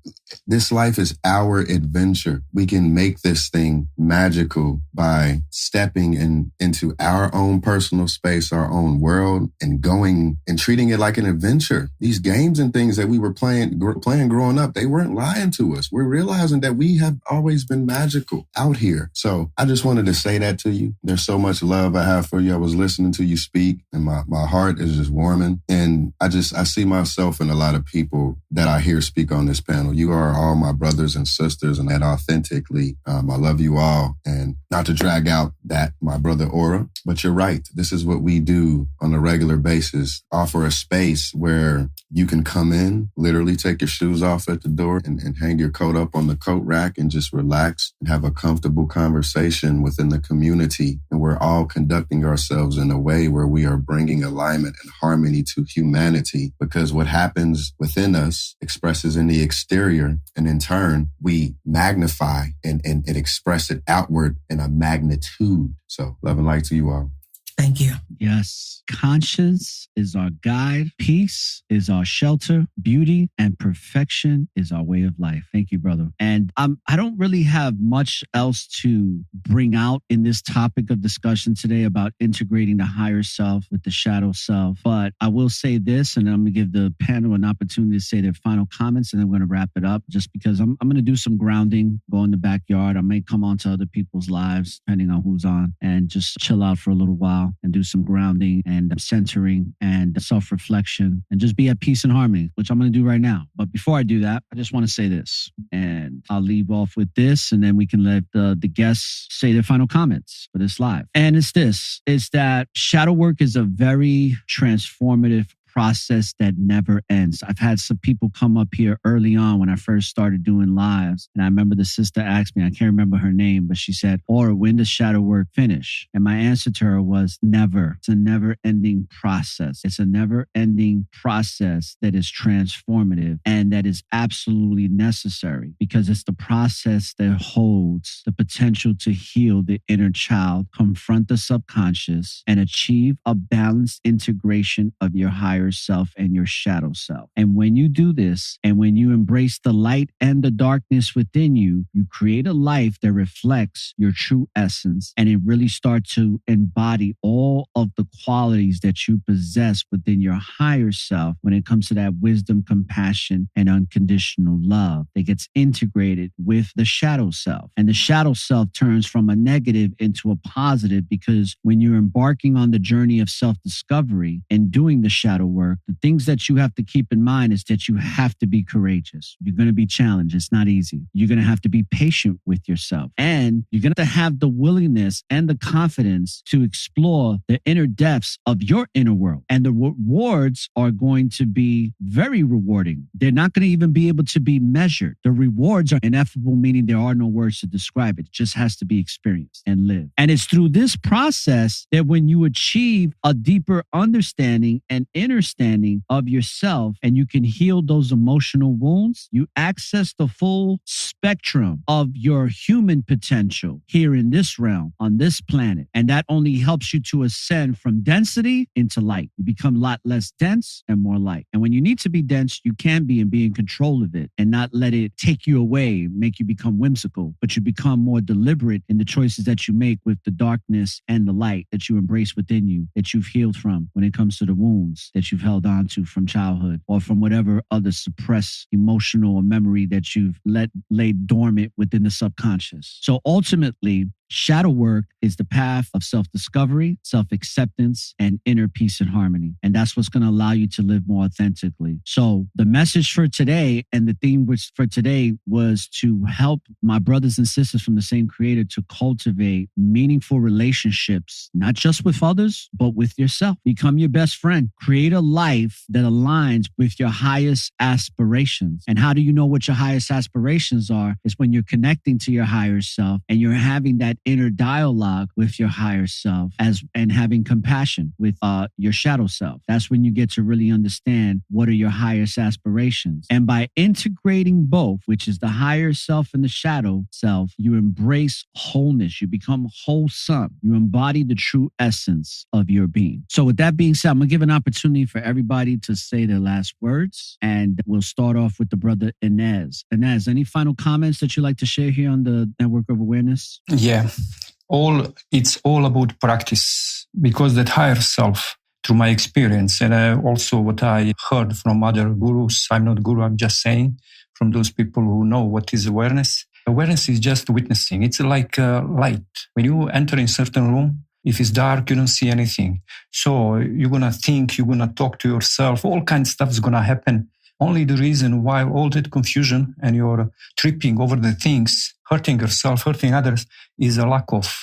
This life is our adventure. We can make this thing magical by stepping into our own personal space, our own world, and going and treating it like an adventure. These games and things that we were playing growing up, they weren't lying to us. We're realizing that we have always been magical out here. So I just wanted to say that to you. There's so much love I have for you. I was listening to you speak, and my heart is just warming. And I see myself in a lot of people that I hear speak on this panel. You are all my brothers and sisters, and that authentically. I love you all. And not to drag out that my brother Aura, but you're right. This is what we do on a regular basis. Offer a space where you can come in, literally take your shoes off at the door and hang your coat up on the coat rack and just relax and have a comfortable conversation within the community. And we're all conducting ourselves in a way where we are bringing alignment and harmony to humanity, because what happens within us expresses in the exterior. And in turn, we magnify and express it outward in a magnitude. So love and light to you all. Thank you. Yes. Conscience is our guide. Peace is our shelter. Beauty and perfection is our way of life. Thank you, brother. And I don't really have much else to bring out in this topic of discussion today about integrating the higher self with the shadow self. But I will say this, and I'm going to give the panel an opportunity to say their final comments, and then we're going to wrap it up, just because I'm going to do some grounding, go in the backyard. I may come on to other people's lives, depending on who's on, and just chill out for a little while and do some grounding and centering and self-reflection and just be at peace and harmony, which I'm going to do right now. But before I do that, I just want to say this, and I'll leave off with this, and then we can let the guests say their final comments for this live. And it's this, is that shadow work is a very transformative process that never ends. I've had some people come up here early on when I first started doing lives. And I remember the sister asked me, I can't remember her name, but she said, "Or when does shadow work finish?" And my answer to her was never. It's a never ending process. It's a never ending process that is transformative and that is absolutely necessary, because it's the process that holds the potential to heal the inner child, confront the subconscious, and achieve a balanced integration of your higher self and your shadow self. And when you do this, and when you embrace the light and the darkness within you, you create a life that reflects your true essence, and it really starts to embody all of the qualities that you possess within your higher self when it comes to that wisdom, compassion, and unconditional love that gets integrated with the shadow self. And the shadow self turns from a negative into a positive, because when you're embarking on the journey of self-discovery and doing the shadow work, the things that you have to keep in mind is that you have to be courageous. You're going to be challenged. It's not easy. You're going to have to be patient with yourself. And you're going to have the willingness and the confidence to explore the inner depths of your inner world. And the rewards are going to be very rewarding. They're not going to even be able to be measured. The rewards are ineffable, meaning there are no words to describe it. It just has to be experienced and lived. And it's through this process that when you achieve a deeper understanding and understanding of yourself, and you can heal those emotional wounds, you access the full spectrum of your human potential here in this realm, on this planet. And that only helps you to ascend from density into light. You become a lot less dense and more light. And when you need to be dense, you can be, and be in control of it and not let it take you away, make you become whimsical, but you become more deliberate in the choices that you make with the darkness and the light that you embrace within you, that you've healed from when it comes to the wounds that that you've held on to from childhood or from whatever other suppressed emotional or memory that you've laid dormant within the subconscious. So ultimately, shadow work is the path of self-discovery, self-acceptance, and inner peace and harmony. And that's what's going to allow you to live more authentically. So the message for today and the theme for today was to help my brothers and sisters from the same creator to cultivate meaningful relationships, not just with others, but with yourself. Become your best friend. Create a life that aligns with your highest aspirations. And how do you know what your highest aspirations are? It's when you're connecting to your higher self and you're having that inner dialogue with your higher self and having compassion with your shadow self. That's when you get to really understand what are your highest aspirations. And by integrating both, which is the higher self and the shadow self, you embrace wholeness. You become wholesome. You embody the true essence of your being. So with that being said, I'm going to give an opportunity for everybody to say their last words. And we'll start off with the brother Inez. Inez, any final comments that you'd like to share here on the Network of Awareness? Yeah. It's all about practice, because that higher self, through my experience and also what I heard from other gurus, I'm not guru, I'm just saying, from those people who know what is awareness. Awareness is just witnessing. It's like light. When you enter in a certain room, if it's dark, you don't see anything. So you're going to think, you're going to talk to yourself, all kinds of stuff is going to happen. Only the reason why all that confusion and you're tripping over the things, hurting yourself, hurting others, is a lack of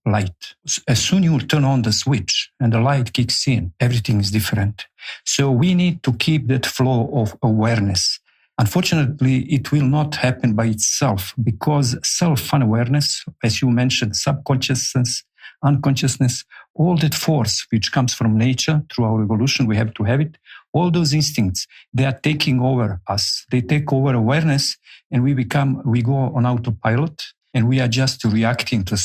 light. As soon you turn on the switch and the light kicks in, everything is different. So we need to keep that flow of awareness. Unfortunately, it will not happen by itself, because self-unawareness, as you mentioned, subconsciousness, unconsciousness, all that force which comes from nature through our evolution, we have to have it. All those instincts, they are taking over us. They take over awareness, and we go on autopilot, and we are just reacting to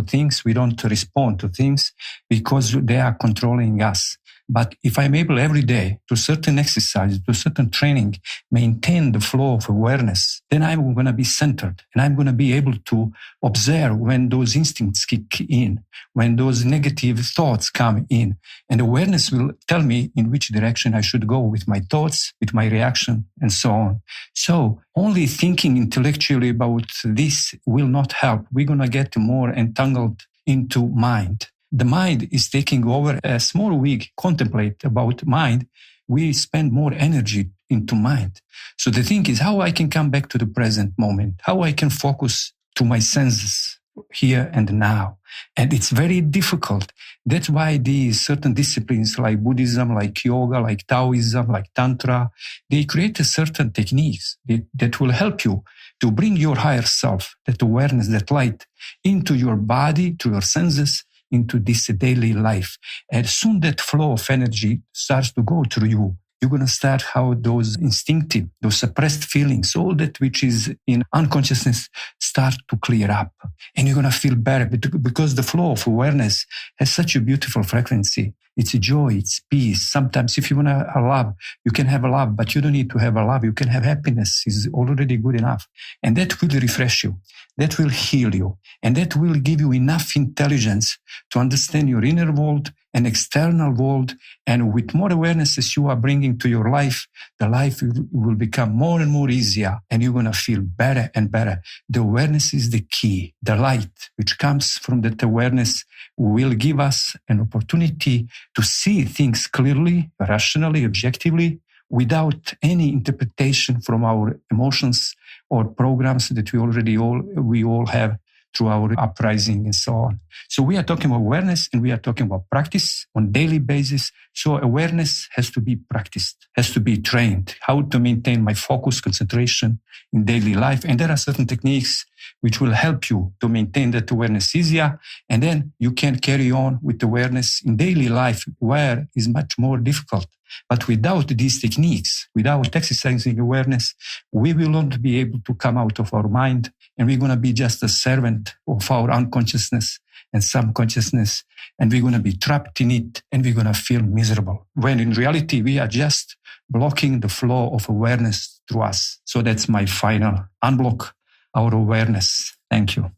things. We don't respond to things because they are controlling us. But if I'm able every day to certain exercise, to certain training, maintain the flow of awareness, then I'm going to be centered, and I'm going to be able to observe when those instincts kick in, when those negative thoughts come in. And awareness will tell me in which direction I should go with my thoughts, with my reaction, and so on. So only thinking intellectually about this will not help. We're going to get more entangled into mind. The mind is taking over. As more we contemplate about mind, we spend more energy into mind. So the thing is how I can come back to the present moment, how I can focus to my senses here and now. And it's very difficult. That's why these certain disciplines like Buddhism, like yoga, like Taoism, like Tantra, they create a certain techniques that will help you to bring your higher self, that awareness, that light, into your body, to your senses, into this daily life. And soon that flow of energy starts to go through you. You're going to start how those instinctive, those suppressed feelings, all that which is in unconsciousness start to clear up. And you're going to feel better because the flow of awareness has such a beautiful frequency. It's joy, it's peace. Sometimes if you want a love, you can have a love, but you don't need to have a love. You can have happiness. It's already good enough. And that will refresh you. That will heal you. And that will give you enough intelligence to understand your inner world and external world. And with more awareness as you are bringing to your life, the life will become more and more easier, and you're going to feel better and better. The awareness is the key. The light which comes from that awareness will give us an opportunity to see things clearly, rationally, objectively, without any interpretation from our emotions or programs that we all have through our uprising and so on. So we are talking about awareness, and we are talking about practice on daily basis. So awareness has to be practiced, has to be trained, how to maintain my focus, concentration in daily life. And there are certain techniques which will help you to maintain that awareness easier. And then you can carry on with awareness in daily life, where is much more difficult. But without these techniques, without exercising awareness, we will not be able to come out of our mind, and we're going to be just a servant of our unconsciousness and subconsciousness, and we're going to be trapped in it, and we're going to feel miserable. When in reality, we are just blocking the flow of awareness through us. So that's my final unblock our awareness. Thank you.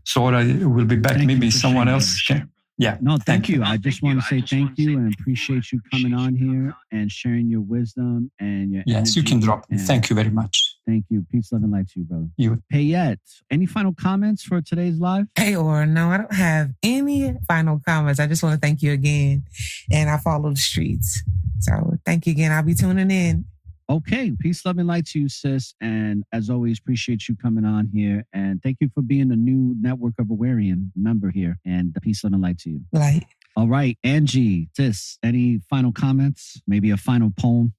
So I will be back. Maybe someone else can. Yeah. No, thank you. I just want to say thank you and appreciate you coming on here and sharing your wisdom and your Yes, you energy. can drop me. And Thank you very much. Thank you. Peace, love, and light to you, brother. You. Payette, any final comments for today's live? Hey, or no, I don't have any final comments. I just want to thank you again. And I follow the streets. So thank you again. I'll be tuning in. Okay. Peace, love, and light to you, sis. And as always, appreciate you coming on here. And thank you for being a new Network of Awarian member here. And peace, love, and light to you. Light. All right. Angie, sis, any final comments? Maybe a final poem?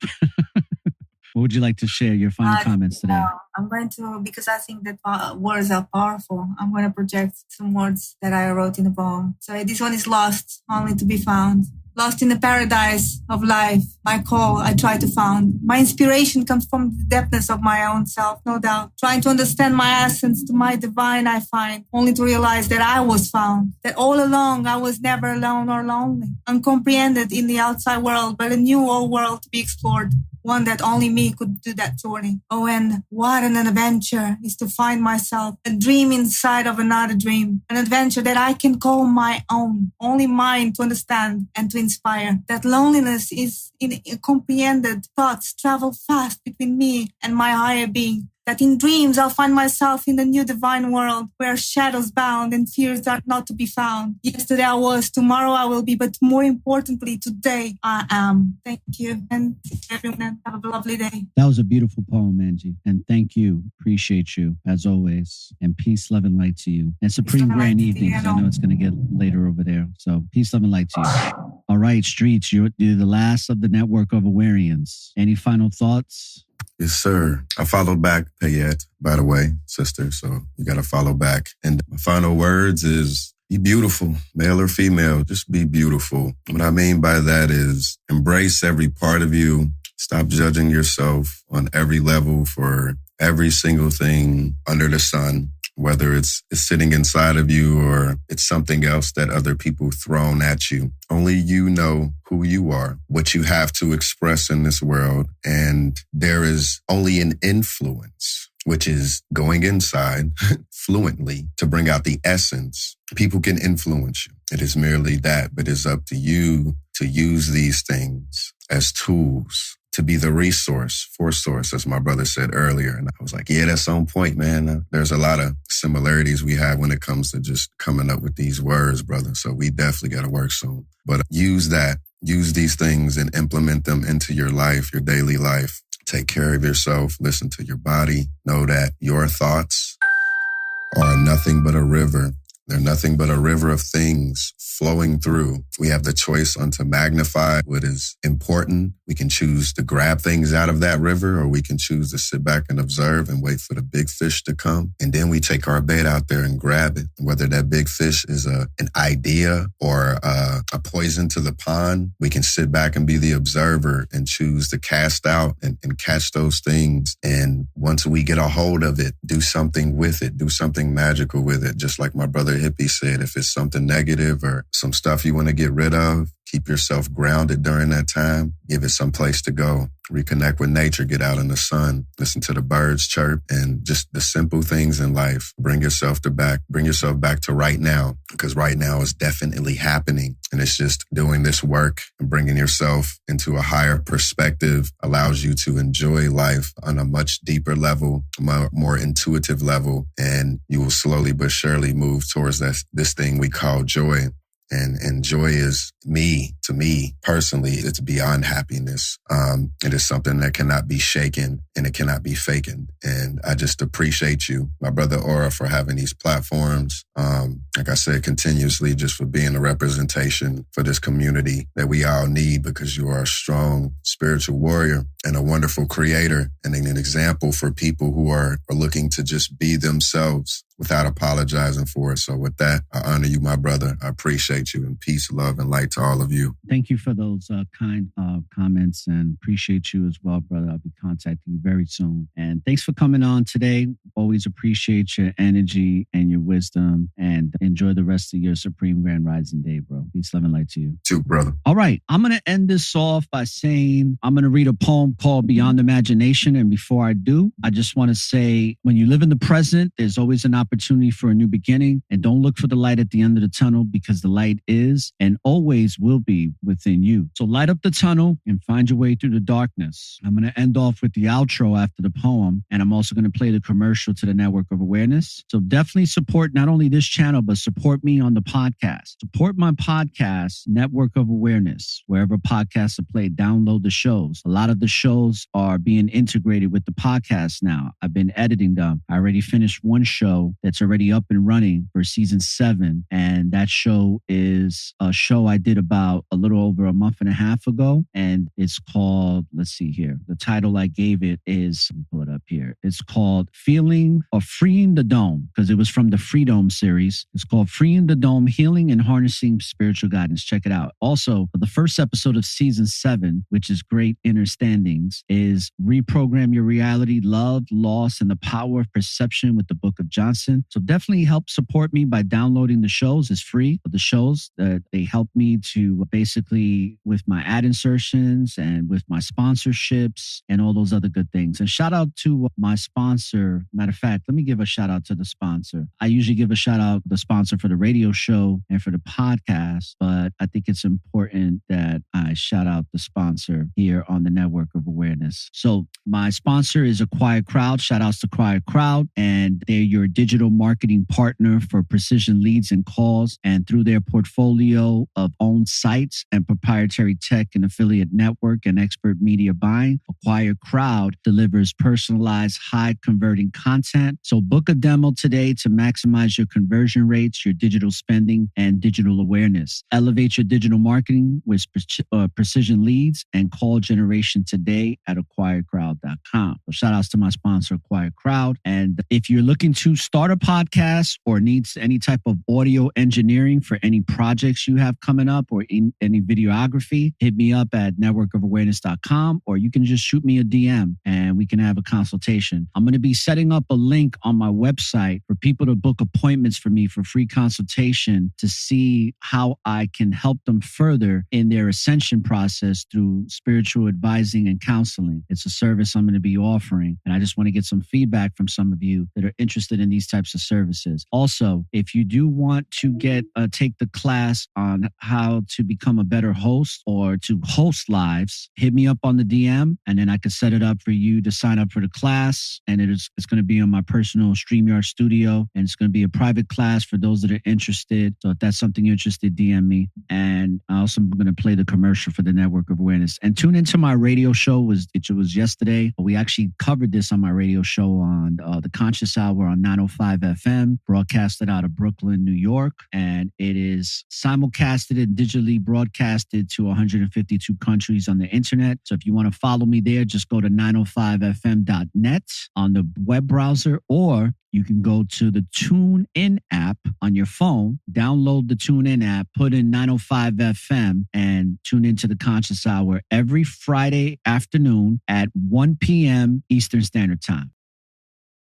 What would you like to share? Your final comments today? I'm going to, because I think that words are powerful, I'm going to project some words that I wrote in the poem. So this one is lost, only to be found. Lost in the paradise of life, my call I try to found. My inspiration comes from the depthness of my own self, no doubt. Trying to understand my essence to my divine I find, only to realize that I was found. That all along I was never alone or lonely. Uncomprehended in the outside world, but a new old world to be explored. One that only me could do that journey. Oh, and what an adventure is to find myself, a dream inside of another dream, an adventure that I can call my own, only mine to understand and to inspire. That loneliness is incomprehended thoughts travel fast between me and my higher being. That in dreams I'll find myself in the new divine world where shadows bound and fears are not to be found. Yesterday I was, tomorrow I will be, but more importantly, today I am. Thank you, and everyone have a lovely day. That was a beautiful poem, Angie. And thank you. Appreciate you, as always. And peace, love, and light to you. And supreme grand evenings. I know it's going to get later over there. So peace, love, and light to you. All right, Streets, you're the last of the Network of Awarians. Any final thoughts? Yes, sir. I followed back Payette, by the way, sister. So you got to follow back. And my final words is be beautiful, male or female. Just be beautiful. What I mean by that is embrace every part of you. Stop judging yourself on every level for every single thing under the sun, whether it's sitting inside of you or it's something else that other people thrown at you. Only you know who you are, what you have to express in this world. And there is only an influence, which is going inside fluently to bring out the essence. People can influence you. It is merely that, but it's up to you to use these things as tools to be the resource for source, as my brother said earlier. And I was like, yeah, that's on point, man. There's a lot of similarities we have when it comes to just coming up with these words, brother. So we definitely got to work soon. But use these things and implement them into your life, your daily life. Take care of yourself. Listen to your body. Know that your thoughts are nothing but a river. They're nothing but a river of things flowing through. We have the choice on to magnify what is important. We can choose to grab things out of that river, or we can choose to sit back and observe and wait for the big fish to come. And then we take our bait out there and grab it. Whether that big fish is an idea or a poison to the pond, we can sit back and be the observer and choose to cast out and catch those things. And once we get a hold of it, do something with it, do something magical with it. Just like my brother Hippie said, if it's something negative or some stuff you want to get rid of, keep yourself grounded during that time. Give it some place to go. Reconnect with nature. Get out in the sun. Listen to the birds chirp and just the simple things in life. Bring yourself back to right now, because right now is definitely happening. And it's just doing this work and bringing yourself into a higher perspective allows you to enjoy life on a much deeper level, more intuitive level. And you will slowly but surely move towards this thing we call joy. And joy is to me personally, it's beyond happiness. It is something that cannot be shaken and it cannot be fakened. And I just appreciate you, my brother Aura, for having these platforms. Like I said, continuously, just for being a representation for this community that we all need, because you are a strong spiritual warrior and a wonderful creator and an example for people who are looking to just be themselves without apologizing for it. So with that, I honor you, my brother. I appreciate you, and peace, love, and light to all of you. Thank you for those kind comments, and appreciate you as well, brother. I'll be contacting you very soon. And thanks for coming on today, both always appreciate your energy and your wisdom, and enjoy the rest of your Supreme Grand Rising day, bro. Peace, love, and light to you. Too, brother. All right. I'm going to end this off by saying I'm going to read a poem called Beyond Imagination. And before I do, I just want to say, when you live in the present, there's always an opportunity for a new beginning. And don't look for the light at the end of the tunnel, because the light is and always will be within you. So light up the tunnel and find your way through the darkness. I'm going to end off with the outro after the poem. And I'm also going to play the commercial to the Network of Awareness. So definitely support not only this channel, but support me on the podcast. Support my podcast, Network of Awareness. Wherever podcasts are played, download the shows. A lot of the shows are being integrated with the podcast now. I've been editing them. I already finished one show that's already up and running for season 7. And that show is a show I did about a little over a month and a half ago. And it's called, let's see here. The title I gave it is, let me pull it up here. It's called Freeing the Dome, because it was from the Freedom series. It's called Freeing the Dome, Healing and Harnessing Spiritual Guidance. Check it out. Also, the first episode of season 7, which is Great Understandings, is Reprogram Your Reality, Love, Loss, and the Power of Perception with the Book of Johnson. So definitely help support me by downloading the shows. It's free. The shows that they help me to basically with my ad insertions and with my sponsorships and all those other good things. And shout out to my sponsor. Matter of fact, let me give a shout out to the sponsor. I usually give a shout out to the sponsor for the radio show and for the podcast, but I think it's important that I shout out the sponsor here on the Network of Awareness. So my sponsor is A Quiet Crowd. Shout outs to Quiet Crowd, and they're your digital marketing partner for precision leads and calls. And through their portfolio of owned sites and proprietary tech and affiliate network and expert media buying, A Quiet Crowd delivers personalized, high converting content. So book a demo today to maximize your conversion rates, your digital spending, and digital awareness. Elevate your digital marketing with precision leads and call generation today at acquiredcrowd.com. So shout outs to my sponsor, Quiet Crowd. And if you're looking to start a podcast or needs any type of audio engineering for any projects you have coming up or in any videography, hit me up at networkofawareness.com, or you can just shoot me a DM and we can have a consultation. I'm going to be setting up a link on my website for people to book appointments for me for free consultation to see how I can help them further in their ascension process through spiritual advising and counseling. It's a service I'm going to be offering, and I just want to get some feedback from some of you that are interested in these types of services. Also, if you do want to take the class on how to become a better host or to host lives, hit me up on the DM, and then I can set it up for you to sign up for the class. And it's going to be on my personal StreamYard studio, and it's going to be a private class for those that are interested. So if that's something you're interested, DM me. And I also am going to play the commercial for the Network of Awareness. And tune into my radio show. It was yesterday. We actually covered this on my radio show on the Conscious Hour on 905 FM, broadcasted out of Brooklyn, New York. And it is simulcasted and digitally broadcasted to 152 countries on the internet. So if you want to follow me there, just go to 905fm.net on the web browser, or you can go to the TuneIn app on your phone, download the TuneIn app, put in 905 FM, and tune into the Conscious Hour every Friday afternoon at 1 p.m. Eastern Standard Time.